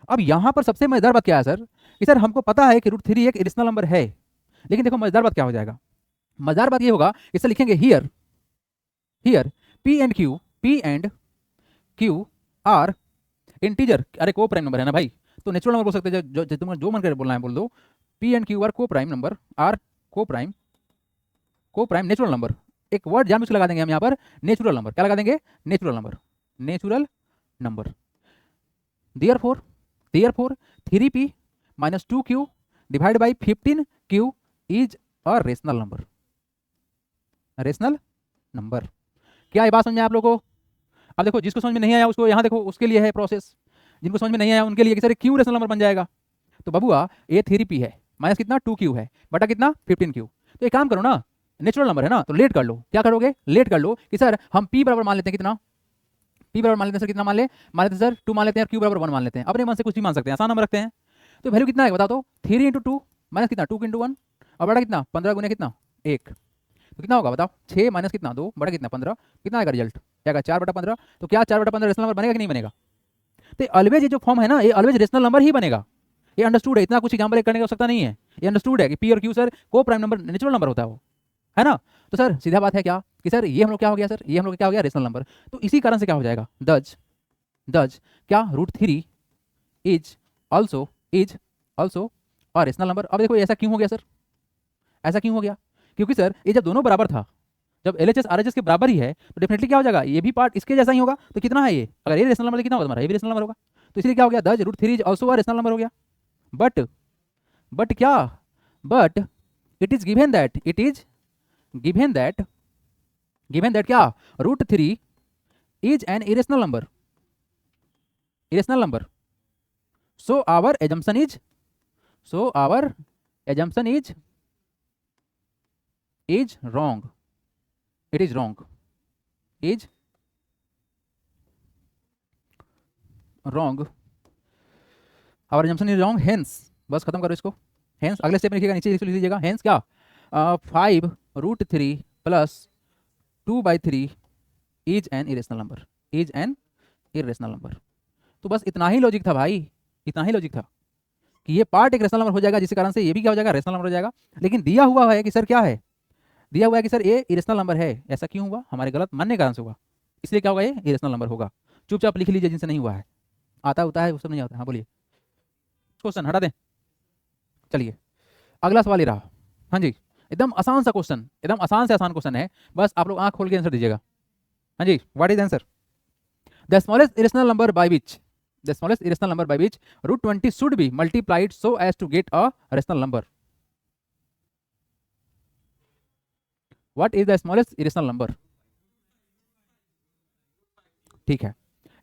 अब यहाँ पर सबसे मजेदार बात क्या है सर, कि सर हमको पता है कि √3 एक इरेशनल नंबर है, लेकिन देखो मजेदार बात क्या हो जाएगा, मजेदार बात ये होगा, इसे लिखेंगे here P and Q are integer, अरे को प्राइम नंबर है ना भाई, तो नेचुरल नंबर बोल सकते हैं, जो तुम्हें जो मन करे बोलना है बोल दो, P and Q are coprime number, are को प्राइम नेचुरल नंबर, एक वर्ड जानबूझ के लगा देंगे हम यहाँ पर, नेचुरल नंबर, क्या लगा देंगे, natural number. Therefore 3P - 2Q divide by 15Q is a rational number. क्या ये बात समझ में आप लोगों को। अब देखो जिसको समझ में नहीं आया उसको यहाँ देखो, उसके लिए है प्रोसेस, जिनको समझ में नहीं आया उनके लिए कि सर क्यों रेशनल नंबर बन जाएगा, तो बबुआ ये 3P है माइनस कितना 2Q है बटा कितना 15Q, तो एक काम करो ना, नेचुरल नंबर है ना, तो लेट कर लो, क्या करोगे लेट कर लो कि सर हम P बराबर मान लेते हैं, कितना P बराबर मान लेते हैं सर, कितना मान लेते हैं सर 2 मान लेते हैं, और Q बराबर 1 मान लेते हैं, अपने मन से कुछ भी मान सकते हैं, आसान नंबर रखते हैं। तो वैल्यू कितना है बता दो, 3 × 2 माइनस कितना 2 इंटू 1 और बड़ा कितना 15 गुने कितना 1, तो कितना होगा बताओ 6 माइनस कितना 2 बड़ा कितना 15, कितना आएगा रिजल्ट क्या आएगा 4/15। तो क्या 4/15 रेशनल नंबर बनेगा कि नहीं बनेगा? तो ऑलवेज ये जो फॉर्म है ना ये ऑलवेज रेशनल नंबर ही बनेगा। ये अंडरस्टूड है, इतना कुछ एग्जाम्पल करने की आवश्यकता नहीं है। ये अंडरस्टूड है कि पी और क्यू सर को प्राइम नंबर नेचुरल नंबर होता है वो, है ना। तो सर सीधा बात है क्या कि सर ये हम लोग क्या हो गया सर, ये हम लोग क्या हो गया रेशनल नंबर। तो इसी कारण से क्या हो जाएगा दज क्या √3 इज ऑल्सो और रेशनल नंबर। अब देखो ऐसा क्यों हो गया सर, ऐसा क्यों हो गया? क्योंकि सर ये जब दोनों बराबर था, जब LHS RHS के बराबर ही है तो डेफिनेटली क्या हो जाएगा ये भी पार्ट इसके जैसा ही होगा। तो कितना है ये, अगर ये रेशनल नंबर कितना होगा तुम्हारा ये भी रेशनल नंबर होगा। तो इसलिए क्या हो गया दज √3 is also a rational number हो गया। बट क्या, but it is given that क्या √3 is an irrational number. So our assumption is wrong. It is wrong. Is wrong. Our assumption is wrong. Hence, बस खत्म करो इसको। Hence अगले step में लिखिएगा, नीचे लिख लीजिएगा। Hence क्या 5√3 plus 2/3 is an irrational number. तो बस इतना ही लॉजिक था भाई, इतना ही लॉजिक था कि ये पार्ट एक रेशनल नंबर हो जाएगा, जिसके कारण से ये भी क्या हो जाएगा रेशनल नंबर हो जाएगा। लेकिन दिया हुआ है कि सर क्या है, दिया हुआ है कि सर ये इरेशनल नंबर है। ऐसा क्यों हुआ? हमारे गलत मानने के कारण से हुआ, इसलिए क्या होगा ये इरेशनल नंबर होगा। चुपचाप लिख लीजिए जिनसे नहीं हुआ है, आता होता है वो सब नहीं आता। हाँ बोलिए, क्वेश्चन हटा दें। चलिए अगला सवाल ये रहा। हाँ जी, एकदम आसान सा क्वेश्चन, एकदम आसान से आसान क्वेश्चन है, बस आप लोग आंख खोल के आंसर दीजिएगा। हाँ जी, what is answer? The smallest irrational number by which √20 should be multiplied so as to get a rational number. What is the smallest irrational number? ठीक है,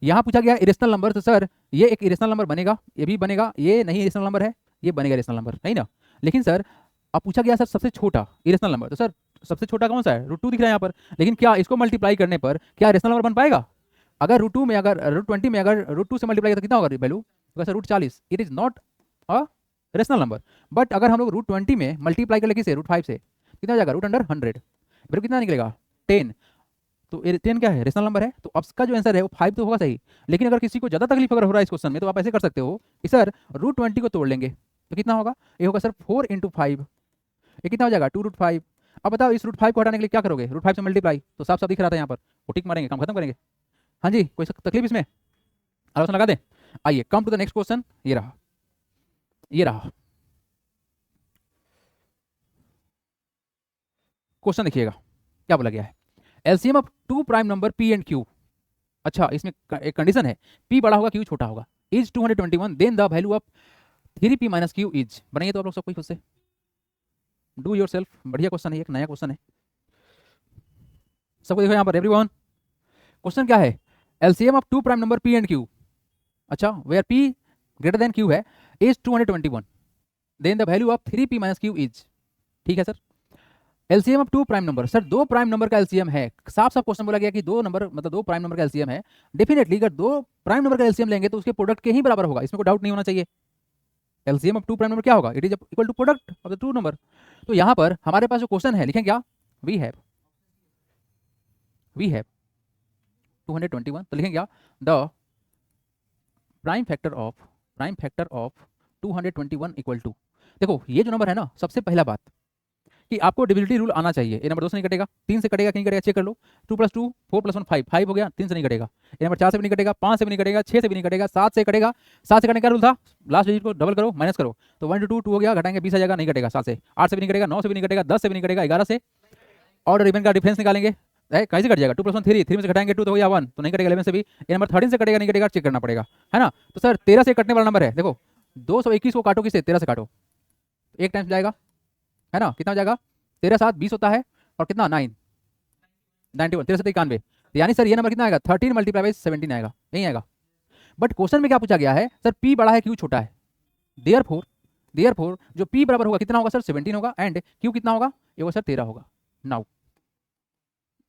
यहां पूछा गया इरेशनल नंबर, तो सर ये एक इरेशनल नंबर बनेगा, ये भी बनेगा, ये नहीं इरेशनल नंबर है, ये बनेगा इरेशनल नंबर, नहीं ना। लेकिन सर अब पूछा गया सर सबसे छोटा इरेशनल नंबर, तो सर सबसे छोटा कौन सा है? √2 दिख रहा है यहाँ पर। लेकिन क्या इसको मल्टीप्लाई करने पर क्या रेशनल नंबर बन पाएगा? अगर √2 में, अगर √20 में अगर √2 से मल्टीप्लाई तो कितना होगा वैल्यू? होगा sir √40। It is not a rational number. But अगर हम लोग √20 में मल्टीप्लाई कर ले किसे √5 से, कितना हो जाएगा √100। फिर कितना निकलेगा 10। तो 10 क्या है रेशनल नंबर है। तो अब इसका जो आंसर है वो 5 तो होगा सही। लेकिन अगर किसी को ज़्यादा तकलीफ अगर हो रहा है इस क्वेश्चन में, तो आप ऐसे कर सकते हो कि सर √20 को तोड़ लेंगे तो कितना होगा, ये होगा सर 4 × 5, ये कितना हो जाएगा 2√5। अब बताओ इस √5 को हटाने के लिए क्या करोगे, √5 से मल्टीप्लाई, तो साफ साफ दिख रहा था यहाँ पर, वो टिक मारेंगे, काम खत्म करेंगे। हाँ जी, कोई तकलीफ इसमें? आलोचना लगा दें। आइए come to the next question. ये रहा क्वेश्चन, देखिएगा क्या बोला गया है। LCM of 2 prime number P and Q. अच्छा, इसमें एक कंडीशन है, पी बड़ा होगा क्यू छोटा होगा। Is 221 then the value of 3p minus Q is. बनाइए तो आप लोग सब कोई खुद से, डू योर सेल्फ। बढ़िया क्वेश्चन है, एक नया क्वेश्चन है, सबको देखो यहाँ पर एवरीवन। क्वेश्चन क्या है, LCM of 2 prime number P and Q. अच्छा, where p greater than Q है, is 221 then the value of 3p minus Q is. ठीक है sir, LCM of 2 prime number, sir 2 prime number का LCM है। साफ साफ क्वेश्चन बोला गया कि 2 नंबर मतलब 2 प्राइम नंबर का एलसीएम है। डेफिनेटली अगर 2 प्राइम नंबर का एलसीएम लेंगे तो उसके प्रोडक्ट के ही बराबर होगा, इसमें कोई डाउट नहीं होना चाहिए। एलसीएम ऑफ 2 प्राइम नंबर क्या होगा, it is equal to product of the 2 number. तो यहाँ पर हमारे पास जो क्वेश्चन है लिखें क्या, वी हैव 221, तो लिखेंगे क्या, the prime factor of 221 equal to. देखो ये जो नंबर है ना, सबसे पहला बात कि आपको डिविजिबिलिटी रूल आना चाहिए। ए नंबर 2 से नहीं कटेगा, 3 से कटेगा कि नहीं कटेगा चेक कर लो। 2 + 2 4 + 1 5, 5 हो गया, 3 से नहीं कटेगा। ए नंबर 4 से भी नहीं कटेगा, 5 से भी नहीं कटेगा, 6 से भी नहीं कटेगा, 7 से कटेगा। 7 से कटने का रूल था, लास्ट डिजिट को डबल करो माइनस करो, तो 1 × 2 2 हो गया, घटाएंगे 20 आ जाएगा, नहीं कटेगा 7 से। 8 से भी नहीं कटेगा, 9 से भी नहीं कटेगा, 10 से भी नहीं कटेगा, 11 से। और रिबन का डिफरेंस निकालेंगे, कैसे कट जाएगा, 2 + 1 3, 3 में से घटाएंगे 2 तो हो गया 1, तो नहीं कटेगा। 11 से भी। ए नंबर 13 से कटेगा नहीं कटेगा चेक करना पड़ेगा, है ना। तो सर 13 से कटने वाला नंबर है, देखो 221 को काटो किससे, 13 से काटो, एक टाइम जाएगा, है ना। कितना हो जाएगा, 13 7 20 होता है, और कितना 9 91, 13 से 91, यानी सर ये नंबर कितना आएगा 13 × 17 आएगा, नहीं आएगा। बट क्वेश्चन में क्या पूछा गया है, सर p बड़ा है क्यू छोटा है, देयरफॉर जो p बराबर होगा कितना होगा सर 17 होगा, एंड q कितना होगा, ये होगा सर 13 होगा। नाउ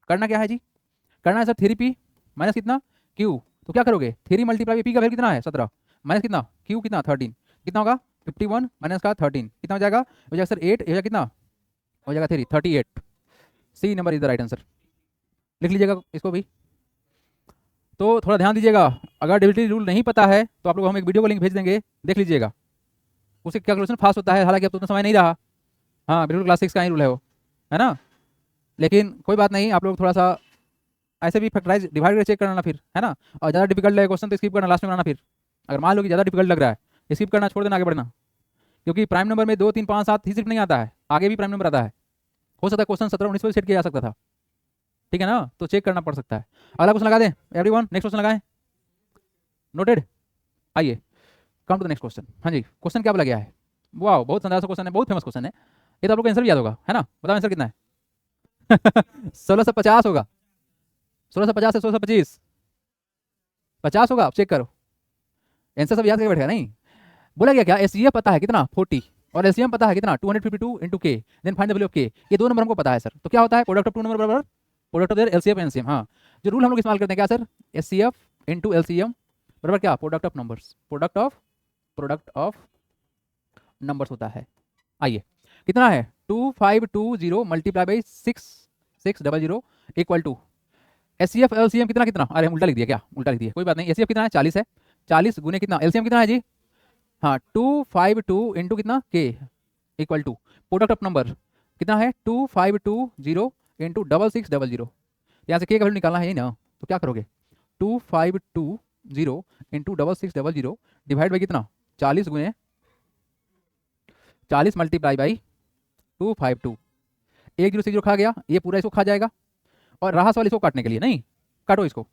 करना क्या है जी, करना है सर 3p माइनस कितना q, तो क्या करोगे 3 × p का वैल्यू कितना है 17 माइनस कितना q कितना 13, कितना होगा 51 माइनस का 13 कितना हो जाएगा? हो जाएगा सर 8, हो जाएगा कितना? हो जाएगा 3, 38। C number is the right answer. लिख लीजिएगा इसको भी। तो थोड़ा ध्यान दीजिएगा, अगर डिविजिबिलिटी रूल नहीं पता है तो आप लोग हम एक वीडियो को लिंक भेज देंगे, देख लीजिएगा। उससे कैलकुलेशन फास्ट होता है, हालांकि अब तो उतना समय नहीं रहा। हाँ बिल्कुल, क्लास 6 का ही रूल है वो, है ना। लेकिन कोई बात नहीं, आप लोग थोड़ा सा ऐसे भी फैक्टराइज डिवाइड करके चेक करना फिर, है ना। और ज़्यादा डिफिकल्ट है क्वेश्चन तो स्किप करना, लास्ट में बनाना फिर। अगर मान लो कि ज़्यादा डिफिकल्ट लग रहा है, स्किप करना, छोड़ देना, आगे बढ़ना। क्योंकि प्राइम नंबर में 2, 3, 5, 7 ही सिर्फ नहीं आता है, आगे भी प्राइम नंबर आता है। हो सकता है क्वेश्चन 17, 19 पे सेट किया जा सकता था, ठीक है ना, तो चेक करना पड़ सकता है। अगला क्वेश्चन लगा दें एवरीवन, नेक्स्ट क्वेश्चन लगाएं। नोटेड। आइए come to the next question. हाँ जी, क्वेश्चन क्या बोला गया है? वाह, बहुत शानदार सा क्वेश्चन है, बहुत फेमस क्वेश्चन है ये, तो आप लोग को आंसर भी याद होगा, है ना। बताओ आंसर कितना है? 1650 होगा। 1650 से 1625, 50 होगा, आप चेक करो। आंसर सब याद करके बैठेगा नहीं। बोला गया क्या, एसजीएफ पता है कितना 40, और एलसीएम पता है कितना 252 into k, then find the value of k. ये दो नंबर हमको पता है सर, तो क्या होता है प्रोडक्ट ऑफ टू नंबर बराबर product of there LCF LCM. हाँ, जो रूल हम लोग इस्तेमाल करते हैं क्या सर, एचसीएफ इंटू एलसीएम बराबर क्या, product of numbers, product of numbers होता है। आइए कितना है, 2520 multiply by 6600 equal to HCF LCM कितना कितना, अरे हम उल्टा लिख दिया क्या, उल्टा लिख दिया, कोई बात नहीं। एचसीएफ कितना है 40 है, 40 गुने कितना, एलसीएम कितना है जी, हाँ 252 इंटू कितना k equal to product of number कितना है 2520 इंटू 6600। यहाँ से के का वैल्यू निकालना है, यही ना, तो क्या करोगे 2520 इंटू 6600 डिवाइड बाई कितना 40 गुने 40 मल्टीप्लाई बाई 252। एक जीरो से जीरो खा गया, ये पूरा इसको खा जाएगा, और रहा सवाल इसको काटने के लिए, नहीं काटो इसको,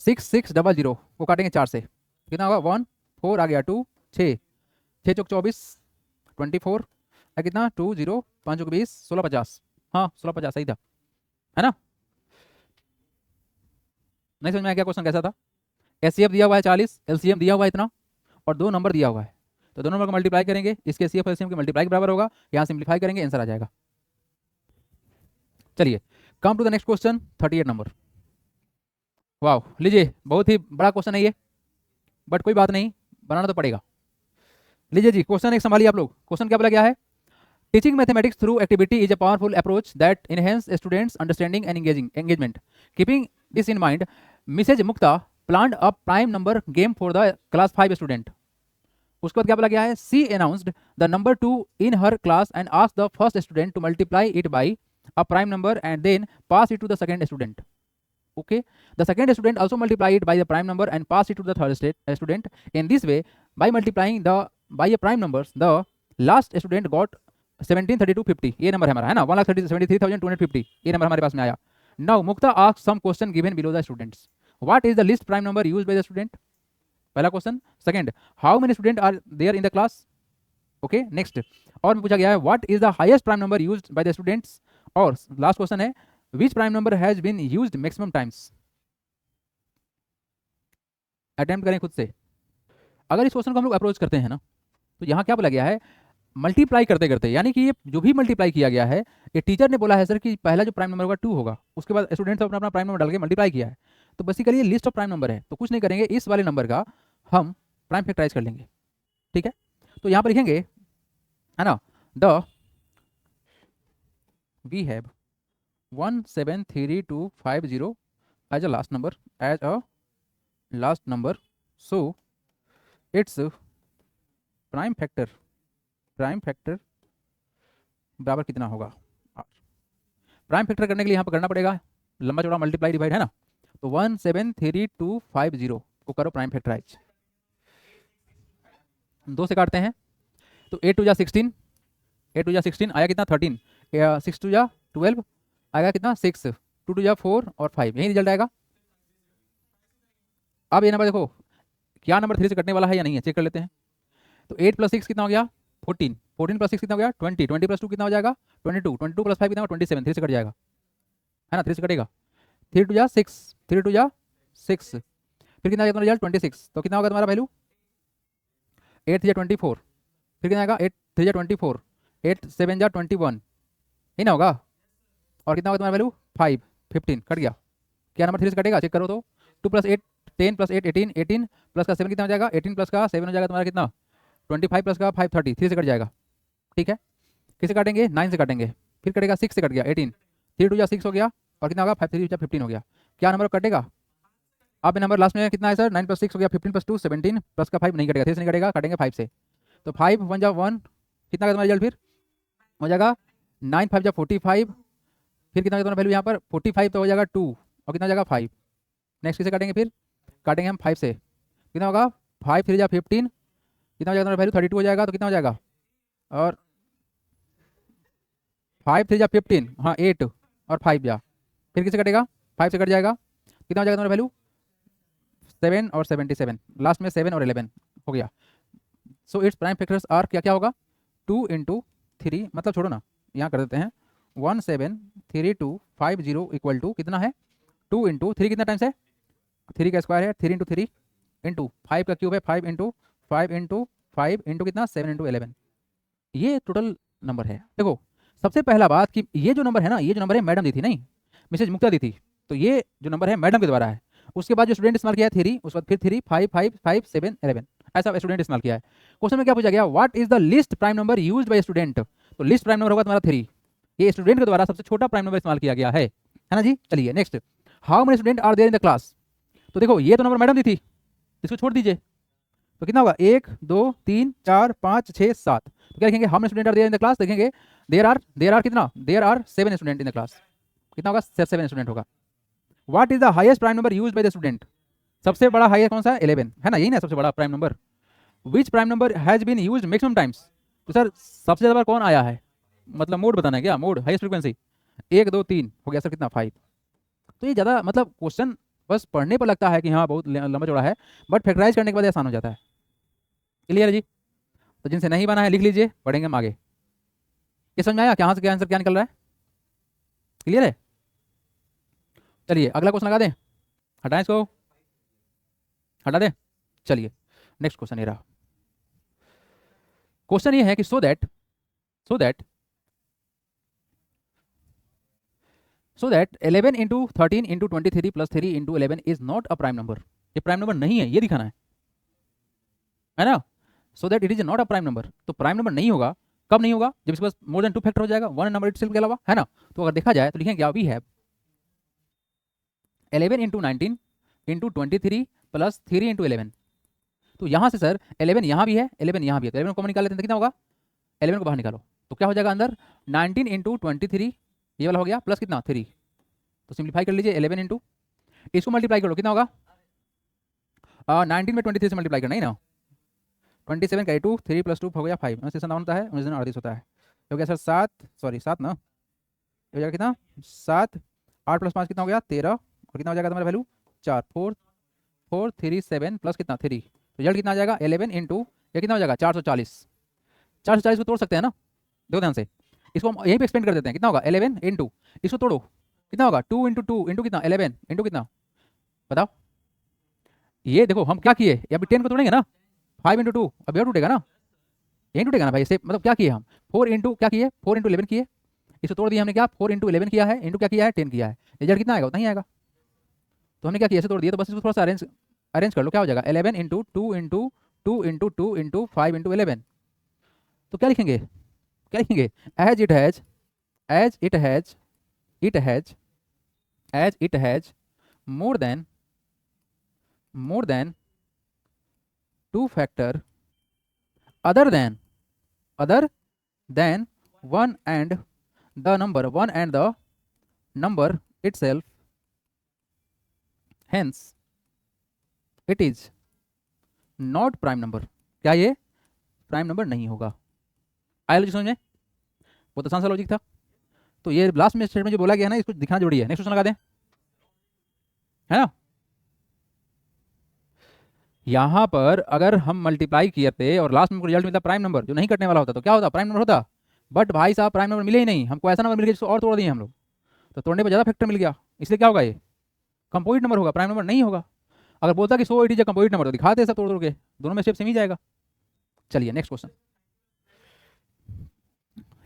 6600 को काटेंगे 4 से, कितना होगा 1 4 आ गया 2 6 6 चौक 24 24 कितना 2 0 5 चौक 20 1650, हाँ 1650 सही था, है ना। नहीं समझ में आया क्या क्वेश्चन कैसा था? एचसीएफ दिया हुआ है 40, एलसीएम दिया हुआ है इतना, और दो नंबर दिया हुआ है, तो दोनों नंबर को मल्टीप्लाई करेंगे, इसके एचसीएफ एलसीएम के मल्टीप्लाई के बराबर होगा, यहाँ सिंप्लीफाई करेंगे आंसर आ जाएगा। चलिए come to the next question 38 number. वाह, लीजिए बहुत ही बड़ा क्वेश्चन है ये, बट कोई बात नहीं, बनाना तो पड़ेगा। लीजिए जी, क्वेश्चन एक संभालिए आप लोग। क्वेश्चन क्या बोला गया है, teaching mathematics through activity is a powerful approach that enhance students understanding and engagement. Keeping this in mind, Mrs Mukta planned a prime number game for the class 5 student. उसके बाद क्या बोला गया है, she announced the number 2 in her class and asked the first student to multiply it by a prime number and then pass it to the second student. Okay, the second student also multiply it by the prime number and pass it to the third student. In this way, by multiplying the by a prime numbers, the last student got 173250. ये number है हमारा, है ना, 1,73,250, ये number हमारे पास में आया। Now Mukta asks some question given below the students. What is the least prime number used by the student? पहला question. Second, how many students are there in the class? Okay next, और पूछा गया है what is the highest prime number used by the students, और last question है which prime number has been used maximum times. Attempt करें खुद से। अगर इस क्वेश्चन को हम लोग अप्रोच करते हैं ना, तो यहाँ क्या बोला गया है, मल्टीप्लाई करते करते, यानी कि ये जो भी मल्टीप्लाई किया गया है, ये टीचर ने बोला है सर कि पहला जो प्राइम नंबर होगा 2 होगा, उसके बाद स्टूडेंट्स अपना अपना प्राइम नंबर डाल के मल्टीप्लाई किया है, तो बेसिकली ये लिस्ट ऑफ प्राइम नंबर है, तो कुछ नहीं करेंगे, इस वाले नंबर का हम प्राइम फैक्टराइज कर लेंगे, ठीक है। तो यहाँ पर लिखेंगे, है ना, the we have 173,250 as a last number, so its prime factor बराबर कितना होगा। प्राइम फैक्टर करने के लिए यहाँ पर करना पड़ेगा लंबा चौड़ा मल्टीप्लाई डिवाइड, है ना, तो 173,250 को करो प्राइम फैक्टराइज, 2 से काटते हैं, तो 8 2 जा 16, 8 2 जा 16 आया कितना 13, 6 2 जा 12 आएगा कितना 6, 2 2 जा 4 और 5, यही रिजल्ट आएगा। अब ये नंबर देखो क्या नंबर 3 से कटने वाला है या नहीं है, चेक कर लेते हैं। तो 8 + 6 कितना हो गया 14, 14 + 6 कितना हो गया 20, 20 + 2 कितना हो जाएगा 22, 22 + 5 कितना होगा 27, 3 से कट जाएगा, है ना, 3 से कटेगा, 3 2 जा 6, 3 2 जा 6, फिर कितना आएगा रिजल्ट 26, तो कितना होगा तुम्हारा वैल्यू 8 3 जा 24, फिर कितना आएगा 8 3 जा 24, 8 7 जा 21, ही ना होगा, और कितना होगा तुम्हारा वैल्यू 5 15, कट गया, क्या नंबर 3 से कटेगा चेक करो तो, 2 + 8 10 + 8 18, 18 प्लस का 7 कितना हो जाएगा 18 प्लस का 7 हो जाएगा तुम्हारा कितना 25 प्लस का 5 30, 3 से कट जाएगा, ठीक है। किसे काटेंगे? 9 से काटेंगे, फिर कटेगा 6 से कट गया 18, 3 2 6 हो गया, और कितना होगा 5 3 15 हो गया। क्या नंबर कटेगा? अब नंबर लास्ट में कितना है सर? 9 प्लस 6 हो गया 15 प्लस 2 17 प्लस का 5 नहीं कटेगा, 3 से नहीं कटेगा, काटेंगे 5 से। तो 5 1 जा 1, कितना का तुम्हारा रिजल्ट फिर हो जाएगा 9 5 जा 45, फिर कितना तुम्हारा वैल्यू यहाँ पर 45 तो हो जाएगा 2, और कितना हो जाएगा 5। नेक्स्ट किसे काटेंगे? फिर काटेंगे हम 5 से, कितना होगा 5 3 जा 15, कितना हो जाएगा तुम्हारा वैल्यू 32 हो जाएगा, तो कितना हो जाएगा? और 5 3 जा 15, हाँ 8 और 5 जा, फिर किसे कटेगा? 5 से कट जाएगा, कितना हो जाएगा तुम्हारा वैल्यू 7 और 77, लास्ट में 7 और 11 हो गया। So its prime factors are क्या क्या होगा 2 इंटू 3, मतलब छोड़ो ना, यहाँ कर देते हैं 173250 इक्वल टू कितना है 2 इंटू 3, कितना टाइम्स है 3 का स्क्वायर है, 3 इंटू 3 इंटू 5 का क्यूब है, 5 इंटू 5 इंटू 5 इंटू कितना 7 इंटू 11, ये टोटल नंबर है। देखो सबसे पहला बात कि ये जो नंबर है ना, ये जो नंबर है मैडम दी थी, नहीं मिसेज मुक्ता दी थी, तो ये जो नंबर है मैडम के द्वारा है। उसके बाद जो स्टूडेंट इस्तेमाल किया है 3, उसके बाद फिर 3 5 5 5 7 11, ऐसा स्टूडेंट इस्तेमाल किया है। क्वेश्चन में क्या पूछा गया? What is the list prime number used bye student, तो लिस्ट प्राइम नंबर होगा तुम्हारा 3, ये स्टूडेंट के द्वारा सबसे छोटा प्राइम नंबर इस्तेमाल किया गया है ना जी। चलिए next, how many student are there in the class, तो देखो ये तो नंबर मैडम दी थी, इसको छोड़ दीजिए, तो कितना होगा 1 2 3 4 5 6 7, तो क्या लिखेंगे? How many student are there in the class, देखेंगे देयर आर कितना, there are 7 student in the class, कितना होगा 7 स्टूडेंट होगा। What is the highest prime number used by the student, सबसे बड़ा हाईएस्ट कौन सा है 11 है ना, यही ना सबसे बड़ा prime number. Which prime number has been used maximum times, तो सर सबसे ज़्यादा बार कौन आया है, मतलब मोड बताना है क्या, मोड हाईएस्ट फ्रीक्वेंसी 1 2 3 हो गया सर, कितना 5। तो ये ज़्यादा मतलब क्वेश्चन बस पढ़ने पर लगता है कि हाँ बहुत लंबा चौड़ा है, बट फैक्टराइज करने के बाद आसान हो जाता है। क्लियर है जी? तो जिनसे नहीं बना है लिख लीजिए, पढ़ेंगे हम आगे। ये समझ में आया कहाँ से क्या आंसर क्या निकल रहा है? क्लियर है? चलिए अगला क्वेश्चन लगा दें, हटाएं इसको, हटा दें। चलिए नेक्स्ट क्वेश्चन ये रहा। क्वेश्चन ये है कि so that 11 into 13 into 23 plus 3 into 11 is not a prime number, ये प्राइम नंबर नहीं है, ये दिखाना है ना। So that it is not a prime number, तो प्राइम नंबर नहीं होगा, कब नहीं होगा? जब इसके पास मोर देन 2 फैक्टर हो जाएगा, वन नंबर इटसेल्फ के अलावा, है ना। तो अगर देखा जाए तो लिखेंगे क्या, we have 11 into 19 into 23 plus 3 into 11, तो यहाँ से सर 11 यहाँ भी है, 11 यहाँ भी है, तो 11 को कॉमन निकाल लेते हैं, तो कितना होगा 11 को बाहर निकालो, तो क्या हो जाएगा अंदर 19 इंटू 23, ये वाला हो गया, प्लस कितना 3, तो सिंप्लीफाई कर लीजिए 11 इंटू, इसको मल्टीप्लाई करो, कितना होगा 19 में 23 से मल्टीप्लाई करना ही ना, 27 का 2 3 प्लस 2 हो गया 5, 19 होता है, 19 38 होता है, हो गया सर 7 ना, हो जाएगा कितना 7, 8 प्लस 5 कितना हो गया 13, और कितना हो जाएगा तुम्हारा वैल्यू 4 4 4 3 7 प्लस कितना 3, तो रिजल्ट कितना आ जाएगा 11 इंटू, ये कितना हो जाएगा 440, 440 को तोड़ सकते हैं ना, देखो ध्यान से, इसको हम यहीं पे एक्सपेंड कर देते हैं, कितना होगा 11 इंटू, इसको तोड़ो कितना होगा 2 इंटू 2 इंटू कितना 11 इंटू कितना बताओ। ये देखो हम क्या किए, अभी 10 को तोड़ेंगे ना, 5 इंटू 2 अब यह टूटेगा ना, यही टूटेगा ना भाई, इसे मतलब क्या किए हम 4 इंटू क्या किए 4 इंटू 11 किए, इसको तोड़ दिया हमने, क्या 4 इंटू 11 किया है, इंटू क्या किया है 10 किया है, रिजल्ट कितना आएगा उतना ही आएगा। तो हमने क्या किया, ऐसे तोड़ दिया, तो बस इसको थोड़ा सा अरेंज कर लो, क्या हो जाएगा 11 into 2 into 2 into 2 into 5 into 11, तो क्या लिखेंगे as it has more than 2 factor other than 1 and the number itself, hence it is not prime number, क्या ये प्राइम नंबर नहीं होगा। आया लॉजिक समझ में? बहुत आसान सा लॉजिक था। तो ये लास्ट में स्टेटमेंट जो बोला गया है ना, इसको दिखाना जरूरी है। नेक्स्ट क्वेश्चन लगा दें, है ना। यहाँ पर अगर हम मल्टीप्लाई किए थे और लास्ट में रिजल्ट मिलता प्राइम नंबर जो नहीं कटने वाला होता, तो क्या होता प्राइम नंबर होता, बट भाई साहब प्राइम नंबर मिले ही नहीं, हमको ऐसा नंबर मिल गया जिसको और तोड़ दिए हम लोग, तो तोड़ने पर ज़्यादा फैक्टर मिल गया, इसलिए क्या होगा ये कंपोजिट नंबर होगा, प्राइम नंबर नहीं होगा। अगर बोलता कि सो it is a composite number तो दिखाते सब तोड़ के, दोनों में स्टेप सेम ही जाएगा। चलिए नेक्स्ट क्वेश्चन,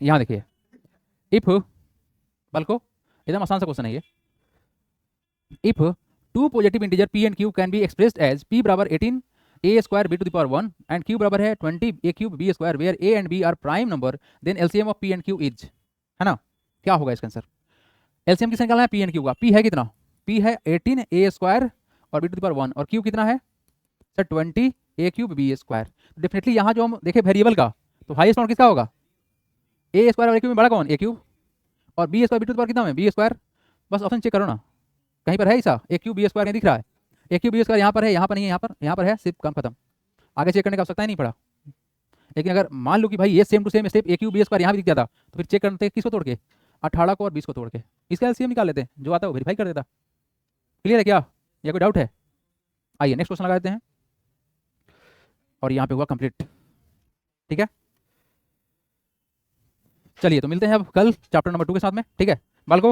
यहाँ देखिए, इफ बल्को एकदम आसान सा क्वेश्चन है ये, if 2 positive integer p and q can be expressed as p बराबर 18 A square B to the power 1 and Q बराबर है 20 A cube B square where A and B are prime number, then LCM of P and Q is, है ना, क्या होगा इसका answer? LCM किससे निकालना है? पी एंड क्यू का। पी है कितना? पी है 18 ए स्क्वायर और बी टू द पावर 1, और क्यू कितना है sir? 20 A cube B square. Definitely यहाँ जो हम देखे वेरिएबल का, तो हाईएस्ट पावर किसका होगा? ए स्क्वायर और ए क्यूब में बड़ा कौन? A cube. और b square B to the power कितना है? B square. बस ऑप्शन चेक करो ना, कहीं पर है ऐसा ए क्यूब बी स्क्वायर नहीं दिख रहा है? ए क्यूब बी स्क्वायर यहाँ पर है, यहाँ पर नहीं है, यहाँ पर है, सिर्फ काम खत्म। आगे चेक करने का आवश्यकता ही नहीं पड़ा। लेकिन अगर मान लो कि भाई ये same to same step a cube B square यहाँ भी दिख जाता, तो फिर चेक करते किसको तोड़ के? 18 को और 20 को तोड़ के इसका एलसीएम निकाल लेते हैं, जो आता है वो वेरीफाई कर देता। क्लियर है क्या, या कोई डाउट है? आइए नेक्स्ट क्वेश्चन लगा देते हैं, और यहाँ पे हुआ कंप्लीट। ठीक है, चलिए तो मिलते हैं अब कल चैप्टर नंबर 2 के साथ में। ठीक है बालको,